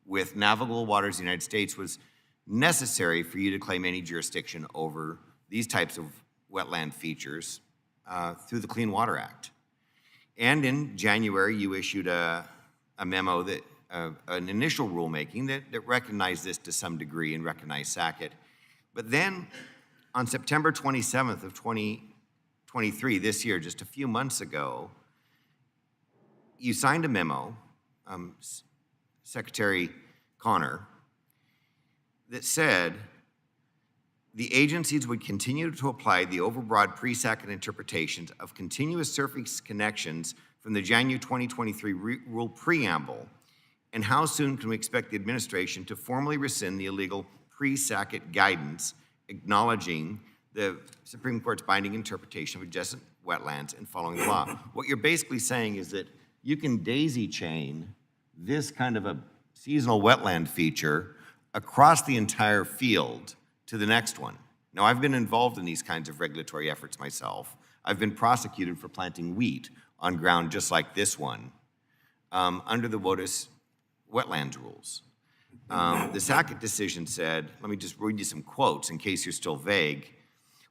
with navigable waters of the United States was necessary for you to claim any jurisdiction over these types of wetland features through the Clean Water Act. And in January, you issued a memo that, an initial rulemaking that recognized this to some degree and recognized Sackett. But then on September 27th of 2023, this year, just a few months ago, you signed a memo, Secretary Connor, that said the agencies would continue to apply the overbroad pre-Sackett interpretations of continuous surface connections from the January 2023 rule preamble, and how soon can we expect the administration to formally rescind the illegal pre-Sackett guidance acknowledging the Supreme Court's binding interpretation of adjacent wetlands and following the law. What you're basically saying is that you can daisy chain this kind of a seasonal wetland feature across the entire field to the next one. Now, I've been involved in these kinds of regulatory efforts myself. I've been prosecuted for planting wheat on ground just like this one under the WOTUS wetlands rules. The Sackett decision said, let me just read you some quotes in case you're still vague.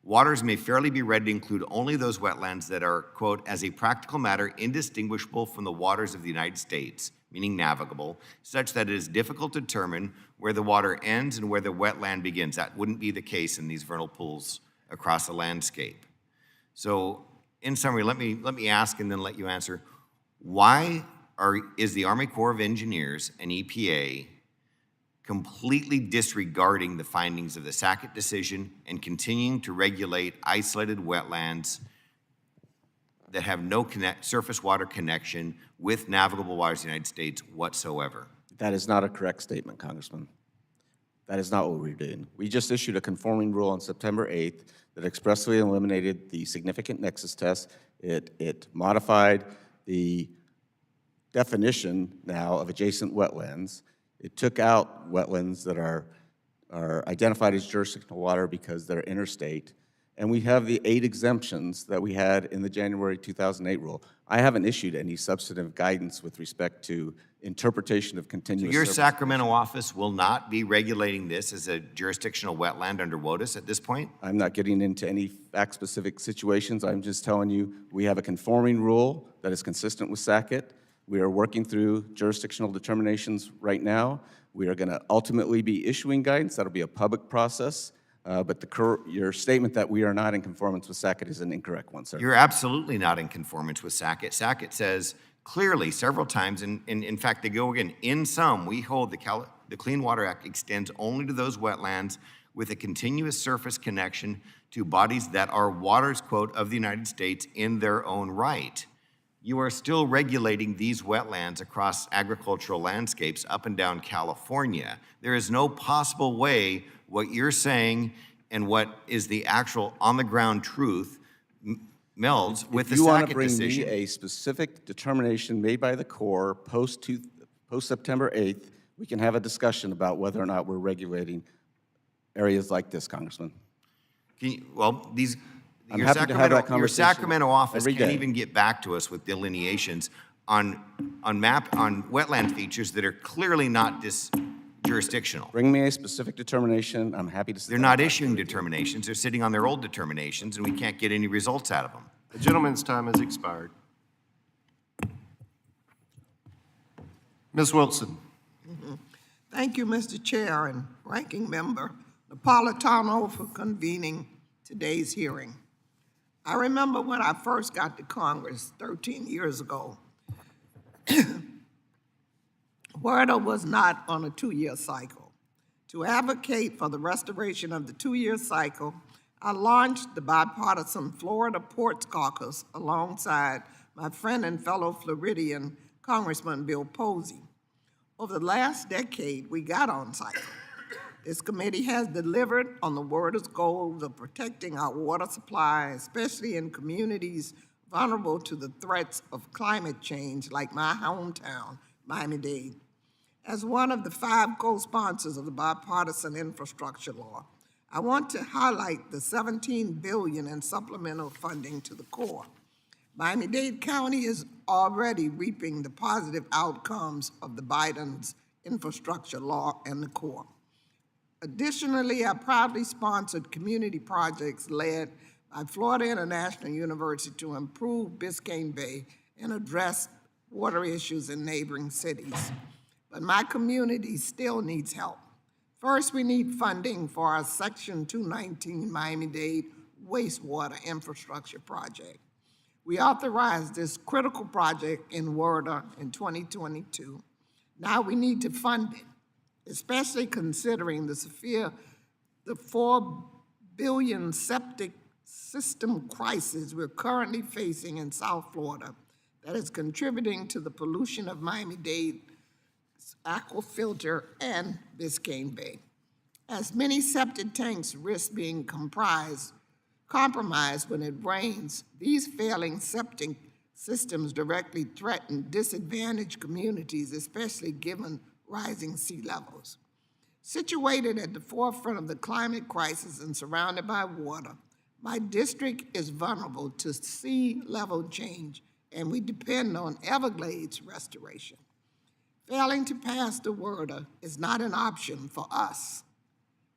Waters may fairly be read to include only those wetlands that are, quote, as a practical matter, indistinguishable from the waters of the United States, meaning navigable, such that it is difficult to determine where the water ends and where the wetland begins. That wouldn't be the case in these vernal pools across the landscape. So, in summary, let me ask and then let you answer. Why is the Army Corps of Engineers and EPA completely disregarding the findings of the Sackett decision and continuing to regulate isolated wetlands that have no surface water connection with navigable waters of the United States whatsoever? That is not a correct statement, Congressman. That is not what we're doing. We just issued a conforming rule on September 8th that expressly eliminated the significant nexus test. It modified the definition now of adjacent wetlands. It took out wetlands that are identified as jurisdictional water because they're interstate. And we have the 8 exemptions that we had in the January 2008 rule. I haven't issued any substantive guidance with respect to interpretation of So continuous your service. Sacramento office will not be regulating this as a jurisdictional wetland under WOTUS at this point? I'm not getting into any fact-specific situations. I'm just telling you, we have a conforming rule that is consistent with SACIT. We are working through jurisdictional determinations right now. We are going to ultimately be issuing guidance. That'll be a public process. But your statement that we are not in conformance with SACIT is an incorrect one, sir. You're absolutely not in conformance with SACIT. SACIT says clearly several times, and in fact, they go again, in sum, we hold the Clean Water Act extends only to those wetlands with a continuous surface connection to bodies that are waters, quote, of the United States in their own right. You are still regulating these wetlands across agricultural landscapes up and down California. There is no possible way what you're saying and what is the actual on-the-ground truth melds with the If you want to SACIT bring decision. me a specific determination made by the Corps post-September 8th, we can have a discussion about whether or not we're regulating areas like this, Congressman. I'm Your happy to have that Your conversation Sacramento office every can't day. even get back to us with delineations on wetland features that are clearly not jurisdictional. Bring me a specific determination. I'm happy to sit They're down not and talk issuing to you. determinations. They're sitting on their old determinations, and we can't get any results out of them. The gentleman's time has expired. Ms. Wilson. Thank you, Mr. Chair and Ranking Member Napolitano, for convening today's hearing. I remember when I first got to Congress 13 years ago, WRDA was not on a 2-year cycle. To advocate for the restoration of the 2-year cycle, I launched the bipartisan Florida Ports Caucus alongside my friend and fellow Floridian Congressman Bill Posey. Over the last decade, we got on cycle. This committee has delivered on the WRDA's goals of protecting our water supply, especially in communities vulnerable to the threats of climate change, like my hometown, Miami-Dade. As one of the 5 co-sponsors of the bipartisan infrastructure law, I want to highlight the $17 billion in supplemental funding to the Corps. Miami-Dade County is already reaping the positive outcomes of the Biden's infrastructure law and the Corps. Additionally, I proudly sponsored community projects led by Florida International University to improve Biscayne Bay and address water issues in neighboring cities. But my community still needs help. First, we need funding for our Section 219 Miami-Dade wastewater infrastructure project. We authorized this critical project in WRDA in 2022. Now we need to fund it, especially considering the $4 billion septic system crisis we're currently facing in South Florida that is contributing to the pollution of Miami-Dade aquifilter and Biscayne Bay. As many septic tanks risk being compromised when it rains, these failing septic systems directly threaten disadvantaged communities, especially given rising sea levels. Situated at the forefront of the climate crisis and surrounded by water, my district is vulnerable to sea level change, and we depend on Everglades restoration. Failing to pass the WRDA is not an option for us.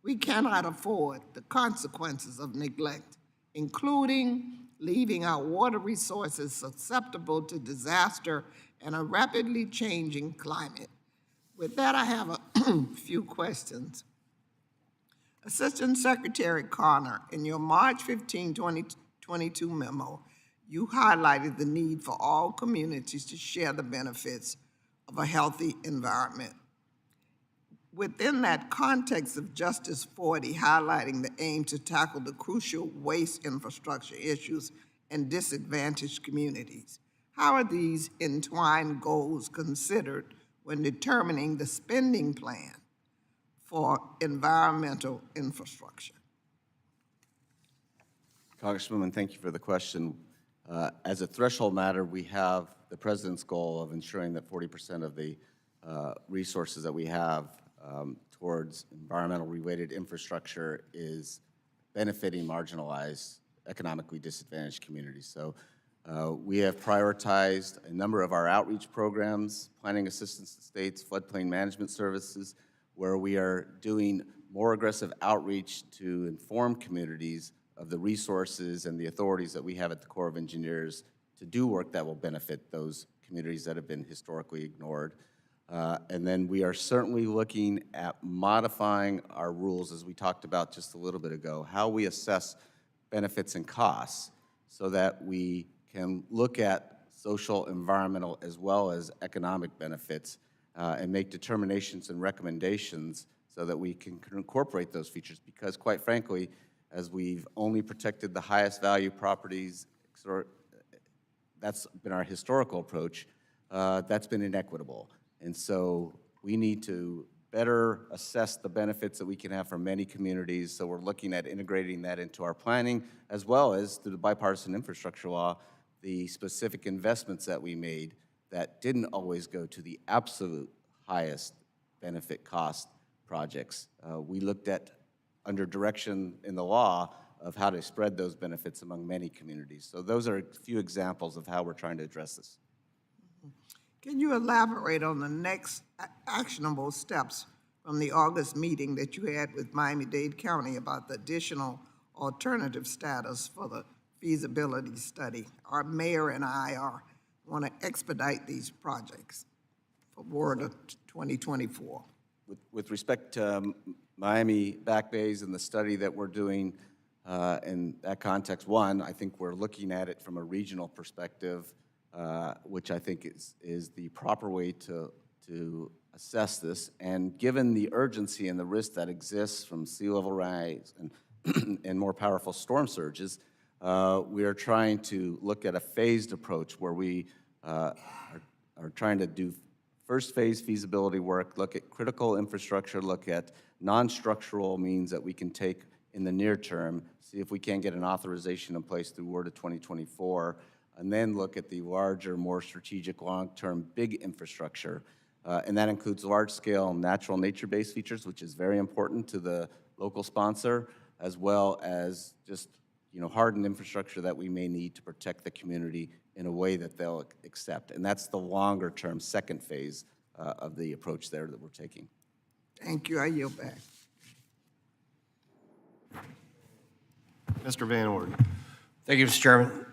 We cannot afford the consequences of neglect, including leaving our water resources susceptible to disaster and a rapidly changing climate. With that, I have a few questions. Assistant Secretary Connor, in your March 15, 2022 memo, you highlighted the need for all communities to share the benefits of a healthy environment. Within that context of Justice 40 highlighting the aim to tackle the crucial waste infrastructure issues in disadvantaged communities, how are these entwined goals considered when determining the spending plan for environmental infrastructure? Congresswoman, thank you for the question. As a threshold matter, we have the president's goal of ensuring that 40% of the resources that we have towards environmental related infrastructure is benefiting marginalized, economically disadvantaged communities. So we have prioritized a number of our outreach programs, planning assistance to states, floodplain management services, where we are doing more aggressive outreach to inform communities of the resources and the authorities that we have at the Corps of Engineers to do work that will benefit those communities that have been historically ignored. And then we are certainly looking at modifying our rules, as we talked about just a little bit ago, how we assess benefits and costs so that we can look at social, environmental, as well as economic benefits and make determinations and recommendations so that we can incorporate those features. Because quite frankly, as we've only protected the highest value properties, that's been our historical approach, that's been inequitable. And so we need to better assess the benefits that we can have for many communities. So we're looking at integrating that into our planning, as well as through the bipartisan infrastructure law, the specific investments that we made that didn't always go to the absolute highest benefit cost projects. We looked at, under direction in the law, of how to spread those benefits among many communities. So those are a few examples of how we're trying to address this. Can you elaborate on the next actionable steps from the August meeting that you had with Miami-Dade County about the additional alternative status for the feasibility study? Our mayor and I want to expedite these projects for WRDA 2024. With respect to Miami Back Bays and the study that we're doing in that context, one, I think we're looking at it from a regional perspective, which I think is the proper way to assess this. And given the urgency and the risk that exists from sea level rise and more powerful storm surges, we are trying to look at a phased approach where we are trying to do first phase feasibility work, look at critical infrastructure, look at non-structural means that we can take in the near term, see if we can get an authorization in place through WRDA 2024, and then look at the larger, more strategic, long-term, big infrastructure. And that includes large-scale natural nature-based features, which is very important to the local sponsor, as well as just hardened infrastructure that we may need to protect the community in a way that they'll accept. And that's the longer-term second phase of the approach there that we're taking. Thank you. I yield back. Mr. Van Orden. Thank you, Mr. Chairman.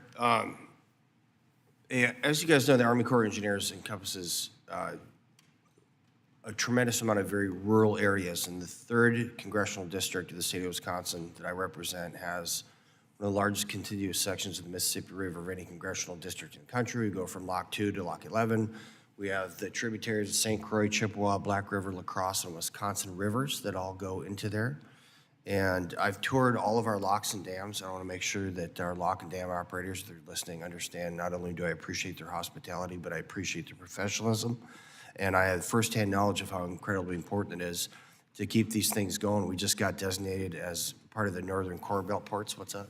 As you guys know, the Army Corps of Engineers encompasses a tremendous amount of very rural areas, and the 3rd Congressional District of the state of Wisconsin that I represent has one of the largest contiguous sections of the Mississippi River of any congressional district in the country. We go from Lock 2 to Lock 11. We have the tributaries of St. Croix, Chippewa, Black River, La Crosse, and Wisconsin rivers that all go into there. And I've toured all of our locks and dams. I want to make sure that our lock and dam operators that are listening understand not only do I appreciate their hospitality, but I appreciate their professionalism. And I have firsthand knowledge of how incredibly important it is to keep these things going. We just got designated as part of the Northern Corn Belt ports. What's up?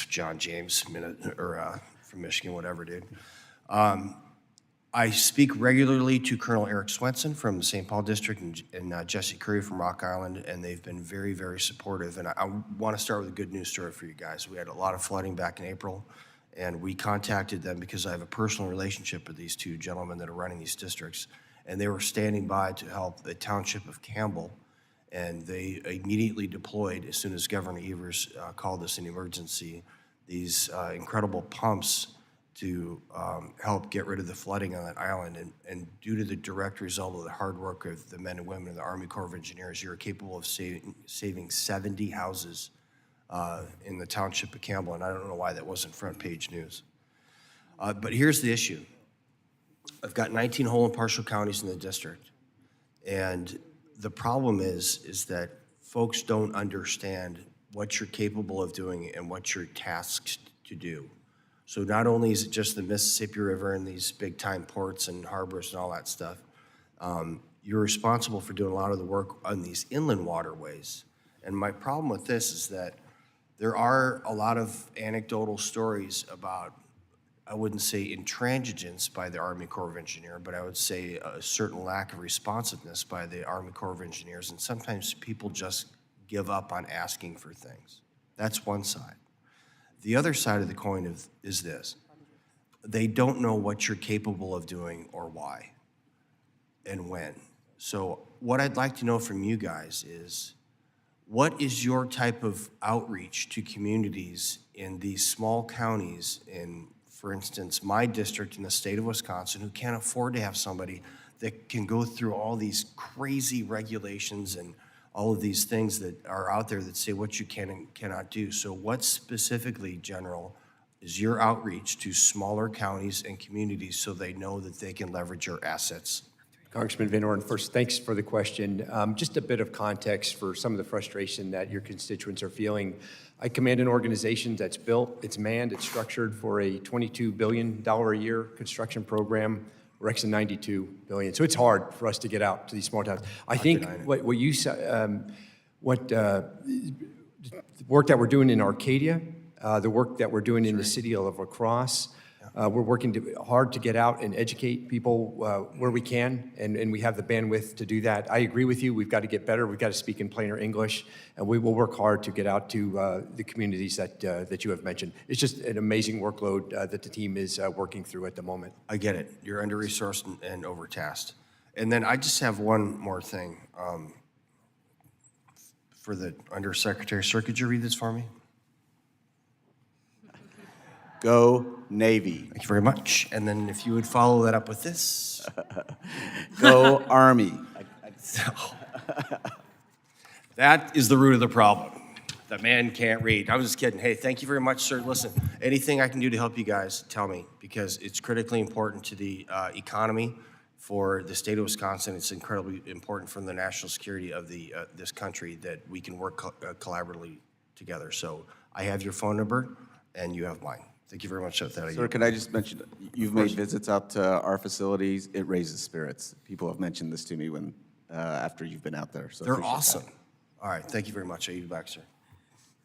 John James, from Michigan, whatever, dude. I speak regularly to Colonel Eric Swenson from the St. Paul District and Jesse Curry from Rock Island, and they've been very, very supportive. And I want to start with a good news story for you guys. We had a lot of flooding back in April, and we contacted them because I have a personal relationship with these two gentlemen that are running these districts, and they were standing by to help the township of Campbell, and they immediately deployed, as soon as Governor Evers called this an emergency, these incredible pumps to help get rid of the flooding on that island. And due to the direct result of the hard work of the men and women of the Army Corps of Engineers, you're capable of saving 70 houses in the township of Campbell, and I don't know why that wasn't front page news. But here's the issue. I've got 19 whole and partial counties in the district, and the problem is that folks don't understand what you're capable of doing and what you're tasked to do. So not only is it just the Mississippi River and these big time ports and harbors and all that stuff, you're responsible for doing a lot of the work on these inland waterways. And my problem with this is that There are a lot of anecdotal stories about, I wouldn't say intransigence by the Army Corps of Engineers, but I would say a certain lack of responsiveness by the Army Corps of Engineers, and sometimes people just give up on asking for things. That's one side. The other side of the coin is this. They don't know what you're capable of doing or why and when. So what I'd like to know from you guys is, what is your type of outreach to communities in these small counties in, for instance, my district in the state of Wisconsin, who can't afford to have somebody that can go through all these crazy regulations and all of these things that are out there that say what you can and cannot do. So what specifically, General, is your outreach to smaller counties and communities so they know that they can leverage your assets? Congressman Van Orden, first, thanks for the question. Just a bit of context for some of the frustration that your constituents are feeling. I command an organization that's built, it's manned, it's structured for a $22 billion a year construction program. We're at $92 billion. So it's hard for us to get out to these small towns. I think what you said, the work that we're doing in Arcadia, the work that we're doing in the city of La Crosse, we're working hard to get out and educate people where we can, and we have the bandwidth to do that. I agree with you. We've got to get better. We've got to speak in plainer English, and we will work hard to get out to the communities that you have mentioned. It's just an amazing workload that the team is working through at the moment. I get it. You're under-resourced and overtasked. And then I just have one more thing. For the Undersecretary, sir, could you read this for me? Go Navy. Thank you very much. And then if you would follow that up with this. Go Army. That is the root of the problem. The man can't read. I was just kidding. Hey, thank you very much, sir. Listen, anything I can do to help you guys, tell me, because it's critically important to the economy for the state of Wisconsin. It's incredibly important for the national security of this country that we can work collaboratively together. So I have your phone number, and you have mine. Thank you very much. Sir, can I just mention, you've made visits out to our facilities. It raises spirits. People have mentioned this to me when after you've been out there. So they're awesome. All right, thank you very much. I'll you back, sir.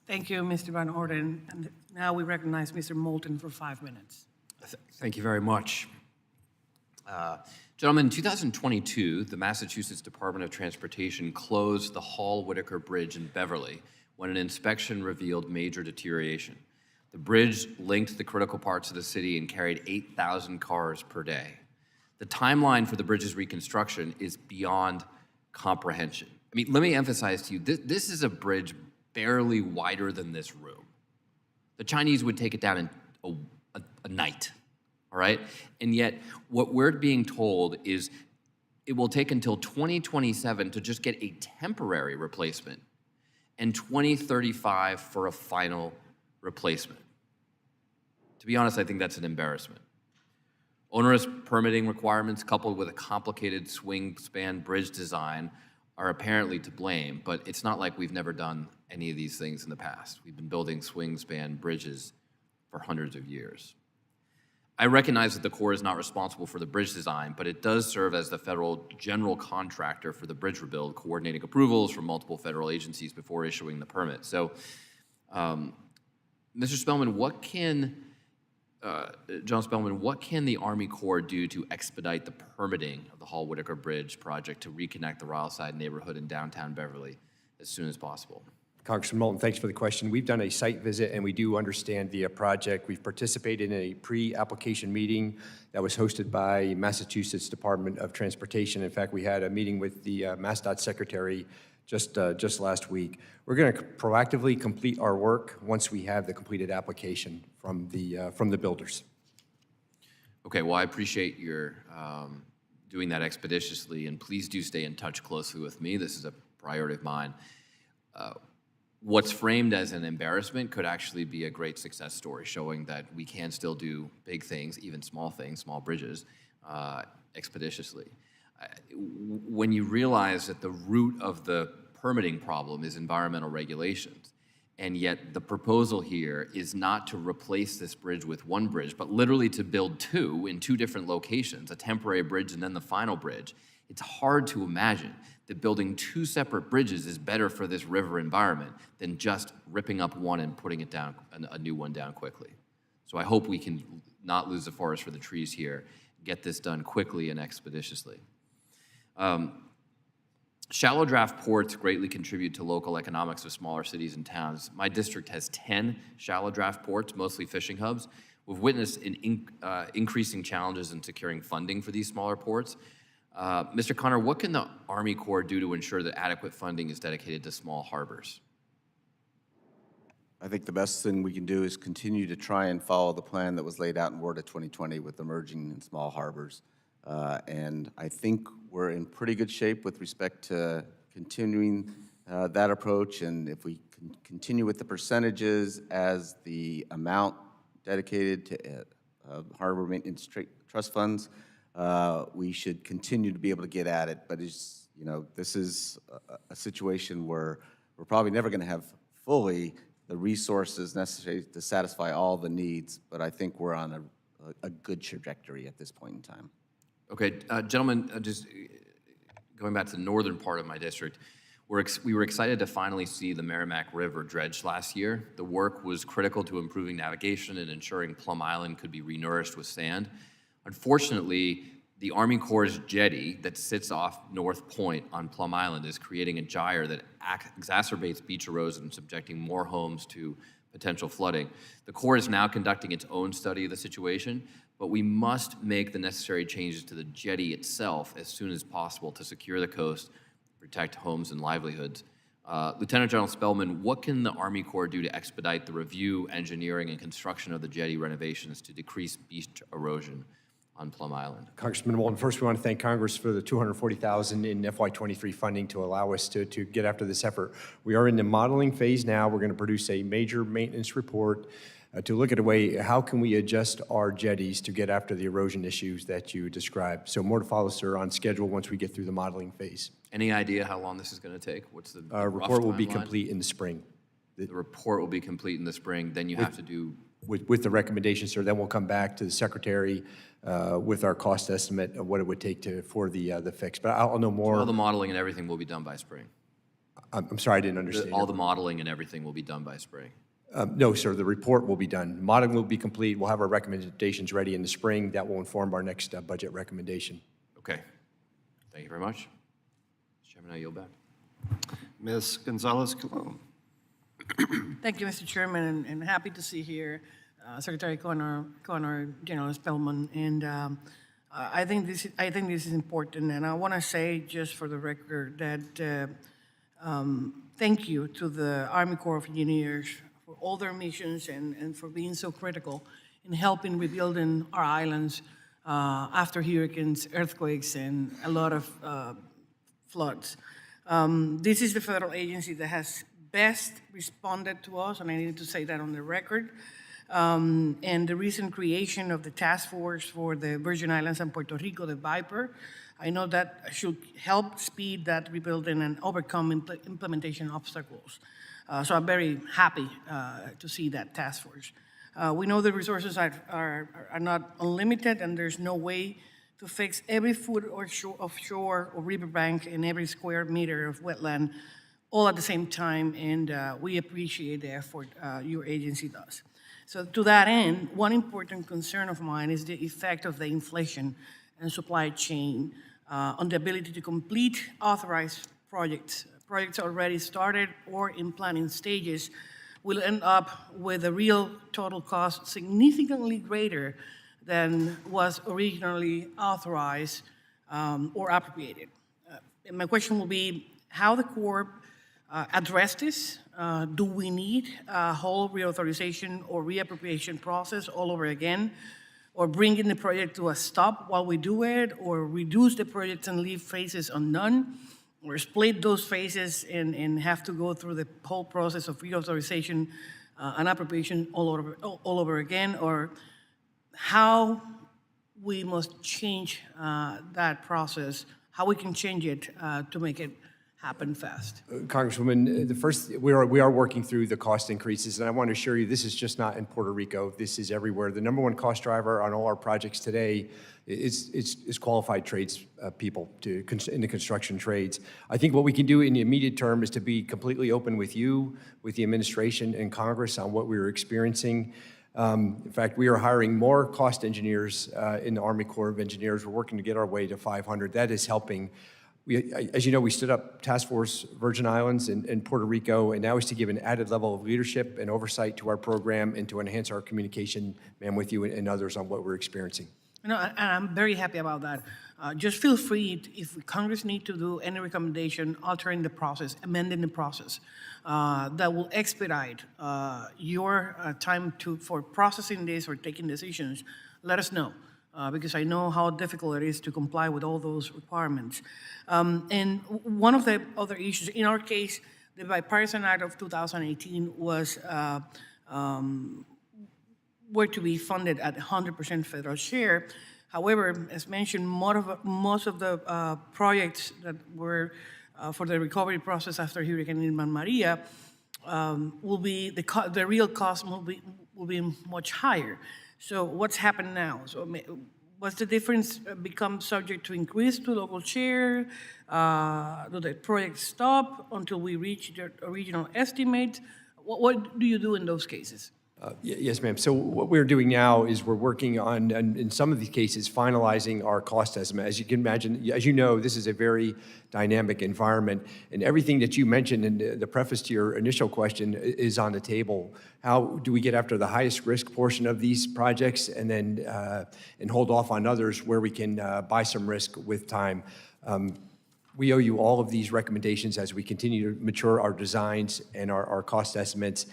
Thank you, Mr. Van Orden. And now we recognize Mr. Moulton for 5 minutes. Thank you very much. Gentlemen, in 2022, the Massachusetts Department of Transportation closed the Hall-Whitaker Bridge in Beverly when an inspection revealed major deterioration. The bridge linked the critical parts of the city and carried 8,000 cars per day. The timeline for the bridge's reconstruction is beyond comprehension. I mean, let me emphasize to you, this is a bridge barely wider than this room. The Chinese would take it down in a night, all right? And yet, what we're being told is it will take until 2027 to just get a temporary replacement and 2035 for a final replacement. To be honest, I think that's an embarrassment. Onerous permitting requirements coupled with a complicated swing span bridge design are apparently to blame, but it's not like we've never done any of these things in the past. We've been building swing span bridges for hundreds of years. I recognize that the Corps is not responsible for the bridge design, but it does serve as the federal general contractor for the bridge rebuild, coordinating approvals from multiple federal agencies before issuing the permit. So, Mr. Spellman, John Spellman, what can the Army Corps do to expedite the permitting of the Hall-Whitaker Bridge project to reconnect the Ryleside neighborhood in downtown Beverly as soon as possible? Congressman Moulton, thanks for the question. We've done a site visit, and we do understand the project. We've participated in a pre-application meeting that was hosted by Massachusetts Department of Transportation. In fact, we had a meeting with the MassDOT secretary just last week. We're going to proactively complete our work once we have the completed application from the builders. Okay, well, I appreciate your doing that expeditiously, and please do stay in touch closely with me. This is a priority of mine. What's framed as an embarrassment could actually be a great success story, showing that we can still do big things, even small things, small bridges, expeditiously. When you realize that the root of the permitting problem is environmental regulations, And yet the proposal here is not to replace this bridge with one bridge, but literally to build two in two different locations, a temporary bridge and then the final bridge. It's hard to imagine that building two separate bridges is better for this river environment than just ripping up one and putting it down, a new one down quickly. So I hope we can not lose the forest for the trees here, get this done quickly and expeditiously. Shallow draft ports greatly contribute to local economics of smaller cities and towns. My district has 10 shallow draft ports, mostly fishing hubs. We've witnessed increasing challenges in securing funding for these smaller ports. Mr. Connor, what can the Army Corps do to ensure that adequate funding is dedicated to small harbors? I think the best thing we can do is continue to try and follow the plan that was laid out in WRDA 2020 with emerging and small harbors. And I think we're in pretty good shape with respect to continuing that approach. And if we can continue with the percentages as the amount dedicated to harbor maintenance trust funds, we should continue to be able to get at it. But it's, you know, this is a situation where we're probably never going to have fully the resources necessary to satisfy all the needs, but I think we're on a good trajectory at this point in time. Okay, gentlemen, just going back to the northern part of my district, we were excited to finally see the Merrimack River dredged last year. The work was critical to improving navigation and ensuring Plum Island could be renourished with sand. Unfortunately, the Army Corps' jetty that sits off North Point on Plum Island is creating a gyre that exacerbates beach erosion, subjecting more homes to potential flooding. The Corps is now conducting its own study of the situation, but we must make the necessary changes to the jetty itself as soon as possible to secure the coast, protect homes and livelihoods. Lieutenant General Spellman, what can the Army Corps do to expedite the review, engineering, and construction of the jetty renovations to decrease beach erosion on Plum Island? Congressman Walton, first we want to thank Congress for the $240,000 in FY23 funding to allow us to get after this effort. We are in the modeling phase now. We're going to produce a major maintenance report to look at a way, how can we adjust our jetties to get after the erosion issues that you described. So more to follow, sir, on schedule once we get through the modeling phase. Any idea how long this is going to take? What's the rough report will be timeline? complete in the spring. The report will be complete in the spring, then you have to do... With the recommendations, sir, then we'll come back to the Secretary with our cost estimate of what it would take for the fix. But I'll know more. All the modeling and everything will be done by spring. I'm sorry, I didn't understand. All the modeling and everything will be done by spring. No, sir, the report will be done. Modeling will be complete. We'll have our recommendations ready in the spring. That will inform our next budget recommendation. Okay. Thank you very much. Mr. Chairman, I yield back. Ms. Gonzalez-Colon. Thank you, Mr. Chairman, and happy to see here Secretary Connor, General Spellman, and I think this is important. And I want to say, just for the record, that thank you to the Army Corps of Engineers for all their missions and for being so critical in helping rebuilding our islands after hurricanes, earthquakes, and a lot of floods. This is the federal agency that has best responded to us, and I need to say that on the record. And the recent creation of the task force for the Virgin Islands and Puerto Rico, the VIPER, I know that should help speed that rebuilding and overcome implementation obstacles. So I'm very happy to see that task force. We know the resources are not unlimited, and there's no way to fix every foot of shore or riverbank and every square meter of wetland all at the same time, and we appreciate the effort your agency does. So to that end, one important concern of mine is the effect of the inflation and supply chain on the ability to complete authorized projects. Projects already started or in planning stages will end up with a real total cost significantly greater than was originally authorized or appropriated. And my question will be how the Corps address this. Do we need a whole reauthorization or reappropriation process all over again, or bringing the project to a stop while we do it, or reduce the projects and leave phases undone, or split those phases and have to go through the whole process of reauthorization and appropriation all over again, or how we must change that process, how we can change it to make it happen fast. Congresswoman, the first, we are working through the cost increases, and I want to assure you, this is just not in Puerto Rico. This is everywhere. The number one cost driver on all our projects today is qualified trades people in the construction trades. I think what we can do in the immediate term is to be completely open with you, with the administration and Congress on what we are experiencing. In fact, we are hiring more cost engineers in the Army Corps of Engineers. We're working to get our way to 500. That is helping. As you know, we stood up Task Force Virgin Islands and Puerto Rico, and that was to give an added level of leadership and oversight to our program and to enhance our communication, ma'am, with you and others on what we're experiencing. And I'm very happy about that. Just feel free, if Congress need to do any recommendation, altering the process, amending the process, that will expedite your time for processing this or taking decisions, let us know. Because I know how difficult it is to comply with all those requirements. And one of the other issues, in our case, the Bipartisan Act of 2018 was were to be funded at 100% federal share. However, as mentioned, most of the projects that were for the recovery process after Hurricane Irma and Maria will be, the real cost will be much higher. So what's happened now? So what's the difference become subject to increase to local share? Do the projects stop until we reach the original estimate? What do you do in those cases? Yes, ma'am. So what we're doing now is we're working on, in some of these cases, finalizing our cost estimate. As you can imagine, as you know, this is a very dynamic environment, and everything that you mentioned in the preface to your initial question is on the table. How do we get after the highest risk portion of these projects and then and hold off on others where we can buy some risk with time? We owe you all of these recommendations as we continue to mature our designs and our cost estimates.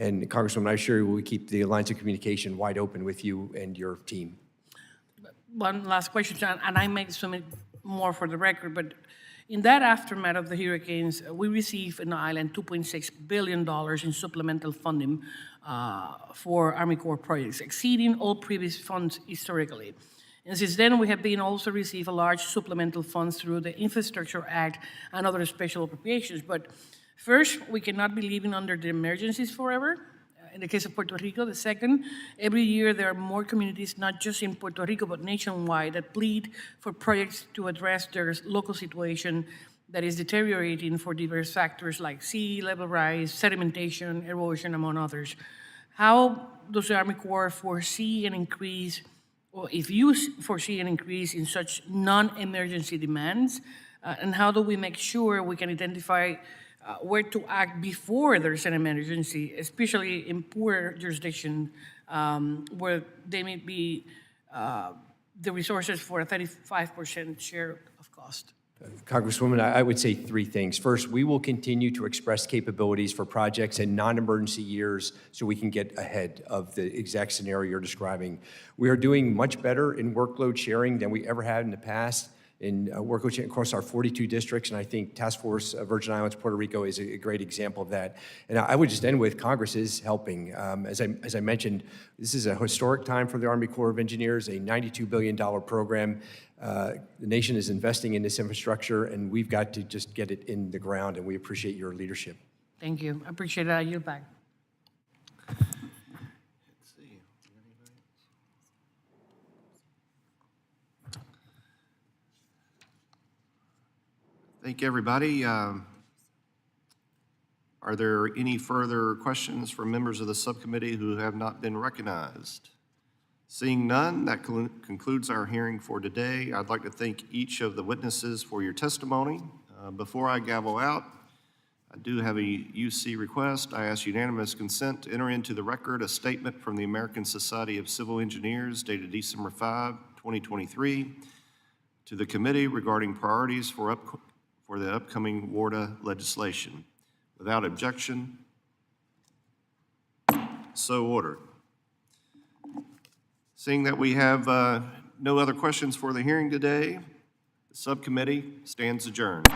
And Congresswoman, I assure you we keep the lines of communication wide open with you and your team. One last question, John, and I may submit more for the record, but in that aftermath of the hurricanes, we received in the island $2.6 billion in supplemental funding for Army Corps projects, exceeding all previous funds historically. And since then, we have been also received a large supplemental funds through the Infrastructure Act and other special appropriations. But first, we cannot be living under the emergencies forever. In the case of Puerto Rico, the second, every year there are more communities, not just in Puerto Rico, but nationwide, that plead for projects to address their local situation that is deteriorating for diverse factors like sea level rise, sedimentation, erosion, among others. How does the Army Corps foresee an increase, or if you foresee an increase in such non-emergency demands, and how do we make sure we can identify where to act before there's an emergency, especially in poor jurisdiction where they may be the resources for a 35% share of cost? Congresswoman, I would say three things. First, we will continue to express capabilities for projects in non-emergency years so we can get ahead of the exact scenario you're describing. We are doing much better in workload sharing than we ever had in the past. In workload sharing across our 42 districts, and I think Task Force Virgin Islands, Puerto Rico is a great example of that. And I would just end with Congress is helping. As I mentioned, this is a historic time for the Army Corps of Engineers, a $92 billion program. The nation is investing in this infrastructure, and we've got to just get it in the ground, and we appreciate your leadership. Thank you. I appreciate that. I yield back. Thank you, everybody. Are there any further questions from members of the subcommittee who have not been recognized? Seeing none, that concludes our hearing for today. I'd like to thank each of the witnesses for your testimony. Before I gavel out, I do have a UC request. I ask unanimous consent to enter into the record a statement from the American Society of Civil Engineers dated December 5, 2023, to the committee regarding priorities for the upcoming WARDA legislation. Without objection, so ordered. Seeing that we have no other questions for the hearing today, the subcommittee stands adjourned.